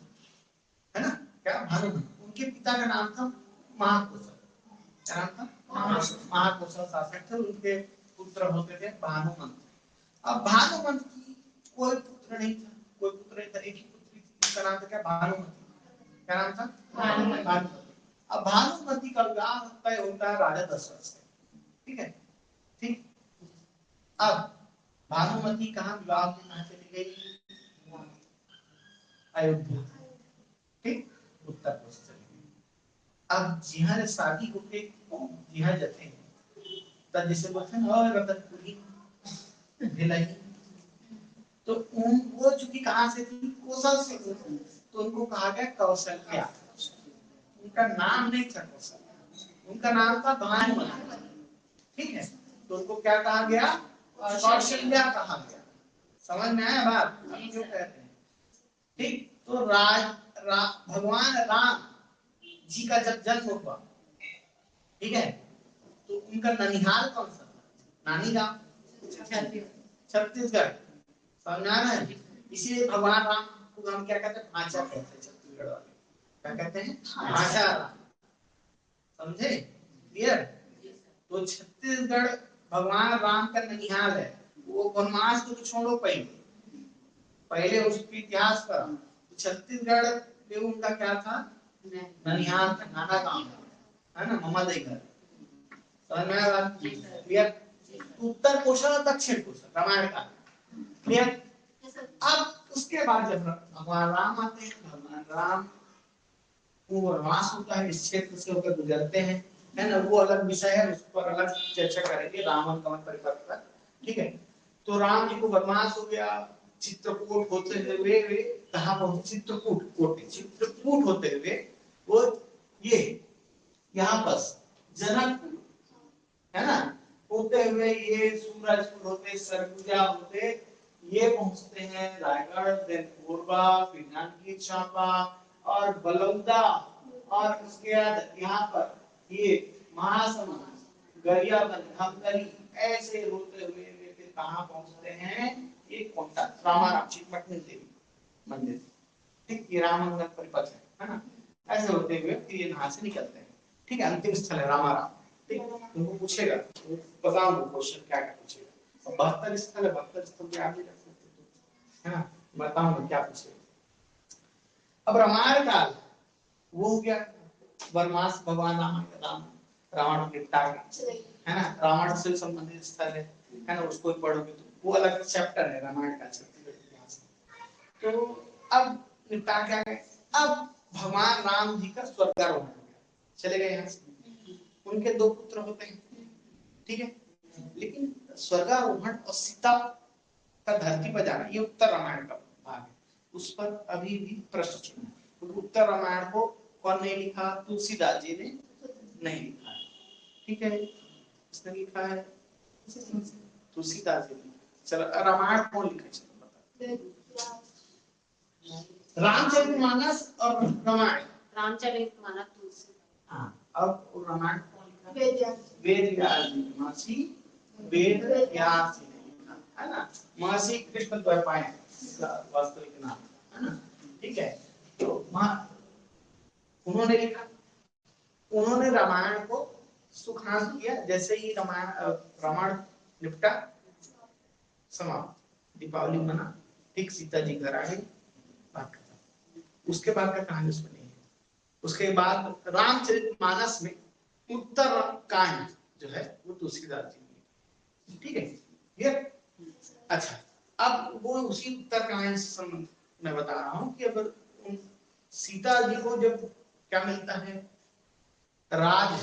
[SPEAKER 1] है ना, क्या भानुमंत, उनके पिता का नाम था महाकोशल। क्या नाम था? महाकोशल शासक थे, उनके पुत्र होते थे भानुमंत। अब भानुमंत की कोई पुत्र नहीं था, कोई पुत्र नहीं था, एक ही पुत्री थी, उसका नाम था क्या? भानुमति। क्या नाम था? भानुमति। अब भानुमति का विवाह तय होता है राजा दशरथ से, ठीक है, ठीक। अब भानुमति कहाँ विवाह में कहाँ चली गई? अयोध्या, ठीक, उत्तर प्रदेश चली गई। अब जिहां शादी होके जिहां जाते हैं तब जैसे बोलते हैं और रतनपुरी भिलाई, तो वो चूंकि कहाँ से थी? कोसल से थी, तो उनको कहा गया कौशल्या। उनका नाम नहीं था कौशल्या, उनका नाम था भानुमति, ठीक है, तो उनको क्या कहा गया? कौशल्या कहा गया। समझ में आया बात हम क्यों कहते हैं? ठीक, तो भगवान राम जी का जब जन्म हुआ, ठीक है, तो उनका ननिहाल कौन सा था? नानी गांव छत्तीसगढ़। समझ में आ रहा है? इसीलिए भगवान राम को हम क्या कहते हैं? भाषा कहते हैं। छत्तीसगढ़ वाले क्या कहते हैं? भाषा राम। समझे? क्लियर? तो छत्तीसगढ़ भगवान राम का ननिहाल है। वो वनवास को तो छोड़ो, पहले उसके इतिहास का छत्तीसगढ़ में उनका क्या था? ननिहाल था, नाना गांव है ना, ममा दे घर। समझ में आया बात? क्लियर? उत्तर कोशल और दक्षिण कोशल रामायण का। क्लियर? अब उसके बाद जब भगवान राम आते हैं, भगवान राम वो वनवास होता है, इस क्षेत्र से होकर गुजरते हैं, है ना, वो अलग विषय है, उस पर अलग चर्चा करेंगे, रावण कवन परिपक्व पर। ठीक है, तो राम जी को वनवास हो गया, चित्रकूट होते हुए वे कहाँ पहुंचे? चित्रकूट होते हुए वो ये यहाँ पर जनकपुर, है ना, होते हुए ये सूरजपुर होते, सरगुजा होते, ये पहुंचते हैं रायगढ़, देन कोरबा, फिर जांजगीर चांपा और बलौदा, और उसके बाद यहाँ पर ये महासमुंद, गरियाबंद, धमतरी, ऐसे होते हुए वे फिर कहाँ पहुंचते हैं? ये कोंटा रामाराम चिटमटनी देवी मंदिर। ठीक, ये राम मंगल परिपथ है ना, ऐसे होते हुए फिर ये यहाँ से निकलते हैं। ठीक है, अंतिम स्थल है रामाराम। ठीक, तुमको पूछेगा, बताऊंगा क्वेश्चन क्या क्या पूछेगा। 72 स्थल है, 72 स्थल पे आप भी रख सकते हो, है ना, बताऊंगा क्या पूछेगा। अब रामायण काल वो हो गया, वनवास भगवान रावण को निपटा गया, है ना, रावण से संबंधित स्थल है ना, उसको पढ़ोगे तो वो अलग चैप्टर है रामायण का, छत्तीसगढ़ इतिहास। तो अब निपटा क्या गए? अब भगवान राम जी का स्वर्गारोहण हो गया, चले गए यहाँ से। उनके 2 पुत्र होते हैं, ठीक है, लेकिन स्वर्गारोहण और सीता का धरती पर जाना ये उत्तर रामायण का भाग है, उस पर अभी भी प्रश्न चिन्ह है, क्योंकि उत्तर रामायण को कौन नहीं लिखा? तुलसीदास जी ने नहीं लिखा है। ठीक है, इसने लिखा है तुलसीदास जी ने। चलो रामायण कौन लिखा? चलो बता। रामचरितमानस और रामायण।
[SPEAKER 2] रामचरितमानस तुलसी।
[SPEAKER 1] हाँ, अब रामायण कौन लिखा? वेद व्यास जी, महर्षि वेद व्यास जी ने लिखा, है ना, महर्षि कृष्ण द्वैपायन वास्तविक नाम, है ना। ठीक है, तो उन्होंने लिखा, उन्होंने रामायण को सुखांत किया। जैसे ही रामायण निपटा, समाप्त, दीपावली मना, ठीक, सीता जी घर आ गई, बात खत्म। उसके बाद का कहानी उसमें नहीं है। उसके बाद रामचरितमानस में उत्तर कांड जो है वो तुलसीदास जी ने, ठीक है, ये अच्छा। अब वो उसी उत्तर कांड से संबंध मैं बता रहा हूं कि अगर सीता जी को जब क्या मिलता है? राज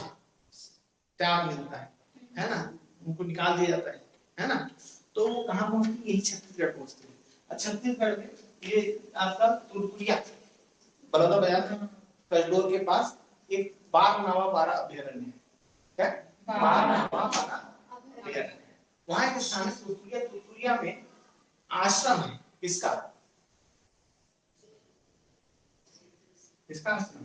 [SPEAKER 1] त्याग मिलता है ना, उनको निकाल दिया जाता है ना, तो वो कहाँ पहुंचती? यही छत्तीसगढ़ पहुंचती है। छत्तीसगढ़ में ये आपका तुरपुरिया, बड़ौदा बाजार में कसडोल के पास एक बारनावा अभ्यारण्य है। क्या? बारनावा अभ्यारण्य। वहां एक स्थान है तुरपुरिया में आश्रम है। किसका? किसका आश्रम?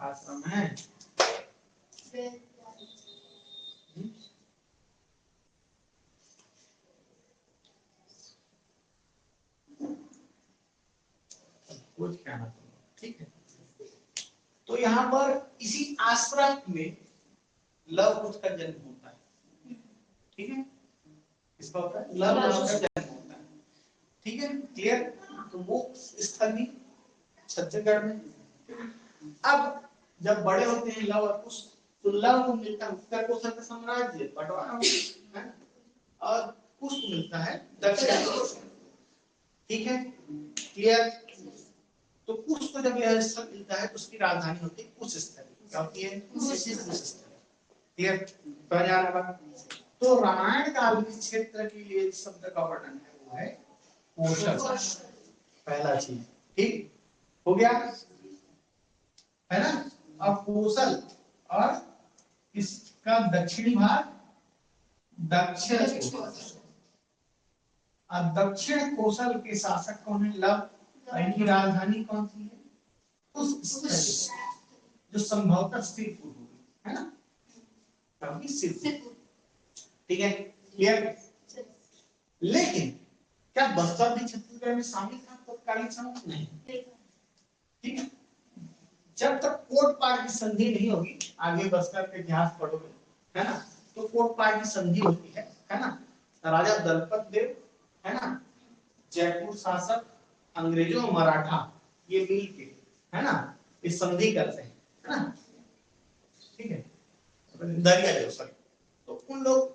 [SPEAKER 1] आश्रम है कुछ कहना, ठीक है। तो यहाँ पर इसी आश्रम में लव कुश का जन्म होता है, ठीक है, इसका होता है लव कुश का जन्म होता है, ठीक है, क्लियर। तो वो स्थल भी छत्तीसगढ़ में। अब जब बड़े होते हैं लव और कुश, तो लव को मिलता है उत्तर कोशल का साम्राज्य, बंटवारा है, और कुश को मिलता है दक्षिण कोशल, ठीक है, क्लियर। तो कुश को जब यह स्थल मिलता है तो उसकी राजधानी होती है कुश स्थल, क्या होती है? कुश स्थल, क्लियर, समझ आ रहा है? तो रामायण काल के क्षेत्र के लिए शब्द का वर्णन है वो है कोशल, पहला चीज, ठीक हो गया, है ना। अब कोशल और इसका दक्षिणी भाग दक्षिण कोसल। अब दक्षिण कोसल के शासक कौन है? लव। इनकी राजधानी कौन सी है? उस स्थल जो संभवतः सिरपुर होगी, है ना? कभी सिरपुर। ठीक है, क्लियर। लेकिन क्या बस्तर भी छत्तीसगढ़ में शामिल था तत्कालीन समय? नहीं। ठीक है, जब तक कोट पार की संधि नहीं होगी, आगे बस्तर के इतिहास पढ़ोगे, है ना, तो कोट पार की संधि होती है ना, राजा दलपत देव, है ना, जयपुर शासक, अंग्रेजों और मराठा ये मिल के, है ना, इस संधि करते हैं, है ना, ठीक है, दरिया जो सर, तो उन लोग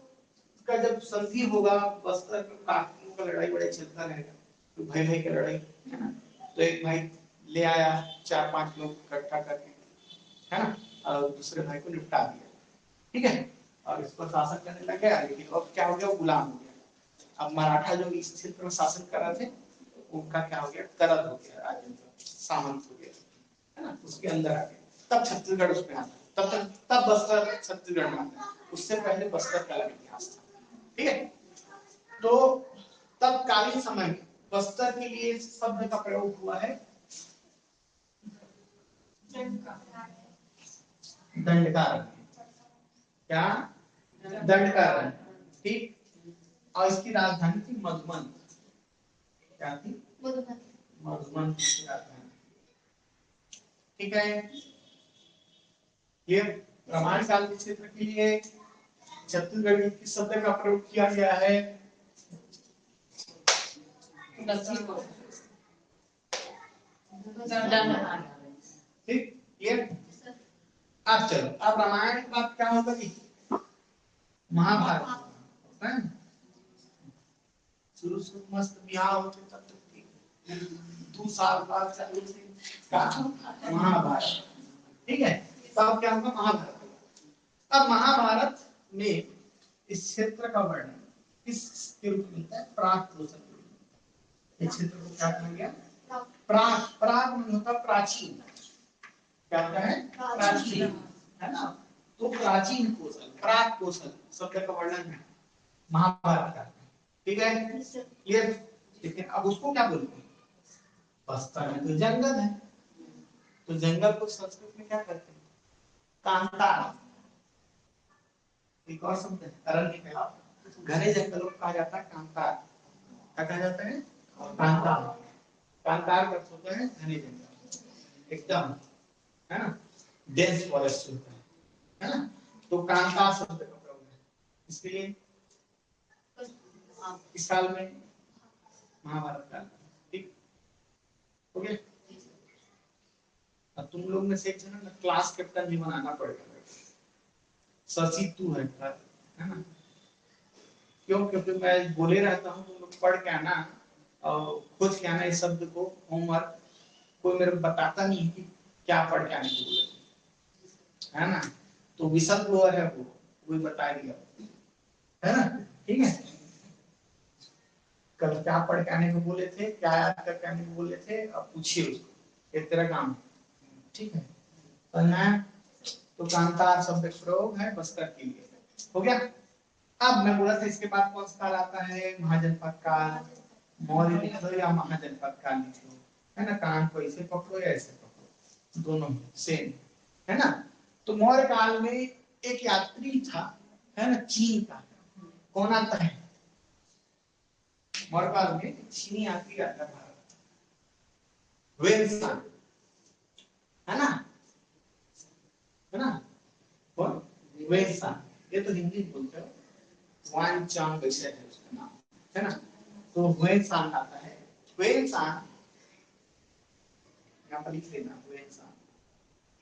[SPEAKER 1] का जब संधि होगा, बस्तर में काफी का लड़ाई बड़ाई चलता रहेगा, तो भाई भाई की लड़ाई, है ना, तो एक भाई ले आया 4-5 लोग इकट्ठा करके, है ना, और दूसरे भाई को निपटा दिया, ठीक है, और इस पर शासन करने लग गया। लेकिन अब क्या हो गया? गुलाम हो गया। अब मराठा जो इस क्षेत्र में शासन कर रहे थे, उनका क्या हो गया? करद हो गया, राजेंद्र सामंत हो गया, है ना, उसके अंदर आ गया। तब छत्तीसगढ़ उसमें आता है, तब बस्तर छत्तीसगढ़ में आता है। उससे पहले बस्तर का अलग इतिहास था, ठीक है। तो तब कालीन समय में बस्तर के लिए शब्द का प्रयोग हुआ है दंडकार। क्या? दंडकार, ठीक। और इसकी राजधानी थी मधुबन। क्या थी? मधुबन की राजधानी, ठीक है। ये रामायण काल के क्षेत्र के लिए छत्तीसगढ़ में किस शब्द का प्रयोग किया गया है? ठीक, ये अब चलो, अब रामायण के बाद क्या होगा जी? महाभारत। शुरू शुरू मस्त ब्याह होते तब तक 2 साल बाद चालू से महाभारत, ठीक है। तो अब क्या होगा? महाभारत। अब महाभारत में इस क्षेत्र का वर्णन किसके रूप में मिलता है? प्राक कोसल। इस क्षेत्र को क्या कहा गया? प्राक। प्राक मतलब होता प्राचीन। क्या होता है? प्राचीन, है ना। तो प्राचीन कोसल, प्राक कोसल शब्द का वर्णन है महाभारत का, ठीक है, क्लियर। लेकिन अब उसको क्या बोलते हैं? बस्तर में तो जंगल है, तो जंगल को संस्कृत में क्या कहते हैं? कांतार। एक और शब्द है अरण्य का, घने जंगलों को कहा जाता है कांतार। क्या कहा जाता है? कांतार। कांतार का अर्थ होता है घने जंगल, एकदम, है ना, डेंस फॉरेस्ट होता है ना। तो कांतार शब्द का प्रयोग है इसके लिए इस साल में महाभारत का, ठीक हो गया। अब तुम लोग में से एक जन ना क्लास कैप्टन भी बनाना पड़ेगा। शशि तू है ना, क्यों? क्योंकि मैं बोले रहता हूँ, तुम लोग पढ़ के आना और खोज के आना इस शब्द को, होमवर्क। कोई मेरे को बताता नहीं कि क्या पढ़ के आने को बोले, है ना, तो विशल फ्लोअर है वो बता दिया, है ना, ठीक है। कल क्या पढ़ के आने को बोले थे, क्या याद करके आने को बोले थे, अब पूछिए उसको, एक तेरा काम, ठीक है। तो कांतार शब्द प्रयोग है बस्तर के लिए, हो गया। अब मैं बोला था इसके बाद कौन सा काल आता है? महाजनपद काल। मौर्य लिख लो या महाजनपद काल लिख लो, है ना, कान को ऐसे पकड़ो या ऐसे पकड़ो, दोनों सेम, है ना। तो मौर्य काल में एक यात्री था, है ना, चीन का। कौन आता है? मौर्य काल में चीनी यात्री आता है भारत, वेन्सान, है ना, है ना, कौन? वेन्सान। ये तो हिंदी बोलते हो, वान चांग वैसे है उसका नाम, है ना। तो वेन्सान आता है। वेन्सान यहाँ पर लिख लेना, वेन्सान।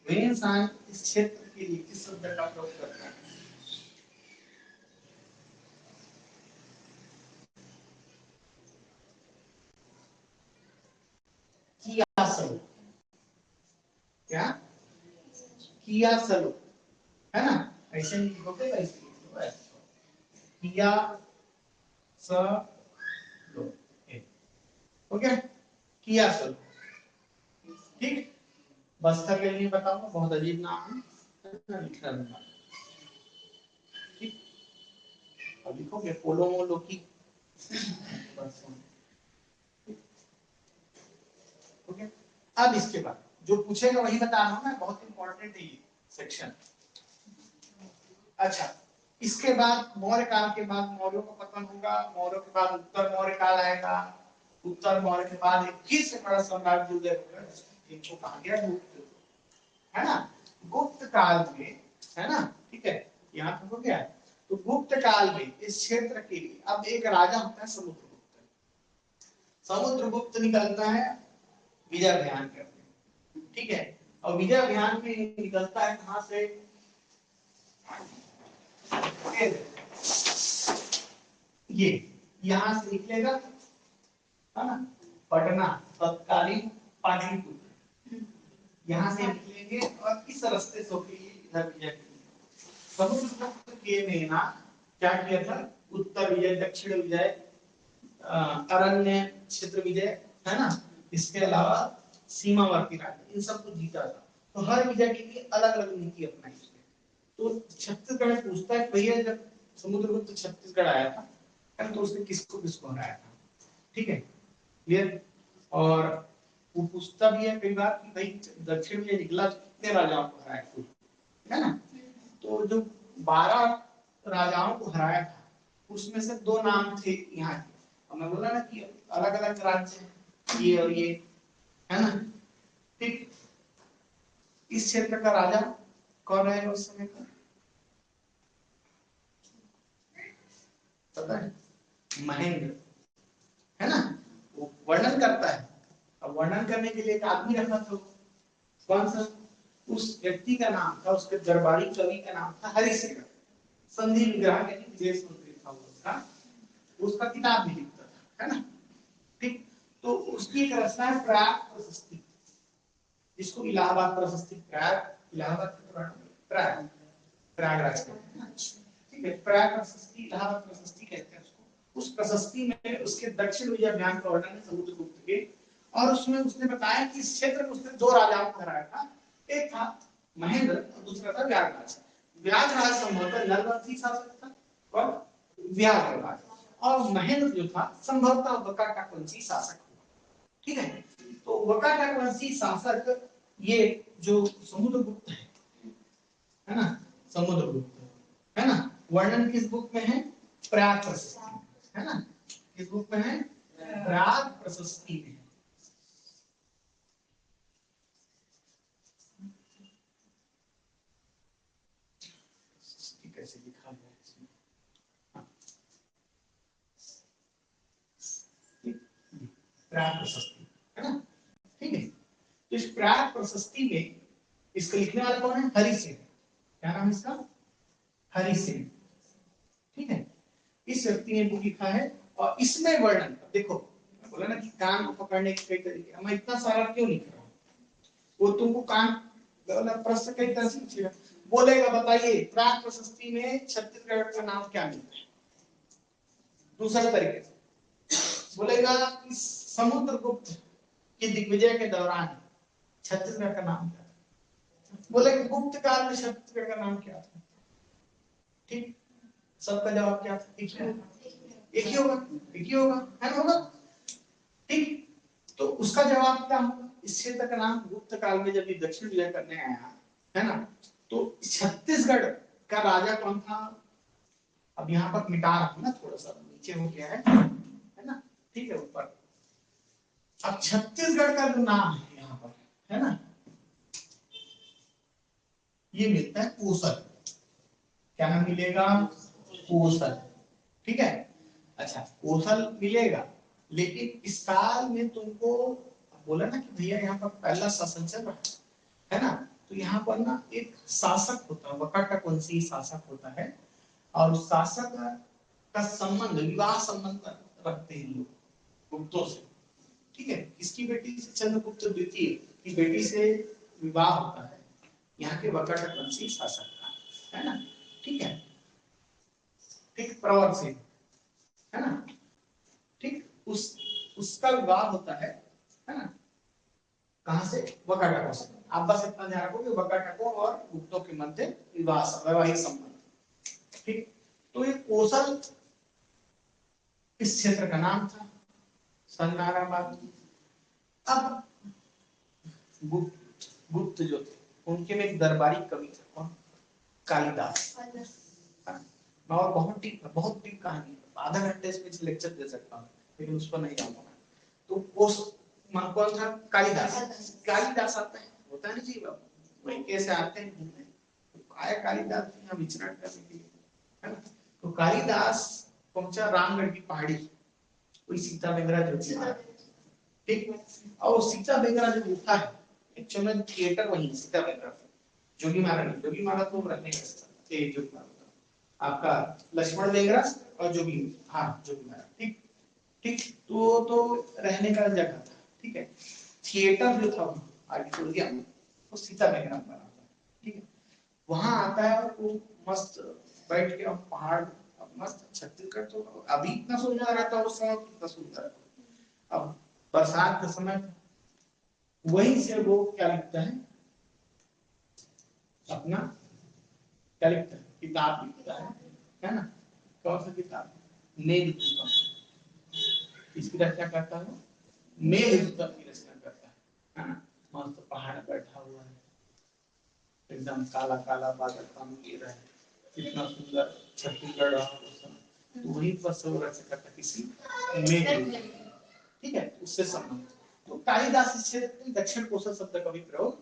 [SPEAKER 1] वेन्सान इस क्षेत्र के लिए किस शब्द का प्रयोग करता है? कियासलो। क्या? कियासलो, है ना, ऐसे नहीं लिखोगे, वैसे लिखो, किया सलो, हो गया, कियासलो, ठीक। बस्तर के लिए बताऊंगा, बहुत अजीब नाम है, लिखना। अब लिखोगे पोलोमो लोकी। ओके, अब इसके बाद जो पूछेगा वही बता रहा हूं मैं, बहुत इंपॉर्टेंट है ये सेक्शन। अच्छा, इसके बाद मौर्य काल के बाद मौर्यों का पतन होगा, मौर्यों के बाद उत्तर मौर्य काल आएगा, उत्तर मौर्य के बाद एक फिर से बड़ा साम्राज्य उदय होगा जिसको कहा गया गुप्त, है ना। गुप्त काल में, है ना, ठीक है, यहाँ तक हो गया। तो गुप्त काल में इस क्षेत्र के लिए अब एक राजा होता है समुद्रगुप्त। समुद्रगुप्त निकलता है विजय अभियान करके, ठीक है। और विजय अभियान में निकलता है कहां से, ये यहां से निकलेगा, है ना, पटना तत्कालीन पाटलिपुत्र, यहां से निकलेंगे और इस रास्ते से होकर इधर विजय। समुद्रगुप्त के ने ना क्या किया था, उत्तर विजय, दक्षिण विजय, अरण्य क्षेत्र विजय, है ना, इसके अलावा सीमावर्ती राज्य, इन सबको जीता था। तो हर विजय के लिए अलग अलग नीति अपनाई उसने। तो छत्तीसगढ़ में पूछता है भैया जब समुद्रगुप्त छत्तीसगढ़ आया था तो उसने किसको किसको हराया था, ठीक है, क्लियर। और वो पूछता भी है कई बार कि भाई दक्षिण में निकला तो कितने राजाओं को हराया, है ना। तो जो 12 राजाओं को हराया था उसमें से 2 नाम थे यहाँ के, और मैं बोला ना कि अलग अलग राज्य हैं ये और ये, है ना, ठीक। इस क्षेत्र का राजा कौन रहेगा उस समय का, पता है, महेंद्र, है ना। वो वर्णन करता है, अब वर्णन करने के लिए एक आदमी रखा था, कौन सा, उस व्यक्ति का नाम था, उसके दरबारी कवि का नाम था हरिशेखर। संधि विग्रह के विदेश मंत्री था उसका, उसका किताब भी लिखता था, है ना, ठीक। तो उसकी एक रचना है प्रयाग प्रशस्ति, जिसको इलाहाबाद प्रशस्ति, प्रयाग इलाहाबाद के पुराण में प्रयाग प्रयागराज का, ठीक है, प्रयाग प्रशस्ति इलाहाबाद प्रशस्ति कहते हैं उसको। उस प्रशस्ति में उसके दक्षिण विजय अभियान का वर्णन है समुद्रगुप्त के, और उसमें उसने बताया कि इस क्षेत्र में उसने 2 राजाओं को हराया था, एक था महेंद्र और दूसरा था व्याघ्रराज। व्याघ्रराज संभवतः नलवंशी शासक था, कौन, व्याघ्रराज, और महेंद्र जो था संभवतः वकाटक वंशी शासक, ठीक है। तो वकाटक वंशी शासक ये जो समुद्रगुप्त है ना, समुद्रगुप्त, है ना, वर्णन किस बुक में है, प्रयाग प्रशस्ति, है ना, किस बुक में है, प्रयाग प्रशस्ति में। कैसे लिखा है इसमें, प्रयाग प्रशस्ति, है ना, ठीक है। तो इस प्रयाग प्रशस्ति में इसको लिखने वाला कौन है, हरिसेन, क्या नाम इसका, हरिसेन, ठीक है। इस व्यक्ति ने बुक लिखा है, और इसमें वर्णन देखो, मैं बोला ना कि कान को पकड़ने के कई तरीके, मैं इतना सारा क्यों लिख रहा हूँ, वो तुमको कान प्रश्न कई तरह से पूछेगा, बोलेगा बताइए प्रयाग प्रशस्ति में छत्तीसगढ़ का नाम क्या मिलता है, दूसरे तरीके से बोलेगा कि समुद्रगुप्त की दिग्विजय के दौरान छत्तीसगढ़ का नाम क्या था, बोलेगा गुप्त काल में छत्तीसगढ़ का नाम क्या था, ठीक। सबका जवाब क्या था, एक ही होगा, एक ही होगा, है ना, होगा, ठीक। तो उसका जवाब क्या होगा, इस क्षेत्र का नाम गुप्त काल में जब ये दक्षिण विजय करने आया, है ना, तो छत्तीसगढ़ का राजा कौन था, अब यहाँ पर मिटा रहा हूं ना, थोड़ा सा नीचे हो गया है ना, ठीक है, ऊपर। अब छत्तीसगढ़ का जो नाम है यहाँ पर, है ना, ये मिलता है कोसल, क्या नाम मिलेगा, कोसल, ठीक है। अच्छा, कोसल मिलेगा, लेकिन इस काल में तुमको बोला ना कि भैया यहाँ पर पहला शासन चल रहा है ना, तो यहाँ पर ना एक शासक होता है, वकाटक वंशी शासक होता है, और उस शासक का संबंध, विवाह संबंध रखते हैं लोग गुप्तों से, ठीक है। किसकी बेटी से, चंद्रगुप्त द्वितीय की बेटी से विवाह होता है यहाँ के वकाटक वंशी शासक का, है ना, ठीक है, ठीक, प्रवर से, है ना, ठीक, उसका विवाह होता है ना, कहां से, वकाटकों से। आप बस इतना ध्यान रखो कि वकाटकों और गुप्तों के मध्य विवाह, वैवाहिक संबंध, ठीक। तो ये कोसल इस क्षेत्र का नाम था संगाराबाद। अब गुप्त जो थे उनके में एक दरबारी कवि थे, कौन? कालिदास। मैं और बहुत टिक कहानी, आधा घंटे इसमें लेक्चर दे सकता हूँ, लेकिन उस पर नहीं जाऊंगा। तो उस कौन था? कालिदास। कालिदास आता है, होता है ना जी बाबू, वही कैसे आते हैं घूमने, आया कालिदास यहाँ विचरण करने के लिए, है ना। तो कालिदास पहुंचा रामगढ़ की पहाड़ी, कोई सीता बेंगरा जोगी महाराज, ठीक। और सीता बेंगरा जो गुफा है, एक्चुअली थिएटर वही सीता बेंगरा, जोगी महाराज, जोगी महाराज तो रहने के जोगी महाराज आपका लक्ष्मण बेंगरा और जोगी, हाँ जोगी महाराज, ठीक ठीक। तो रहने का जगह था, ठीक है। थिएटर जो था आगे छोड़ दिया, वो सीता बेंगरा बना था, ठीक है। वहां आता है वो मस्त बैठ के, अब पहाड़, अब मस्त छत्तीसगढ़ तो अभी इतना सुंदर रहता है, उस समय कितना सुंदर है। अब बरसात का समय था, वहीं से वो क्या लिखता है अपना, क्या लिखता है, किताब लिखता है ना। कौन सा किताब? मेघदूतम। इसकी रचना करता है मेघदूतम की रचना करता है ना। मस्त पहाड़ बैठा हुआ है, एकदम काला काला बादल पानी गिर रहा है, कितना सुंदर छत्तीसगढ़ रहा उस समय। तो वहीं पर सब रचना करता किसी मेघ, ठीक है, उससे संबंध। तो कालिदास इस क्षेत्र में दक्षिण कोसल शब्द का भी प्रयोग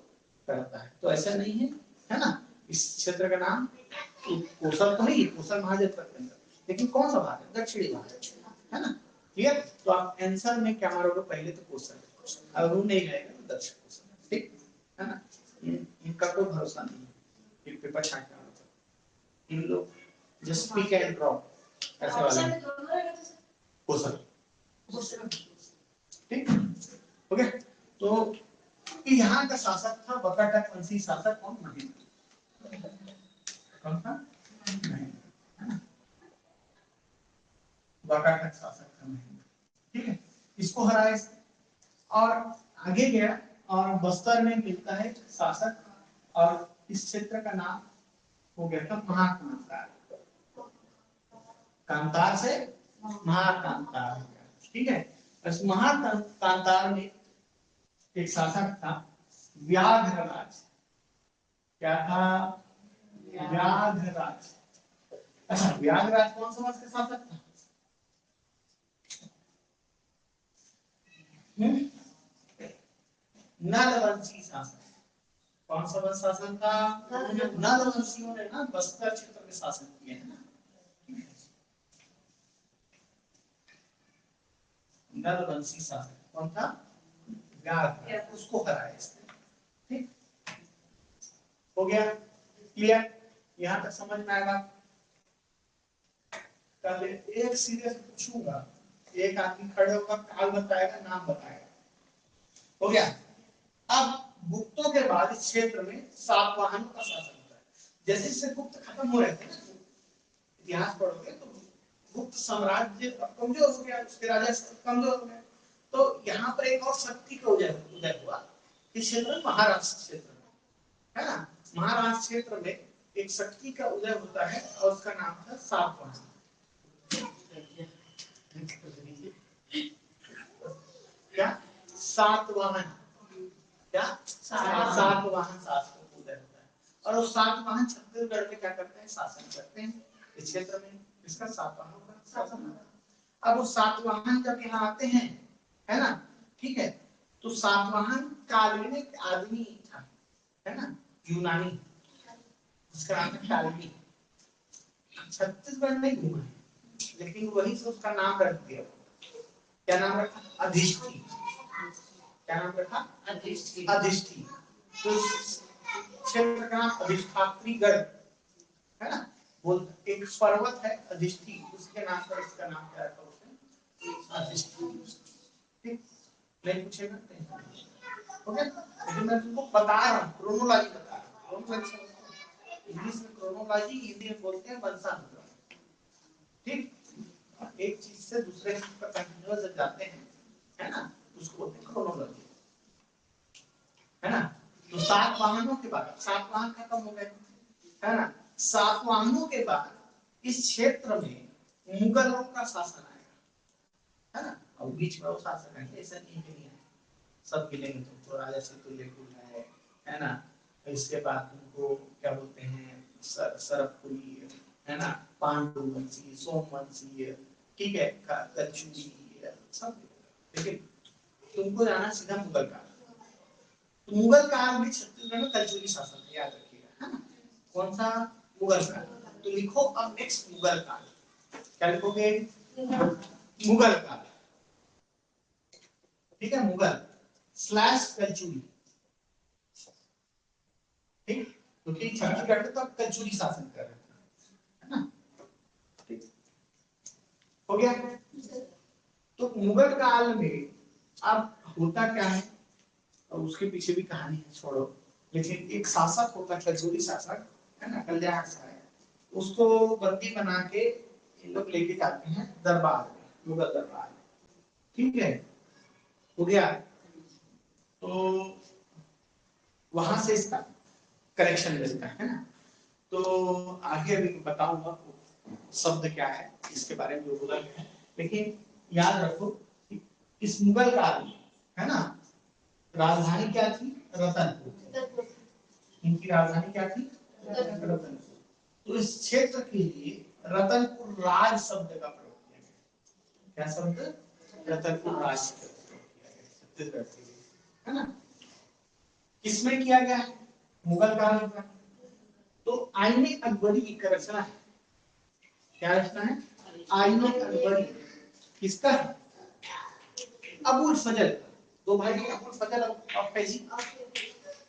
[SPEAKER 1] करता है, तो ऐसा नहीं है ना। इस क्षेत्र का नाम कोसल तो नहीं, कोसल महाजनपद के अंदर, लेकिन कौन सा भाग है? दक्षिणी भाग है ना, क्लियर। तो आप आंसर में क्या मारोगे? पहले तो कोसल, अब नहीं आएगा तो दक्षिण कोसल, ठीक है ना। इनका कोई भरोसा नहीं है, फिर पेपर छांटना होता है। इन लोग जस्ट पिक एंड ड्रॉप ऐसे वाले कोसल, ठीक, ओके। तो यहाँ का शासक था बकाटक वंशी शासक, कौन? महेंद्र। कौन था? बकाटक शासक था महेंद्र, ठीक है। इसको हराया और आगे गया, और बस्तर में मिलता है शासक, और इस क्षेत्र का नाम हो गया था महाकांतार। कांतार से महाकांतार, ठीक है। इस महाकांतार में एक शासक था व्याघ्रराज। क्या था? व्याघ्रराज। अच्छा, व्याघ्रराज कौन सा वंश का शासक था? नलवंशी शासक। कौन सा वंश शासन था? नलवंशियों ने ना बस्तर क्षेत्र में शासन किया है ना। नलवंशी शासक कौन था? व्याघ्र, उसको हराया इसने, ठीक हो गया, क्लियर। यहाँ तक समझ में आएगा। कल एक सीधे से पूछूंगा, एक आदमी खड़े होगा, काल बताएगा, नाम बताएगा, हो गया। अब गुप्तों के बाद इस क्षेत्र में सातवाहनों का शासन होता है। जैसे जैसे गुप्त खत्म हो रहे थे ना, इतिहास पढ़ोगे तो गुप्त साम्राज्य कमजोर हो गया, उसके राजा कमजोर हो गए। तो यहाँ पर एक और शक्ति का उदय हुआ इस क्षेत्र में, महाराष्ट्र क्षेत्र में, है ना। महाराष्ट्र क्षेत्र में एक शक्ति का उदय होता है, और उसका नाम था सातवाहन। क्या? सातवाहन। क्या? सातवाहन शासकों का उदय होता है, और वो सातवाहन छत्तीसगढ़ में क्या करते हैं? शासन करते हैं इस क्षेत्र में। इसका सातवाहनों का शासन होता है। अब वो सातवाहन जब यहाँ आते हैं, है ना, ठीक है, तो सातवाहन काल्विनिक आदमी था, है ना, यूनानी, उसका नाम था काल्विन। छत्तीसगढ़ नहीं घूमा, लेकिन वही से उसका नाम रख दिया। क्या नाम रखा? अधिष्ठी। क्या नाम रखा? अधिष्ठी। अधिष्ठी। तो क्षेत्र का नाम अधिष्ठात्रीगढ़, है ना। बोल, एक पर्वत है अधिष्ठी, उसके नाम पर इसका नाम क्या रखा उसने? अधिष्ठी, ठीक। नहीं पूछेगा, ओके। लेकिन मैं तुमको बता रहा हूँ, क्रोनोलॉजी बता रहा हूँ। इंग्लिश में क्रोनोलॉजी, हिंदी में बोलते हैं वंशानुक्रम, ठीक। एक चीज से दूसरे चीज पर कंटिन्यूअस जाते हैं, है ना, उसको बोलते हैं क्रोनोलॉजी, है ना। तो सातवाहनों के बाद, सातवाहन खत्म हो गए, है ना। सातवाहनों के बाद इस क्षेत्र में मुगलों का शासन आएगा। और बीच में वो शासक है, ऐसा नहीं है, सब मिलेंगे तो राजा से तुल्यकुल है ना। इसके बाद तुमको क्या बोलते हैं सरपुरी है ना, पांडुवंशी, सोमवंशी, ठीक है, कच्छुरी, सब ठीक है। तुमको जाना सीधा मुगल काल। तो मुगल काल में छत्तीसगढ़ में कलचुगी शासन है, याद रखिएगा, है ना। कौन सा? मुगल काल। तो लिखो अब नेक्स्ट मुगल काल। क्या लिखोगे? मुगल काल, ठीक है, मुगल स्लैश कलचुगी, ठीक, क्योंकि छत्तीसगढ़ में तो कलचुगी शासन कर रहे थे, है ना, ठीक हो गया। तो मुगल काल में अब होता क्या है, और उसके पीछे भी कहानी है, छोड़ो, लेकिन एक शासक होता है, कलचुगी शासक, है ना, कल्याण साय, उसको बंदी बना के ये लोग लेके जाते हैं दरबार में, मुगल दरबार में, ठीक है, हो गया। तो वहां से इसका करेक्शन मिलता है ना। तो आगे अभी बताऊंगा शब्द क्या है, इसके बारे में जो बोला गया है, लेकिन याद रखो इस मुगल काल में, है ना, राजधानी क्या थी? रतनपुर। इनकी राजधानी क्या थी? रतनपुर। तो इस क्षेत्र के लिए रतनपुर राज शब्द का प्रयोग किया गया। क्या शब्द? रतनपुर राज शब्द का प्रयोग किया गया, है ना। किसमें किया गया है? मुगल काल में। तो आईने अकबरी की रचना है। क्या रचना है? आईने अकबरी। किसका? अबुल फजल। दो भाई अबुल फजल और फैजी,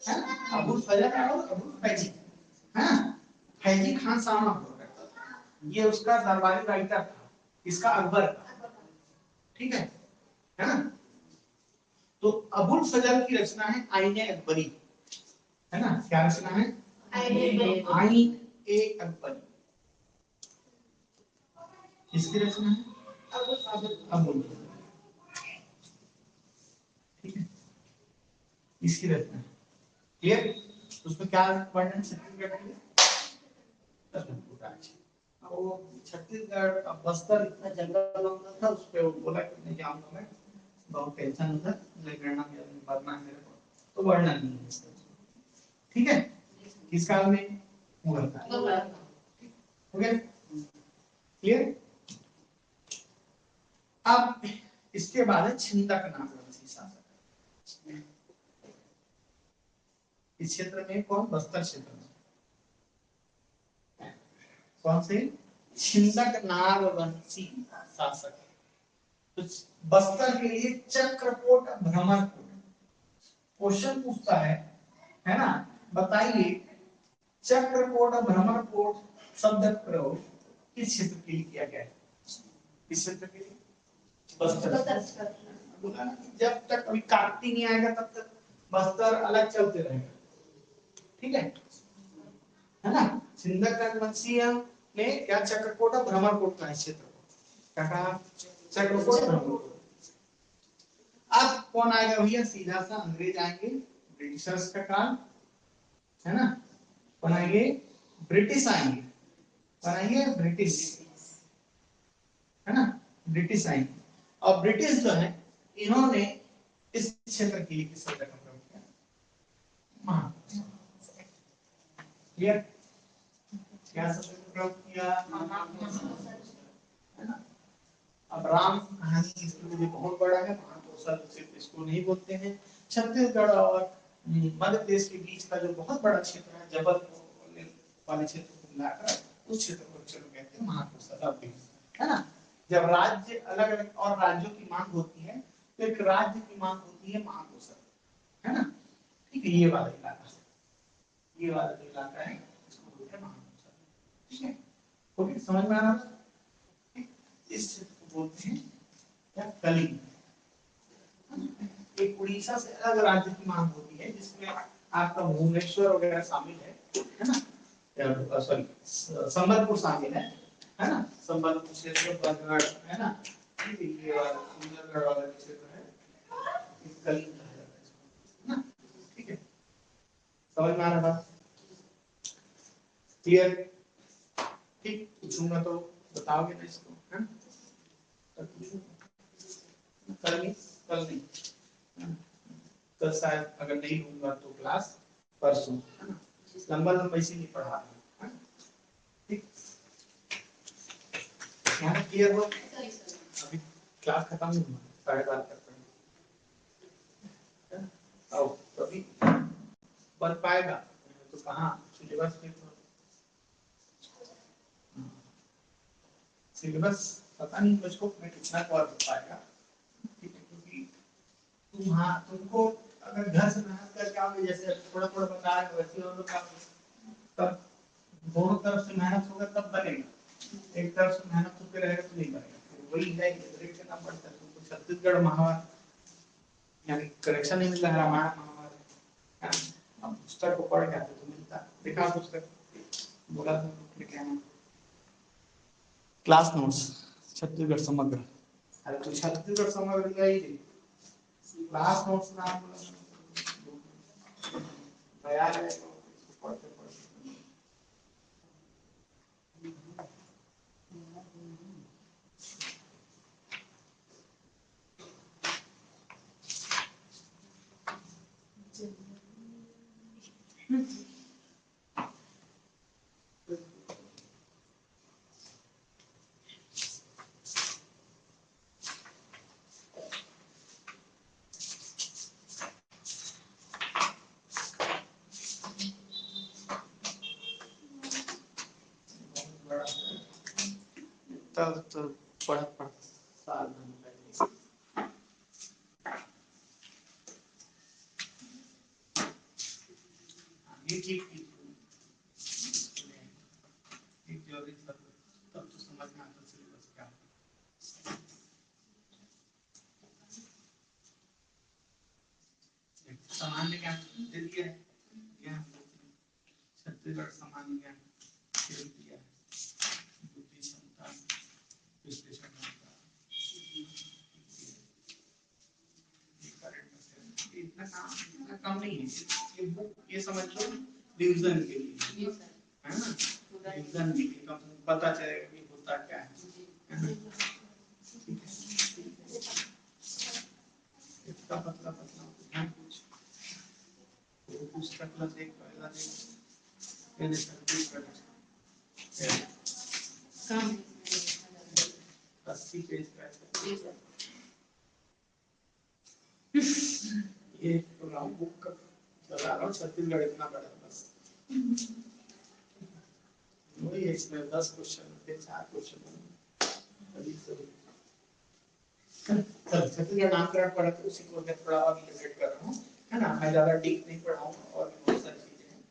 [SPEAKER 1] है ना, अबुल फजल और अबुल फैजी, है ना। फैजी खान सामा हुआ करता था, ये उसका दरबारी राइटर था, इसका अकबर का, ठीक है ना। तो अबुल फजल की रचना है आईने अकबरी, है ना। क्या रचना है? आईन ए अकबरी। किसकी रचना है? अबुल, ठीक है, इसकी रचना है। क्लियर? उसमें क्या वर्णन छत्तीसगढ़ के रतनपुर राज्य, वो छत्तीसगढ़ का बस्तर इतना जंगल वंगल था, उस पे वो बोला कि नहीं जाऊंगा मैं, बहुत टेंशन होता है, जनगणना में मरना है मेरे को, तो वर्णन नहीं है इसका, ठीक है। किस काल में? मुगल काल। हो गया क्लियर? अब इसके बाद है छिंदक नागवंशी शासक। इस क्षेत्र में कौन? बस्तर क्षेत्र में कौन से? छिंदक नागवंशी शासक। तो बस्तर के लिए चक्रकोट भ्रमरकोट। क्वेश्चन पूछता है ना, बताइए चक्रकोट भ्रमरकोट शब्द का प्रयोग किस क्षेत्र के लिए किया गया है? किस क्षेत्र के लिए? बस्तर। जब तक अभी कार्तिक नहीं आएगा तब तक बस्तर अलग चलते रहेगा, ठीक है ना। छिंदक राजवंशीय ने क्या चक्रकोट और भ्रमरकोट का क्षेत्र को क्या कहा? चक्रकोट भ्रमरकोट। अब कौन आएगा भैया? सीधा सा अंग्रेज आएंगे, ब्रिटिशर्स का काल, है ना। कौन आएंगे? ब्रिटिश आएंगे, कौन आएंगे? ब्रिटिश, है ना, ब्रिटिश आएंगे। और ब्रिटिश जो है इन्होंने इस क्षेत्र के लिए किस शब्द का प्रयोग किया? महाकोशा। क्लियर? क्या शब्द का प्रयोग किया? है ना। अब राम कहानी इसके लिए बहुत बड़ा है, महाकोशल सिर्फ इसको नहीं बोलते हैं। छत्तीसगढ़ और मध्य प्रदेश के बीच का जो बहुत बड़ा क्षेत्र है, जबलपुर वाले क्षेत्र को मिलाकर उस क्षेत्र को चलो कहते हैं महाकोशल, है ना। जब राज्य अलग अलग और राज्यों की मांग होती है तो एक राज्य की मांग होती है महाकोशल, है ना, ठीक है। ये वाला इलाका, ये वाला जो इलाका है इसको बोलते हैं महाकोशल, ठीक है। ओके, समझ में आ रहा है? इस क्षेत्र को बोलते हैं क्या? कलिंग। एक उड़ीसा से अलग राज्य की मांग होती है जिसमें आपका भुवनेश्वर वगैरह शामिल है ना, सॉरी संबलपुर शामिल है ना, संबलपुर क्षेत्र, बरगढ़, है ना, ये वाला सुंदरगढ़ वाला क्षेत्र है, कलिंग कहा जाता है इसको, है ना, ठीक है। समझ में आ रहा है? क्लियर? ठीक, पूछूंगा तो बताओगे ना इसको, है ना, कल नहीं, कल शायद अगर नहीं होगा तो क्लास परसों, है ना। लंबा लंबा इसीलिए पढ़ा रहा हूं, ठीक। यहाँ क्लियर हो? अभी क्लास खत्म नहीं हुआ, 12:30 तक पढ़ेंगे। आओ तो अभी बन पाएगा तो कहाँ सिलेबस में, तो सिलेबस पता नहीं मुझको मैं कितना कवर कर पाएगा, ठीक है। क्योंकि तुमको अगर घर से मेहनत करके आओगे, जैसे थोड़ा थोड़ा बता रहे हो वैसे और लोग तब दोनों तरफ से मेहनत होगा तब बनेगा, एक तरफ से मेहनत होते रहेगा तो नहीं बनेगा। तो वही है ब्रेक करना पड़ता है तुमको। छत्तीसगढ़ महाभारत यानी करेक्शन नहीं मिल रहा है, रामायण महाभारत, अब पुस्तक को पढ़ के आते तो मिलता। देखा पुस्तक बोला था लेके आना, क्लास नोट्स छत्तीसगढ़ समग्र। अरे तो छत्तीसगढ़ समग्र का ही क्लास नोट्स नाम नया है, पढ़ते पढ़ते तब तो पढ़ साल भर पहले ये ठीक एक जरूरी सब तब तो समझ में आता सिलेबस क्या है। सामान्य ज्ञान दे दिया है, ज्ञान छत्तीसगढ़ सामान्य ज्ञान दे दिया है, बुद्धि क्षमता विश्लेषण क्षमता इतना काम नहीं है। ये बुक ये समझ लो रिवीजन के लिए, है ना, रिवीजन के लिए तो पता चलेगा कि होता क्या है ना। इसका पतला पतला ध्यान कुछ वो पुस्तक ला देख पहला देख ये सर्विस कर
[SPEAKER 2] कम
[SPEAKER 1] 80 पेज का ये प्रोग्राम बुक चला रहा हूँ। छत्तीसगढ़ इतना बड़ा बस वही है, इसमें 10 क्वेश्चन थे, 4 क्वेश्चन अभी तो छत्तीसगढ़ नामकरण पढ़ा तो उसी को मैं थोड़ा और रिलेटेड कर रहा हूँ, है ना। मैं ज्यादा डीप नहीं पढ़ाऊंगा और भी बहुत सारी चीजें हैं।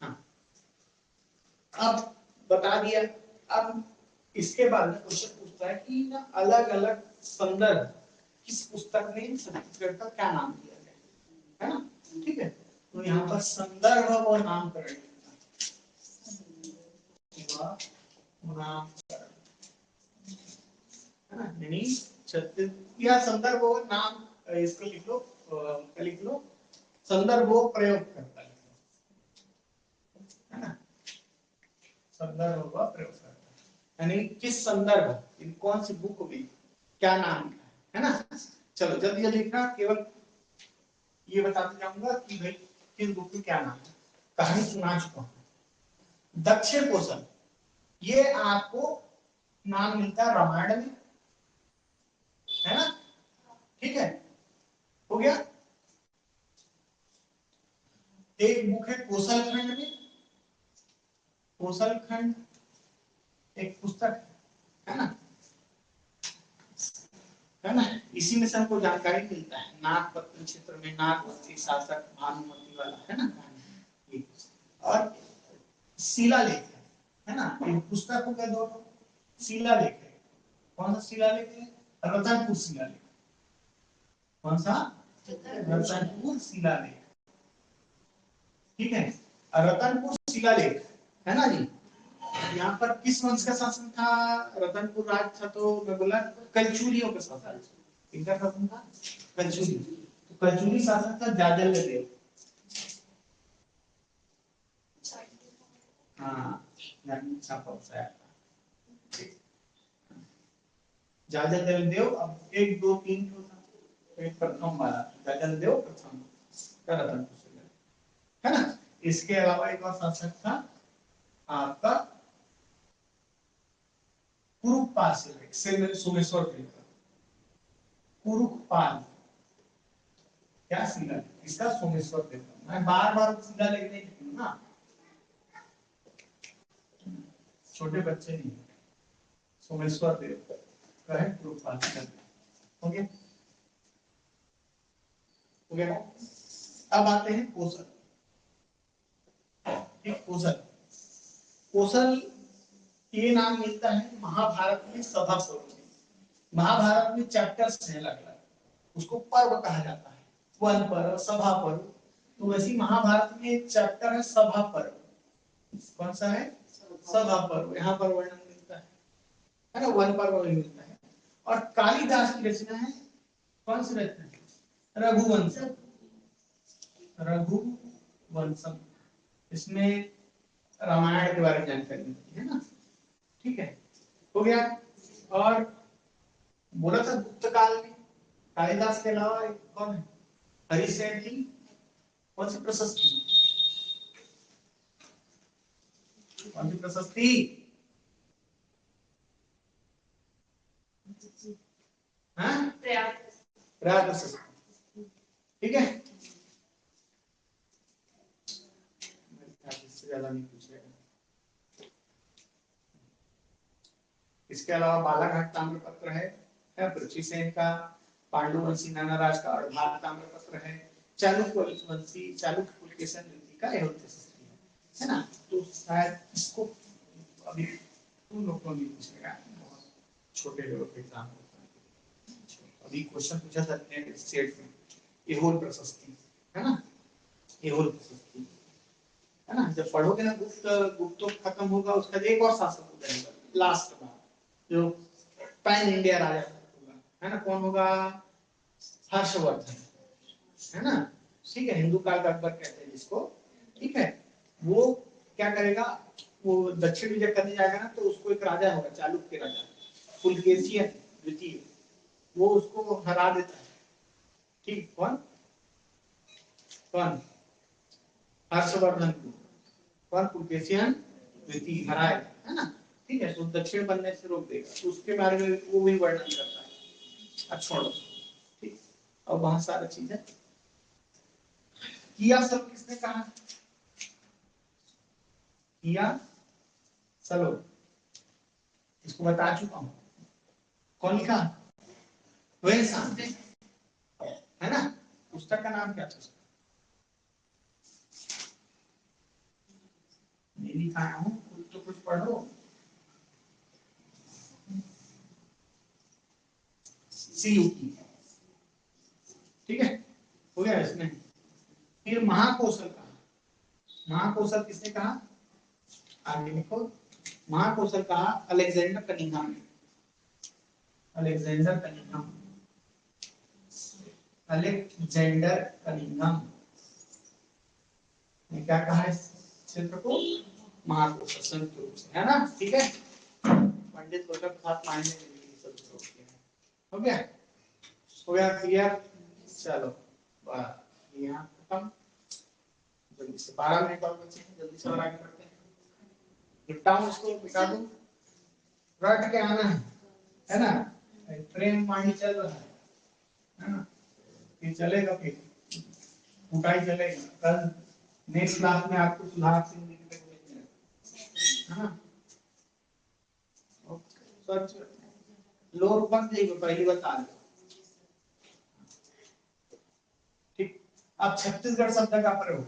[SPEAKER 1] हाँ अब बता दिया। अब इसके बाद में क्वेश्चन पूछता है कि ना अलग अलग संदर्भ किस पुस्तक में छत्तीसगढ़ का क्या नाम दिया गया है ना, ठीक है। तो यहाँ पर संदर्भ और नामकरण है ना, यानी या संदर्भ और नाम, इसको लिख लो संदर्भ और प्रयोग करता है ना, संदर्भ और प्रयोग करता यानी किस संदर्भ इन कौन सी बुक में क्या नाम है ना। चलो जल्दी जल्दी लिखना, केवल ये बताते जाऊंगा कि भाई किस बुक में क्या नाम है। कहानी सुना चुका हूं दक्षिण कोसल, ये आपको नाम मिलता है रामायण में, है ना, ठीक है, हो गया। एक बुक है कोसल खंड में, कोसल खंड एक पुस्तक है ना, है ना, इसी में से हमको जानकारी मिलता है। नागपत्र क्षेत्र में नागवंशी शासक भानुमति वाला, है ना, ये और शिलालेख है ना, ये पुस्तक हो गया दोनों। शिलालेख है, कौन सा शिलालेख है? रतनपुर शिलालेख। कौन सा? रतनपुर शिलालेख, ठीक है। रतनपुर शिलालेख है ना जी। यहाँ पर किस वंश का शासन था? रतनपुर राज था, तो मैं बोला कलचुरियों का शासन। किनका शासन था? कलचुरी। तो कलचुरी शासक था जाजलदेव। हाँ छापा था, जाजल देव, अब 1 2 3 होता, एक प्रथम वाला जाजल देव प्रथम का रतन है ना। इसके अलावा एक और शासक था आपका कुरुपाल से सोमेश्वर देव, कुरुपाल क्या सीधा, इसका सोमेश्वर देव। मैं बार बार सीधा लिखने की ना, छोटे बच्चे नहीं, सोमेश्वर देव का है कुरुपाल। हो गया, हो गया। अब आते हैं कोसल। कोसल, कोसल ये नाम मिलता है महाभारत में सभा पर्व में। महाभारत में चैप्टर्स हैं अलग अलग, उसको पर्व कहा जाता है, वन पर्व, सभा पर्व। तो वैसे महाभारत में एक चैप्टर है सभा पर्व। कौन सा है? सभा पर्व। यहाँ पर वर्णन मिलता है ना, वन पर्व में मिलता है। और कालिदास की रचना है, कौन सी रचना है? रघुवंशम। रघुवंशम, इसमें रामायण के बारे में जानकारी मिलती है ना, ठीक है, हो गया। और बोला था गुप्त काल में कालिदास के अलावा एक कौन है? हरिसेन की कौन सी प्रशस्ति? कौन सी प्रशस्ति? प्रयाग प्रशस्ति, ठीक है। इससे ज्यादा नहीं पूछेगा। इसके अलावा बालाघाट ताम्रपत्र है पृथ्वीसेन का, पांडुवंशी नानाराज का अर्धात ताम्रपत्र है, चालुक्य वंशी चालुक्य पुलकेशन रीति का है ना। तो शायद इसको अभी तुम लोग को नहीं पूछेगा, बहुत छोटे लेवल पे एग्जाम होता है। अभी क्वेश्चन पूछा था नेट स्टेट में, एहोल प्रशस्ति है ना, एहोल प्रशस्ति है ना। जब पढ़ोगे ना गुप्त खत्म होगा, उसका एक और शासक हो जाएगा लास्ट में, जो पैन इंडिया राजा होगा, है ना। कौन होगा? हर्षवर्धन, है ना, ठीक है। हिंदू काल का अकबर कहते हैं जिसको, ठीक है। वो क्या करेगा, वो दक्षिण विजय करने जाएगा ना, तो उसको एक राजा होगा, चालुक्य राजा पुलकेशियन द्वितीय, वो उसको हरा देता है, ठीक। कौन कौन? हर्षवर्धन को कौन? पुलकेशियन द्वितीय हराए, है ना, ठीक है। तो दक्षिण बनने से रोक देगा, तो उसके बारे में वो भी वर्णन करता है। अब छोड़ो, ठीक। अब वहां सारा चीज है। किया सब किसने कहा? किया चलो, इसको बता चुका हूं। कौन लिखा? वही सामने, है ना। पुस्तक का नाम क्या था? नहीं लिखाया हूं, कुछ तो कुछ पढ़ो। सीयूकी, ठीक है, हो गया इसमें। फिर महाकौशल कहा। महाकौशल किसने कहा? आगे लिखो। महाकौशल कहा अलेक्जेंडर कनिंघम ने। अलेक्जेंडर कनिंघम, अलेक्जेंडर कनिंघम ने क्या कहा इस क्षेत्र को? महाकौशल, संयुक्त रूप से, है ना, ठीक है। पंडित गोविंद प्रसाद पांडे ने सब किया। हो गया, हो गया क्लियर। चलो बस यहाँ खत्म। जल्दी से 12 मिनट और बचे हैं, जल्दी से और आगे बढ़ते हैं। निपटाऊं इसको, मिटा दूं, रट के आना है ना। प्रेम पानी चल रहा है ना, फिर चलेगा, फिर कुटाई चलेगा। कल नेक्स्ट क्लास में आपको सुधार सिंह जी है ना। सच लोर बंद नहीं, पहली बता दो, ठीक। अब छत्तीसगढ़ शब्द का प्रयोग,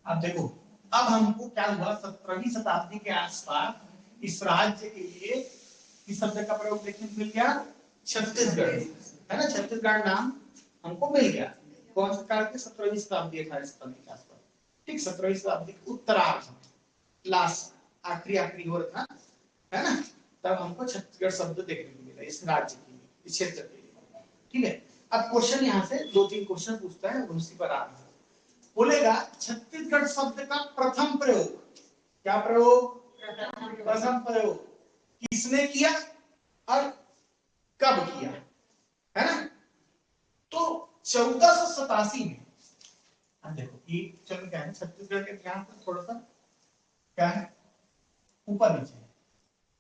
[SPEAKER 1] अब देखो, अब हमको क्या हुआ, 17वीं शताब्दी के आसपास इस राज्य के लिए इस शब्द का प्रयोग देखने को मिल गया, छत्तीसगढ़, है ना। छत्तीसगढ़ नाम हमको मिल गया। कौन सा काल के? 17वीं शताब्दी, 18वीं शताब्दी के आसपास, ठीक। 17वीं शताब्दी के उत्तरार्ध, लास्ट, आखिरी आखिरी ओर था, है ना। तब हमको छत्तीसगढ़ शब्द देखने को मिला इस राज्य के लिए, इस क्षेत्र के लिए, ठीक है। अब क्वेश्चन यहाँ से 2-3 क्वेश्चन पूछता है, उसी पर आ रहा है। बोलेगा छत्तीसगढ़ शब्द का प्रथम प्रयोग, क्या प्रयोग? प्रथम प्रयोग किसने किया और कब किया, है ना। तो 1487 में, देखो ये चलो क्या है, छत्तीसगढ़ के इतिहास में थोड़ा सा क्या है ऊपर नीचे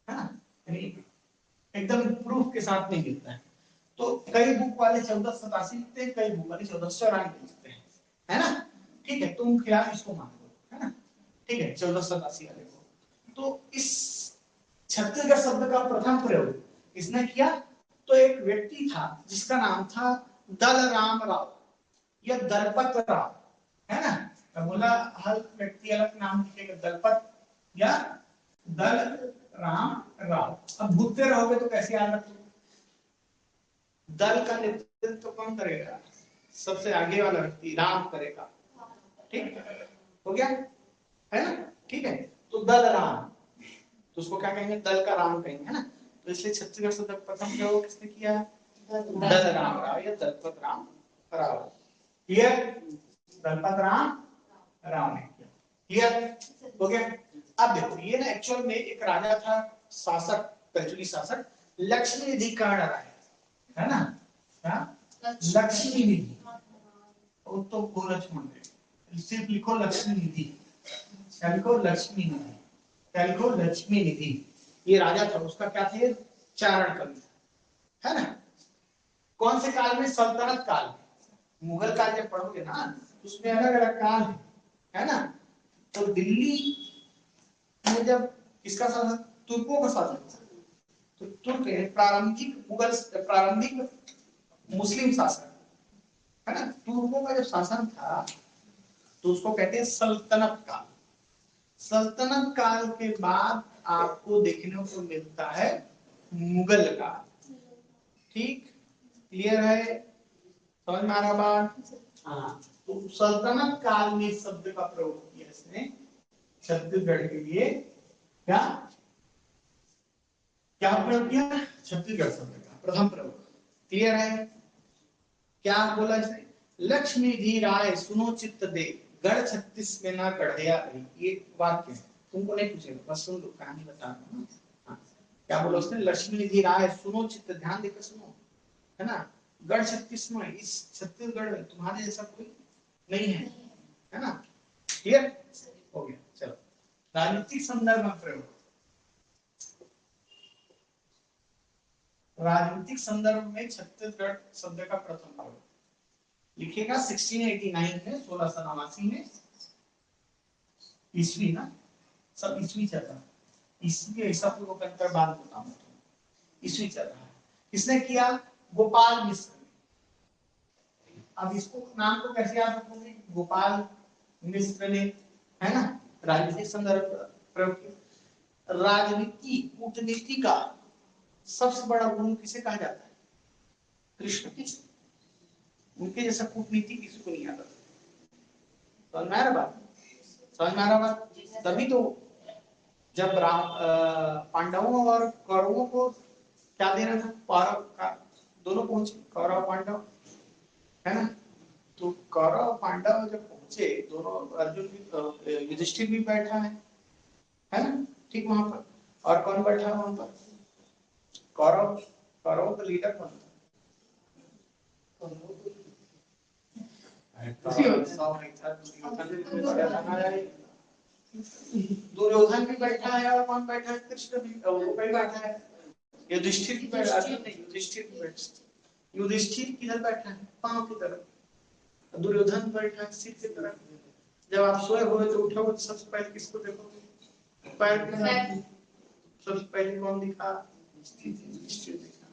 [SPEAKER 1] है ना, एकदम प्रूफ के साथ नहीं मिलता है। तो कई बुक वाले 1487 लिखते हैं, कई बुक वाले 1494 लिखते हैं, है ना। ठीक है, तुम ख्याल इसको मान लो, है ना। ठीक है, 1487 वाले को। तो इस छत्तीसगढ़ शब्द का प्रथम प्रयोग किसने किया, तो एक व्यक्ति था जिसका नाम था दलराम राव या दलपत राव, है ना। मैं बोला हर व्यक्ति अलग नाम लिखेगा, दलपत या दलराम राव। अब भूलते रहोगे तो कैसे याद रखोगे। दल का नेतृत्व कौन करेगा, सबसे आगे वाला व्यक्ति राम करेगा, ठीक हो गया, है ना। ठीक है, तो दल राम, तो उसको क्या कहेंगे, दल का राम कहेंगे, है ना। तो इसलिए छत्तीसगढ़ शब्द प्रथम प्रयोग किसने किया, दल राम राव या दलपत राम राव। क्लियर, दलपत राम राव ने किया। क्लियर हो गया। अब देखो ये ना एक्चुअल में एक राजा था, शासक, कल्चुरी शासक, लक्ष्मी निधि कर्ण राय, है ना। क्या, लक्ष्मी निधि, वो तो गोलक्ष्मण है, सिर्फ लिखो लक्ष्मी निधि, लिखो लक्ष्मी निधि, लिखो लक्ष्मी निधि। ये राजा था, उसका क्या थे, चारण कवि, है ना। कौन से काल में, सल्तनत काल में। मुगल काल जब पढ़ोगे ना उसमें अलग अलग काल है ना। तो दिल्ली में जब किसका शासन, तुर्कों का शासन, तो तुर्क प्रारंभिक मुगल, प्रारंभिक मुस्लिम शासन, है ना। तुर्कों का जो शासन था तो उसको कहते हैं सल्तनत काल। सल्तनत काल के बाद आपको देखने को मिलता है मुगल काल। ठीक, क्लियर है, समझ में आ रहा बात। हाँ, तो सल्तनत काल में शब्द का प्रयोग किया इसने छत्तीसगढ़ के लिए। क्या क्या प्रयोग किया, छत्तीसगढ़ शब्द का प्रथम प्रयोग। क्लियर है, क्या बोला इसने, लक्ष्मी धी राय सुनो चित्त दे, गढ़ छत्तीस में ना गढ़या रही। ये वाक्य है, तुमको नहीं पूछेगा, बस सुन लो, कहानी बता रहा हूँ। हाँ, क्या बोला उसने, लक्ष्मी निधि राय सुनो चित्त, ध्यान देकर सुनो, है ना। गढ़ छत्तीस में, इस छत्तीसगढ़ में तुम्हारे जैसा कोई नहीं है ना। क्लियर हो गया। चलो, राजनीतिक संदर्भ में प्रयोग, राजनीतिक संदर्भ में छत्तीसगढ़ शब्द का प्रथम प्रयोग लिखेगा 1689 में, 1689 में, ईस्वी ना, सब ईस्वी चल रहा है, ईस्वी ऐसा पूर्व कर बाद बताऊं, ईस्वी चल रहा है। किसने किया, गोपाल मिश्र। अब इसको नाम को कैसे याद रखोगे, गोपाल मिश्र ने, है ना, राजनीतिक संदर्भ प्रयोग किया। राजनीति कूटनीति का सबसे बड़ा गुरु किसे कहा जाता है, कृष्ण की। उनके जैसा कूटनीति किसी को नहीं आता। समझ में आ रहा बात, समझ में आ रहा बात। तभी तो जब पांडवों और कौरवों को क्या देना था, पारव का, दोनों पहुंचे, कौरव पांडव, है ना। तो कौरव पांडव जब पहुंचे दोनों, अर्जुन भी, युधिष्ठिर भी बैठा है ना, ठीक वहां पर। और कौन बैठा है वहां पर, कौरव, कौरव का लीडर कौन था, दुर्योधन भी बैठा है, और कौन बैठा है, कृष्ण भी, वो भी बैठा है, युधिष्ठिर भी बैठा है, युधिष्ठिर भी बैठा, युधिष्ठिर किधर बैठा है, पांव की तरफ, दुर्योधन बैठा है सिर की तरफ। जब आप सोए हुए तो उठोगे तो सबसे पहले किसको देखोगे, पैर के साथ। सबसे पहले कौन दिखा, युधिष्ठिर दिखा।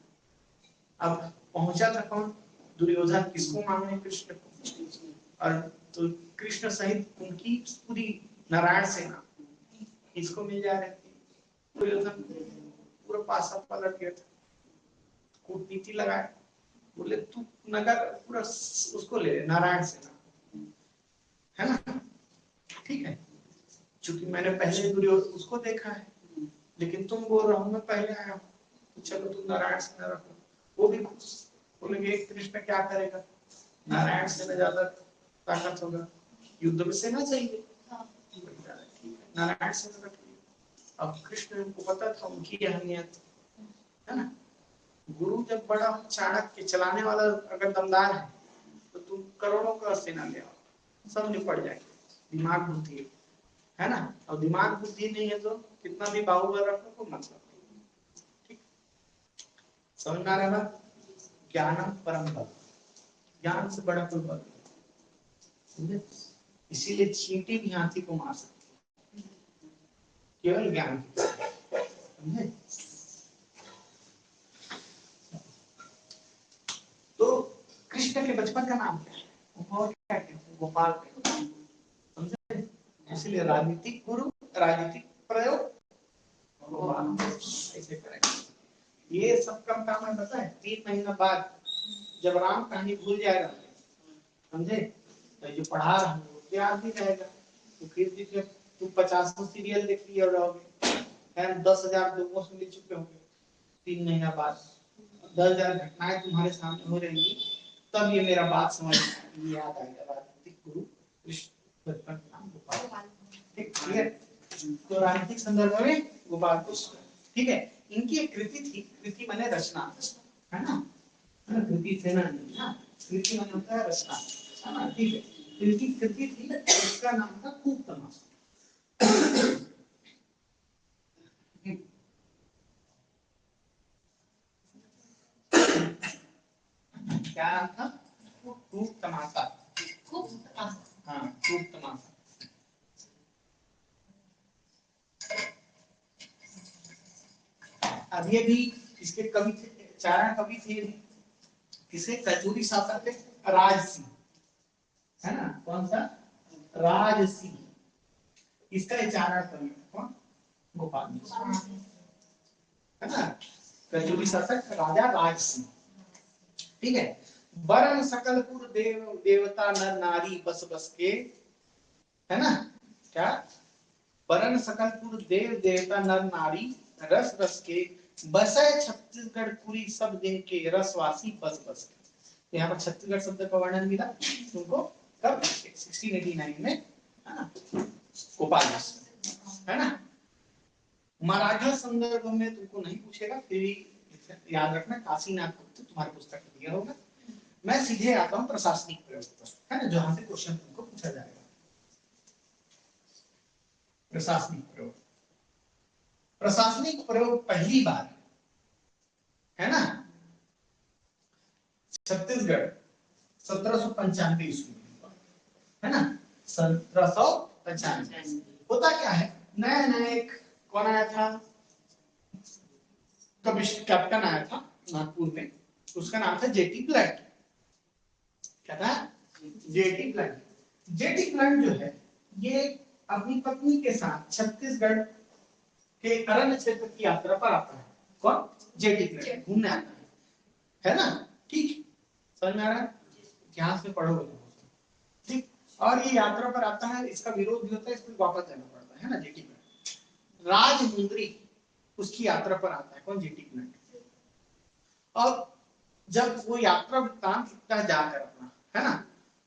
[SPEAKER 1] अब पहुंचा था कौन, दुर्योधन, किसको मांगने, कृष्ण को। और तो कृष्ण सहित उनकी पूरी नारायण सेना इसको मिल जा रही थी। दुर्योधन पूरा पासा पलट गया था, कूटनीति लगाए, बोले तू नगर पूरा उसको ले, नारायण सेना, है ना। ठीक है, क्योंकि मैंने पहले दुर्योधन उसको देखा है, लेकिन तुम बोल रहा हूं मैं पहले आया हूं, तो चलो तुम नारायण सेना रखो। वो भी खुश, बोलेंगे कृष्ण क्या करेगा, नारायण सेना ज्यादा ताकत होगा, युद्ध में सेना चाहिए, नारायण सेना रखिए। अब कृष्ण को पता था उनकी अहमियत, है ना। गुरु जब बड़ा चाणक्य चलाने वाला अगर दमदार है तो तुम करोड़ों का सेना ले आओ, सब निपट जाएंगे। दिमाग बुद्धि है ना, और दिमाग बुद्धि नहीं है तो कितना भी बाहुबल रखो कोई मतलब नहीं। ठीक, समझ में आ रहा है। ज्ञानम परम बल, ज्ञान से बड़ा कोई बल नहीं। इसीलिए चींटी भी हाथी को मार सकती है केवल ज्ञान। समझे। तो कृष्ण के बचपन का नाम क्या है? क्या कहते हैं? गोपाल। समझे। इसलिए राजनीतिक गुरु, राजनीतिक प्रयोग ऐसे करेंगे। ये सब कम काम है, पता है। 3 महीना बाद जब राम कहानी भूल जाएगा, समझे, तो जो पढ़ा रहा हूँ वो याद नहीं रहेगा। तो फिर तुम 50 सीरियल देख लिए रहोगे, 10,000 लोगों से मिल चुके होंगे। 3 महीना बाद 10,000 घटनाएं तुम्हारे सामने हो रहेंगी, तब ये मेरा बात समझ में याद आएगा। राजनीतिक गुरु कृष्ण, बचपन का नाम गोपाल। ठीक है। तो राजनीतिक संदर्भ में गोपाल कृष्ण, ठीक है। इनकी एक कृति थी, कृति माने रचना, है ना। कृति से ना, कृति माने होता है रचना, है ना। ठीक है। इनकी कृति थी, उसका नाम था खूब तमाशा। क्या नाम था? खूब तमाशा। खूब तमाशा, हाँ, खूब तमाशा। अभी भी इसके कवि थे, चारण कवि थे। किसे? कजूरी शासक थे, राजसी, है ना। कौन सा? राजसी। इसका चारण कवि कौन? गोपाल, है ना। कजूरी शासक राजा राजसी, ठीक है। वरण सकलपुर देव देवता नर नारी बस बस के, है ना। क्या? वरण सकलपुर देव देवता नर नारी रस रस के, बसय छत्तीसगढ़ पुरी सब दिन के रसवासी बस बस के। यहाँ पर छत्तीसगढ़ शब्द का वर्णन मिला तुमको कब? 1689 में, है ना। गोपाल, है ना। मराठा संदर्भ में तुमको नहीं पूछेगा, फिर याद रखना काशीनाथ गुप्त तुम्हारी पुस्तक में दिया होगा। मैं सीधे आता हूँ प्रशासनिक प्रयोग पर, है ना, जहां से क्वेश्चन तुमको पूछा जाएगा। प्रशासनिक प्रयोग, प्रशासनिक प्रयोग पहली बार, है ना, छत्तीसगढ़ 1795 ईस्वी में, है ना। 1795। होता क्या है, नया नया एक कौन आया था, कैप्टन आया था नागपुर में, उसका नाम था जेटी प्लैट। क्या था? Jetty plate. जेटी प्लैट जो है ये अपनी पत्नी के साथ छत्तीसगढ़ के अरण्य क्षेत्र की यात्रा पर आता है। कौन? जेटी प्लैट घूमने आता है ना। ठीक, समझ में आ रहा है। इतिहास में पढ़ोगे, ठीक। और ये यात्रा पर आता है, इसका विरोध भी होता है, इसको वापस जाना पड़ता है ना। जेटी प्लैट राजमुंद्री उसकी यात्रा पर आता है। कौन? जेटी प्लैट। और जब वो यात्रा वृत्तांत लिखता है जाकर अपना, है ना,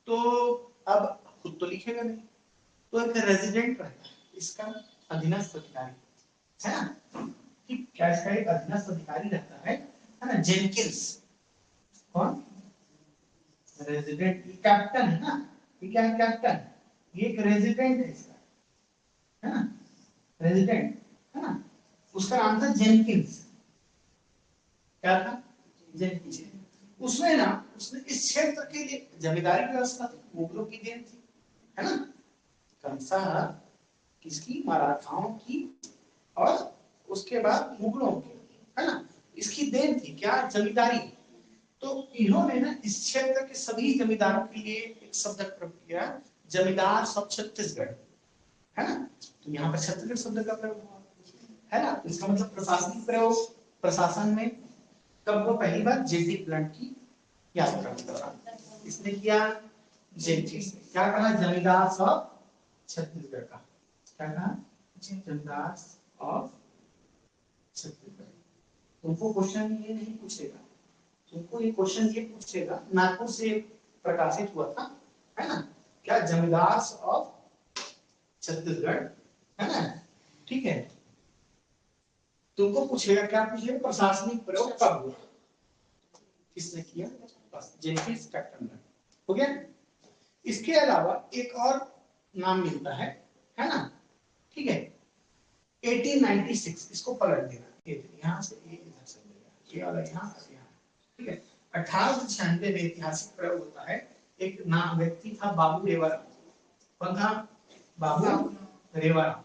[SPEAKER 1] तो अब खुद तो लिखेगा नहीं, तो एक रेजिडेंट रहता है इसका, अधीनस्थ अधिकारी, है ना। ठीक, क्या इसका एक अधीनस्थ अधिकारी रहता है ना, जेनकिंस। कौन? रेजिडेंट, कैप्टन है ना। ये क्या है? कैप्टन। ये एक रेजिडेंट है इसका, है ना, रेजिडेंट, है ना। उसका नाम था जेनकिंस। क्या था? जेनकिंस। उसने ना, उसने इस क्षेत्र के लिए जमींदारी व्यवस्था थी, मुगलों की देन थी, है ना। कंसा किसकी? मराठाओं की, और उसके बाद मुगलों की, है ना। इसकी देन थी क्या? जमींदारी। तो इन्होंने ना इस क्षेत्र के सभी जमींदारों के लिए एक शब्द प्रयोग किया, जमींदार सब छत्तीसगढ़, है ना। तो यहाँ पर छत्तीसगढ़ शब्द का प्रयोग हुआ, है ना। तो इसका मतलब प्रशासनिक प्रयोग, प्रशासन में कब? वो पहली बार जेटी प्लांट की यात्रा के दौरान इसने किया। जेटी से क्या कहा? जमींदार सब छत्तीसगढ़ का। क्या कहा? जमींदार ऑफ छत्तीसगढ़। तुमको क्वेश्चन ये नहीं पूछेगा, तुमको ये क्वेश्चन ये पूछेगा, नागपुर से प्रकाशित हुआ था, है ना। क्या? जमींदार ऑफ छत्तीसगढ़, है ना। ठीक है। तुमको पूछेगा, क्या पूछेगा, प्रशासनिक प्रयोग कब हुआ, किसने किया, बस जेनिफिस कैक्टनबर्ग, हो गया। इसके अलावा एक और नाम मिलता है ना, ठीक है, 1896, इसको पलट देना, यहाँ से ये इधर से ये वाला यहाँ से यहाँ, ठीक है। 1896 में ऐतिहासिक प्रयोग होता है। एक नाम व्यक्ति था बाबू रेवाराम, कौन था, बाबू रेवाराम,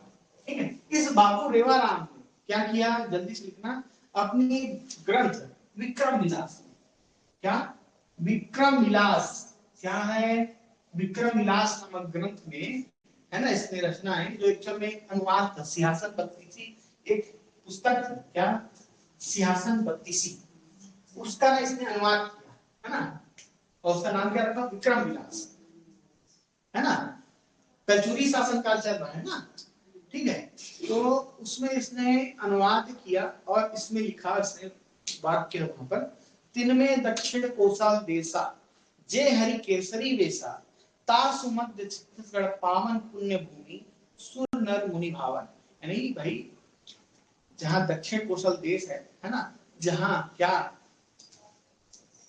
[SPEAKER 1] ठीक है। इस बाबू रेवाराम ने क्या किया, जल्दी से लिखना, अपनी ग्रंथ विक्रम विलास, क्या, विक्रम विलास, क्या है, विक्रम विलास नामक ग्रंथ में, है ना, इसमें रचनाएं जो एक्चुअल में अनुवाद था, सिंहासन बत्तीसी, एक पुस्तक, क्या, सिंहासन बत्तीसी, उसका इसने अनुवाद किया, है ना, और उसका नाम क्या रखा, विक्रम विलास, है ना। कलचुरी शासनकाल चल रहा है ना, ठीक है। तो उसमें इसने अनुवाद किया और इसमें लिखा, इसने वाक्य वहां पर, तिनमे दक्षिण कोसल देशा, जे हरि केसरी वेशा, तासु मध्य छत्तीसगढ़ पावन पुण्य भूमि, सुर नर मुनि भावन। यानी भाई जहां दक्षिण कोसल देश है ना, जहां क्या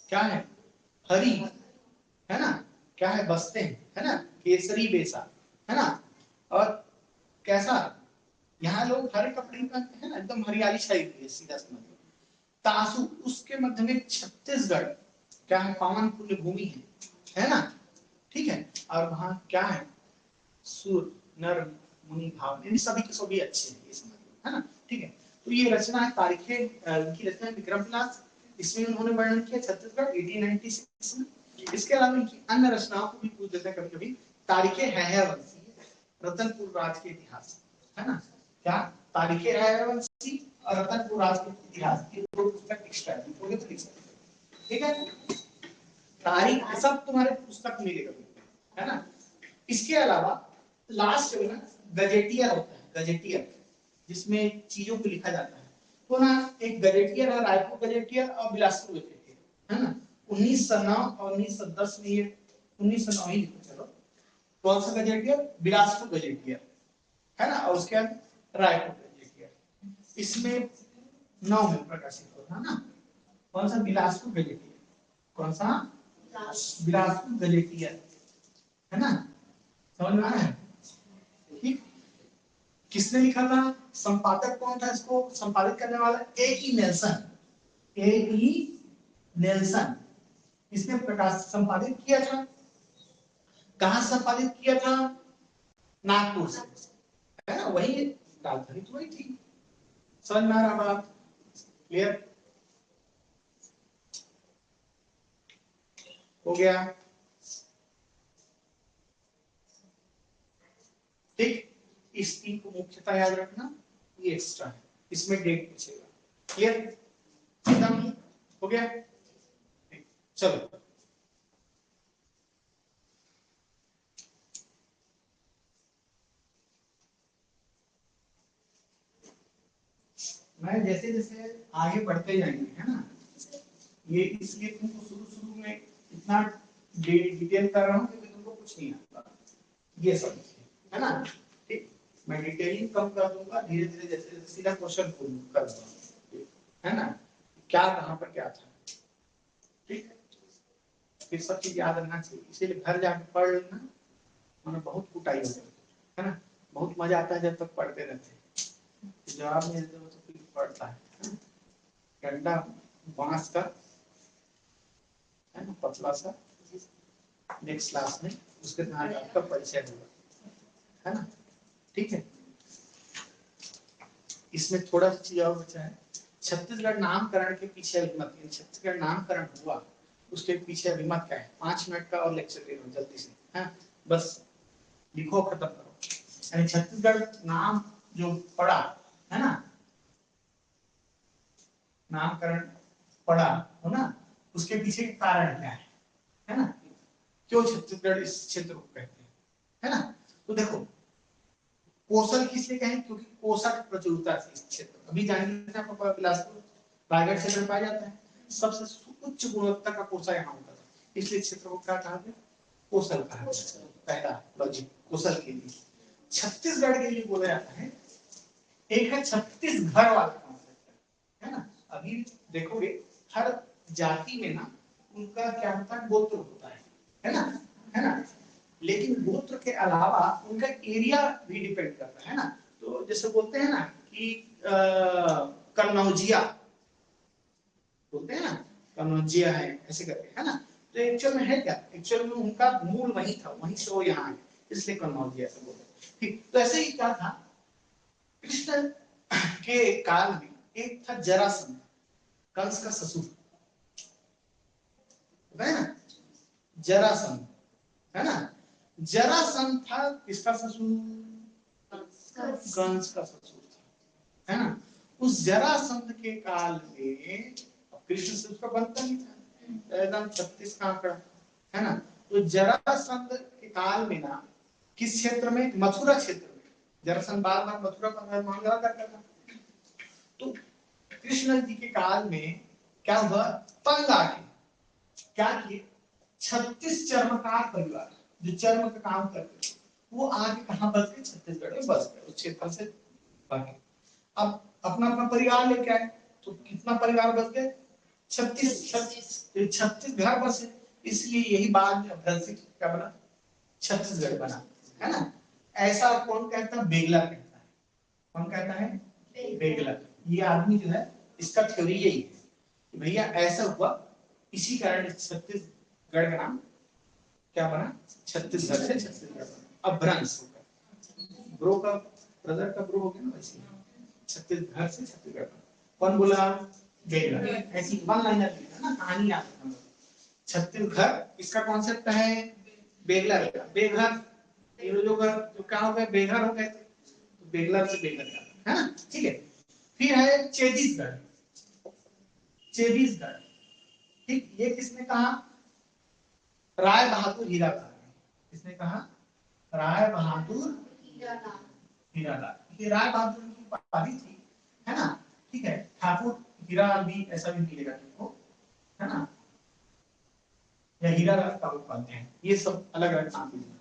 [SPEAKER 1] क्या है, हरि, है ना, क्या है, बसते हैं, है ना, केसरी वेशा, है ना, और कैसा, यहाँ लोग हरे कपड़े पहनते हैं ना, एकदम हरियाली छाई हुई है, सीधा समझ लो। तासु, उसके मध्य में छत्तीसगढ़, क्या है, पावन पुण्य भूमि है ना, ठीक है। और वहां क्या है, सुर नर मुनि भाव, इन सभी के सभी अच्छे हैं, ये समझ लो, है ना, ठीक है। तो ये रचना है, तारीखें इनकी रचना है विक्रम विलास, इसमें उन्होंने वर्णन किया छत्तीसगढ़ 1896 में। इसके अलावा इनकी अन्य रचनाओं को भी पूछ देते हैं कभी कभी, तारीखें है वंशी, रतनपुर राज के इतिहास, है ना, क्या, तारीखें है वंशी और रतनपुर राज के इतिहास, ये दो पुस्तक एक्स्ट्रा है, तो लिख सकते हैं, ठीक है। तारीख सब तुम्हारे पुस्तक में मिलेगा, है ना। इसके अलावा लास्ट में ना गजेटियर होता है, गजेटियर, जिसमें चीजों को लिखा जाता है। तो ना एक गजेटियर है, रायपुर गजेटियर और बिलासपुर गजेटियर, है ना। 1909 और 1910 में, ये 1909 ही लिखो, चलो। कौन सा गजेटियर, बिलासपुर गजेटियर, है ना, और उसके बाद रायपुर गजेटियर, इसमें 9 में प्रकाशित होता है ना। कौन सा, बिलासपुर गजेटियर, कौन सा, बिलासपुर गजेटियर, है ना, समझ में आ रहा है, ठीक। किसने लिखा था, संपादक कौन था, इसको संपादित करने वाला, ए.ई. नेल्सन, ए.ई. नेल्सन, इसने प्रकाश संपादित किया था। कहां संपादित किया था, नागपुर से, है ना, वही राजधानी तो वही थी। समझ में आ रहा बात, क्लियर हो गया, ठीक। इस तीन को मुख्यतः याद रखना, ये एक्स्ट्रा है, इसमें डेट पूछेगा, क्लियर, खत्म हो गया, चलो। मैं जैसे जैसे आगे बढ़ते जाएंगे, है ना, ये इसलिए तुमको शुरू शुरू में इतना डिटेल कर रहा हूँ क्योंकि तुमको कुछ नहीं आता, ये सब, है ना, ठीक। मैं डिटेलिंग कम कर दूंगा, धीरे धीरे जैसे जैसे सीधा क्वेश्चन कर दूंगा, है ना, क्या कहाँ पर क्या था, ठीक है। फिर सब चीज याद रखना चाहिए, इसीलिए घर जाकर पढ़ लेना, मैंने बहुत कुटाई हो जाती है ना, बहुत मजा आता है जब तक पढ़ते रहते हैं, जवाब नहीं देते तो फिर पढ़ता है, डंडा बांस का, है ना, पतला सा, नेक्स्ट क्लास में उसके साथ आपका परिचय होगा, है ना, ठीक है। इसमें थोड़ा सा चीज और बचा है, छत्तीसगढ़ नामकरण के पीछे अभिमत, छत्तीसगढ़ नामकरण हुआ उसके पीछे अभिमत क्या है, 5 मिनट का और लेक्चर ले लो जल्दी से, है बस लिखो खत्म करो। यानी छत्तीसगढ़ नाम जो पड़ा, है ना, नामकरण पड़ा हो ना, उसके पीछे कारण क्या है ना, क्यों छत्तीसगढ़ इस क्षेत्र को कहते हैं, है ना। तो देखो, कोसल किसलिए कहें, क्योंकि कोसल प्रचुरता थी इस क्षेत्र, अभी जानेंगे आपको, बिलासपुर रायगढ़ क्षेत्र में पाया जाता है, सबसे उच्च गुणवत्ता का कोसा यहाँ होता था, इसलिए क्षेत्र को क्या कहा गया, कोसल कहा गया, पहला लॉजिक कोसल के लिए। छत्तीसगढ़ के लिए बोला जाता है, एक है छत्तीसगढ़ वाला, अभी देखोगे हर जाति में ना उनका क्या होता है, गोत्र होता है ना, है ना। लेकिन गोत्र के अलावा उनका एरिया भी डिपेंड करता है ना। तो जैसे बोलते हैं ना कि कन्नौजिया बोलते हैं ना, कन्नौजिया है ऐसे करके, है ना। तो एक्चुअल में है क्या, एक्चुअल में उनका मूल वही था, वहीं से वो यहाँ है, इसलिए कन्नौजिया ऐसे बोलते हैं। ठीक, तो ऐसे ही क्या था, कृष्ण के काल में एक था जरासंध, कंस का ससुर, है ना, जरासंध, है ना। जरासंध था किसका ससुर, कंस का ससुर था, है ना। उस जरासंध के काल में कृष्ण से उसका बनता नहीं था, एकदम 36 का आंकड़ा, है ना। तो जरासंध के काल में ना किस क्षेत्र में, मथुरा क्षेत्र में, जरासंध बार बार मथुरा पर मांगा करता था। तो कृष्ण जी के काल में क्या हुआ, तंग आके क्या किए, 36 चर्मकार परिवार जो चर्म का काम करते थे वो आगे कहाँ बस गए, छत्तीसगढ़ में बस गए, उस क्षेत्र से भागे। अब अपना अपना परिवार लेके आए, तो कितना परिवार बस गए, 36 घर बसे, इसलिए यही बाद में भ्रंशी क्या बना, छत्तीसगढ़ बना, है ना। ऐसा कौन कहता है, बेगला कहता है, कौन कहता है, बेगला। ये आदमी जो है इसका थ्योरी यही है कि भैया ऐसा हुआ, इसी कारण छत्तीसगढ़ का नाम क्या बना, छत्तीसगढ़ से छत्तीसगढ़ बना। अब भ्रंश ब्रो का ब्रदर का ब्रो हो गया ना, वैसे छत्तीसगढ़ से छत्तीसगढ़ बना। कौन बोला, बेगला। ऐसी वन लाइनर है ना, कहानी याद रखना। छत्तीसगढ़ इसका कॉन्सेप्ट है, बेगला का बेघर, ये जो क्या हो गए, बेघर हो गए, तो बेगलर से बेघर है ना, ठीक है। फिर है चेदीसगढ़, चेदीसगढ़, ठीक, ये किसने कहा, राय बहादुर हीरालाल, किसने कहा, राय बहादुर हीरालाल। ये राय बहादुर की उपाधि थी, है ना, ठीक है। ठाकुर हीरालाल भी ऐसा भी मिलेगा तुमको, है ना, या हीरालाल का उपाध्याय, ये सब अलग अलग नाम है।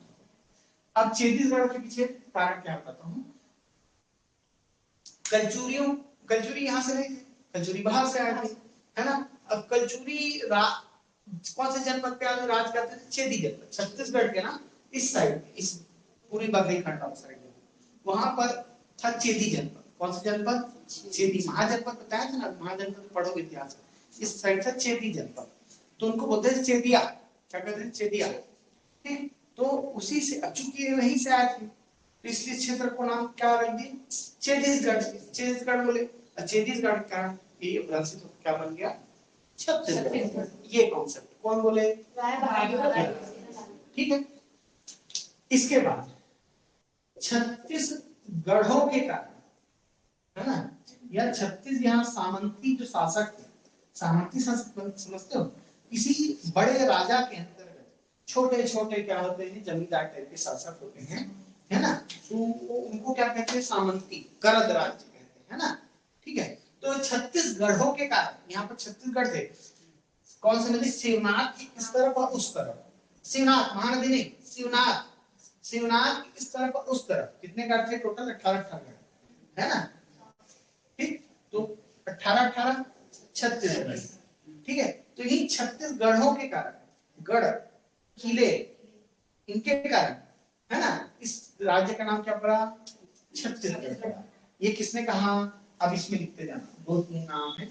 [SPEAKER 1] अब छत्तीसगढ़ के पीछे कारण क्या बताता हूँ, कलचुरियों, कलचुरी यहाँ से नहीं थे, कलचुरी बाहर से आए थे, है ना। अब कलचुरी कौन से जनपद पे आगे राज करते थे, चेदी जनपद, छत्तीसगढ़ के ना इस साइड, इस पूरी बघेलखंड साइड, वहां पर था चेदी जनपद। कौन सा जनपद, चेदी, महाजनपद बताया था ना, महाजनपद पढ़ोगे इतिहास, इस साइड था चेदी जनपद, तो उनको बोलते थे चेदिया, क्या कहते हैं, चेदिया, ठीक। तो उसी से, चूंकि वहीं से आए थे, तो इसलिए क्षेत्र को नाम क्या रख दिए, छत्तीसगढ़, छत्तीसगढ़ बोले। छत्तीसगढ़ का ये भ्रंशित क्या बन गया, छत्तीसगढ़। ये कॉन्सेप्ट कौन बोले, ठीक है। इसके बाद छत्तीसगढ़ों के कारण, है ना, या 36 यहाँ सामंती जो शासक थे, सामंती शासक समझते हो, किसी बड़े राजा के अंतर्गत छोटे छोटे क्या होते हैं, जमींदार टाइप के शासक होते हैं, है ना, तो उनको क्या कहते हैं, सामंती, गरद राज्य कहते हैं, है ना, ठीक है। तो छत्तीसगढ़ों के कारण यहाँ पर छत्तीसगढ़ थे, कौन से नदी, शिवनाथ की इस तरफ और उस तरफ, शिवनाथ महानदी नहीं, शिवनाथ, शिवनाथ की इस तरफ और उस तरफ, कितने गढ़ थे टोटल, 18 है ना, ठीक। तो 18 छत्तीसगढ़, ठीक है। तो ये छत्तीसगढ़ों के कारण, गढ़ किले इनके कारण, है ना, इस राज्य का नाम क्या पड़ा, छत्तीसगढ़ पड़ा। ये किसने कहा, अब इसमें लिखते जाना, दो तीन नाम है,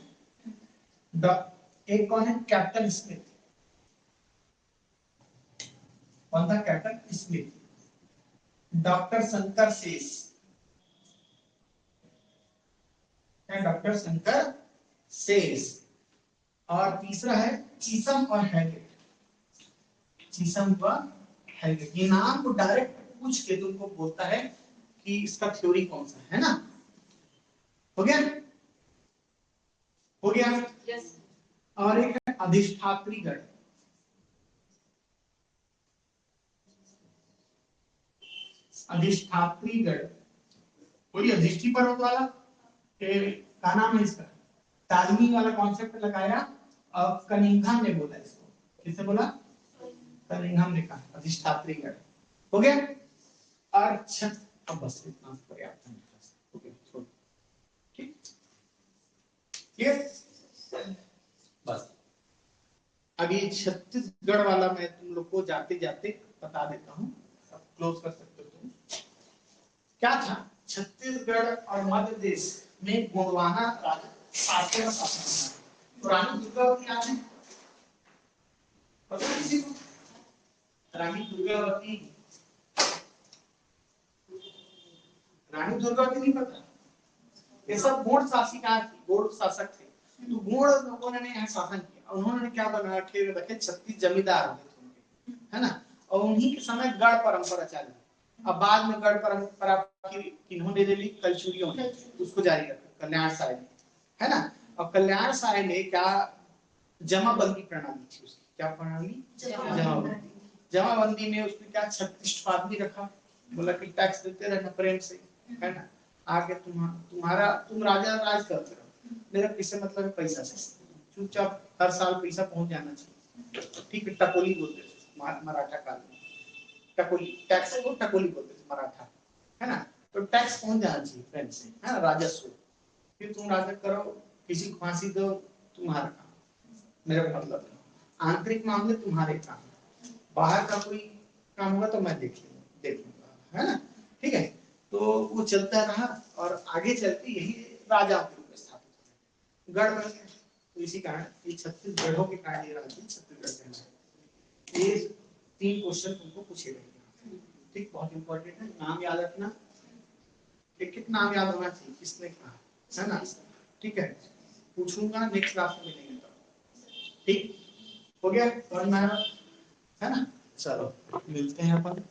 [SPEAKER 1] एक कौन है, कैप्टन स्मिथ, कौन था, कैप्टन स्मिथ, डॉक्टर शंकर शेष, डॉक्टर शंकर शेष, और तीसरा है चीसम और हैगेट, चीसम व हैगेट। ये नाम को डायरेक्ट पूछ के तुमको बोलता है कि इसका थ्योरी कौन सा है ना। हो गया, हो गया,
[SPEAKER 2] यस,
[SPEAKER 1] और एक है अधिष्ठात्री गढ़, अधिष्ठात्री गढ़, कोई अधिष्ठी पर्वत वाला, क्या नाम है इसका, तालमी वाला कॉन्सेप्ट लगाया, और कनिंघम ने बोला इसको, किसने बोला, कनिंघम ने कहा अधिष्ठात्री गढ़। हो गया, और अब बस इतना पर्याप्त है, ठीक, क्लियर। अभी छत्तीसगढ़ वाला मैं तुम लोग को जाते जाते बता देता हूँ, अब क्लोज कर सकते हो तुम। क्या था, छत्तीसगढ़ और मध्य प्रदेश में गोंडवाना शासन का शासन था। तो रानी दुर्गावती याद है, पता है किसी को? रानी दुर्गावती, रानी दुर्गावती नहीं पता? ये सब गोंड शासिका थी, गोंड शासक थे। तो गोंड लोगों ने यहाँ शासन किया। उन्होंने क्या बना रखे 36 जमींदार हुए थे उनके, है ना। और उन्हीं के समय गढ़ परंपरा चली। अब बाद में गढ़ परंपरा किन्होंने ले ली? कलचुरियों ने उसको जारी रखा, कल्याण साय ने, है ना। और कल्याण साय ने क्या जमाबंदी प्रणाली थी उसकी, क्या प्रणाली? जमाबंदी। जमाबंदी में उसने क्या 36 आदमी रखा, बोला कि टैक्स देते रहना प्रेम से, है ना। आगे तुम राजा राज करते रहो, मेरा किससे मतलब है? पैसा से। चुपचाप हर साल पैसा पहुंच जाना चाहिए, ठीक है। टकोली बोलते थे मराठा काल में, टकोली, टैक्स को टकोली बोलते थे मराठा, है ना। तो टैक्स पहुंच जाना चाहिए प्रेम से, है ना, राजस्व। फिर तुम राजा करो, किसी को फांसी दो, तुम्हारा काम, मेरा मतलब है। आंतरिक मामले तुम्हारे काम, बाहर का कोई काम होगा तो मैं देख लूंगा, है ना, ठीक है। तो वो चलता रहा और आगे चलते यही राजा के रूप में स्थापित गढ़ बन गया। तो इसी कारण ये छत्तीसगढ़ों के कारण ये राज्य छत्तीसगढ़ कहलाता है। ये 3 क्वेश्चन तुमको पूछे गए, ठीक, बहुत इंपॉर्टेंट है। नाम याद रखना, एक नाम याद होना चाहिए किसने कहा, है ना, ठीक है। पूछूंगा नेक्स्ट क्लास में मिलेंगे तब, ठीक हो गया, है ना। चलो मिलते हैं अपन।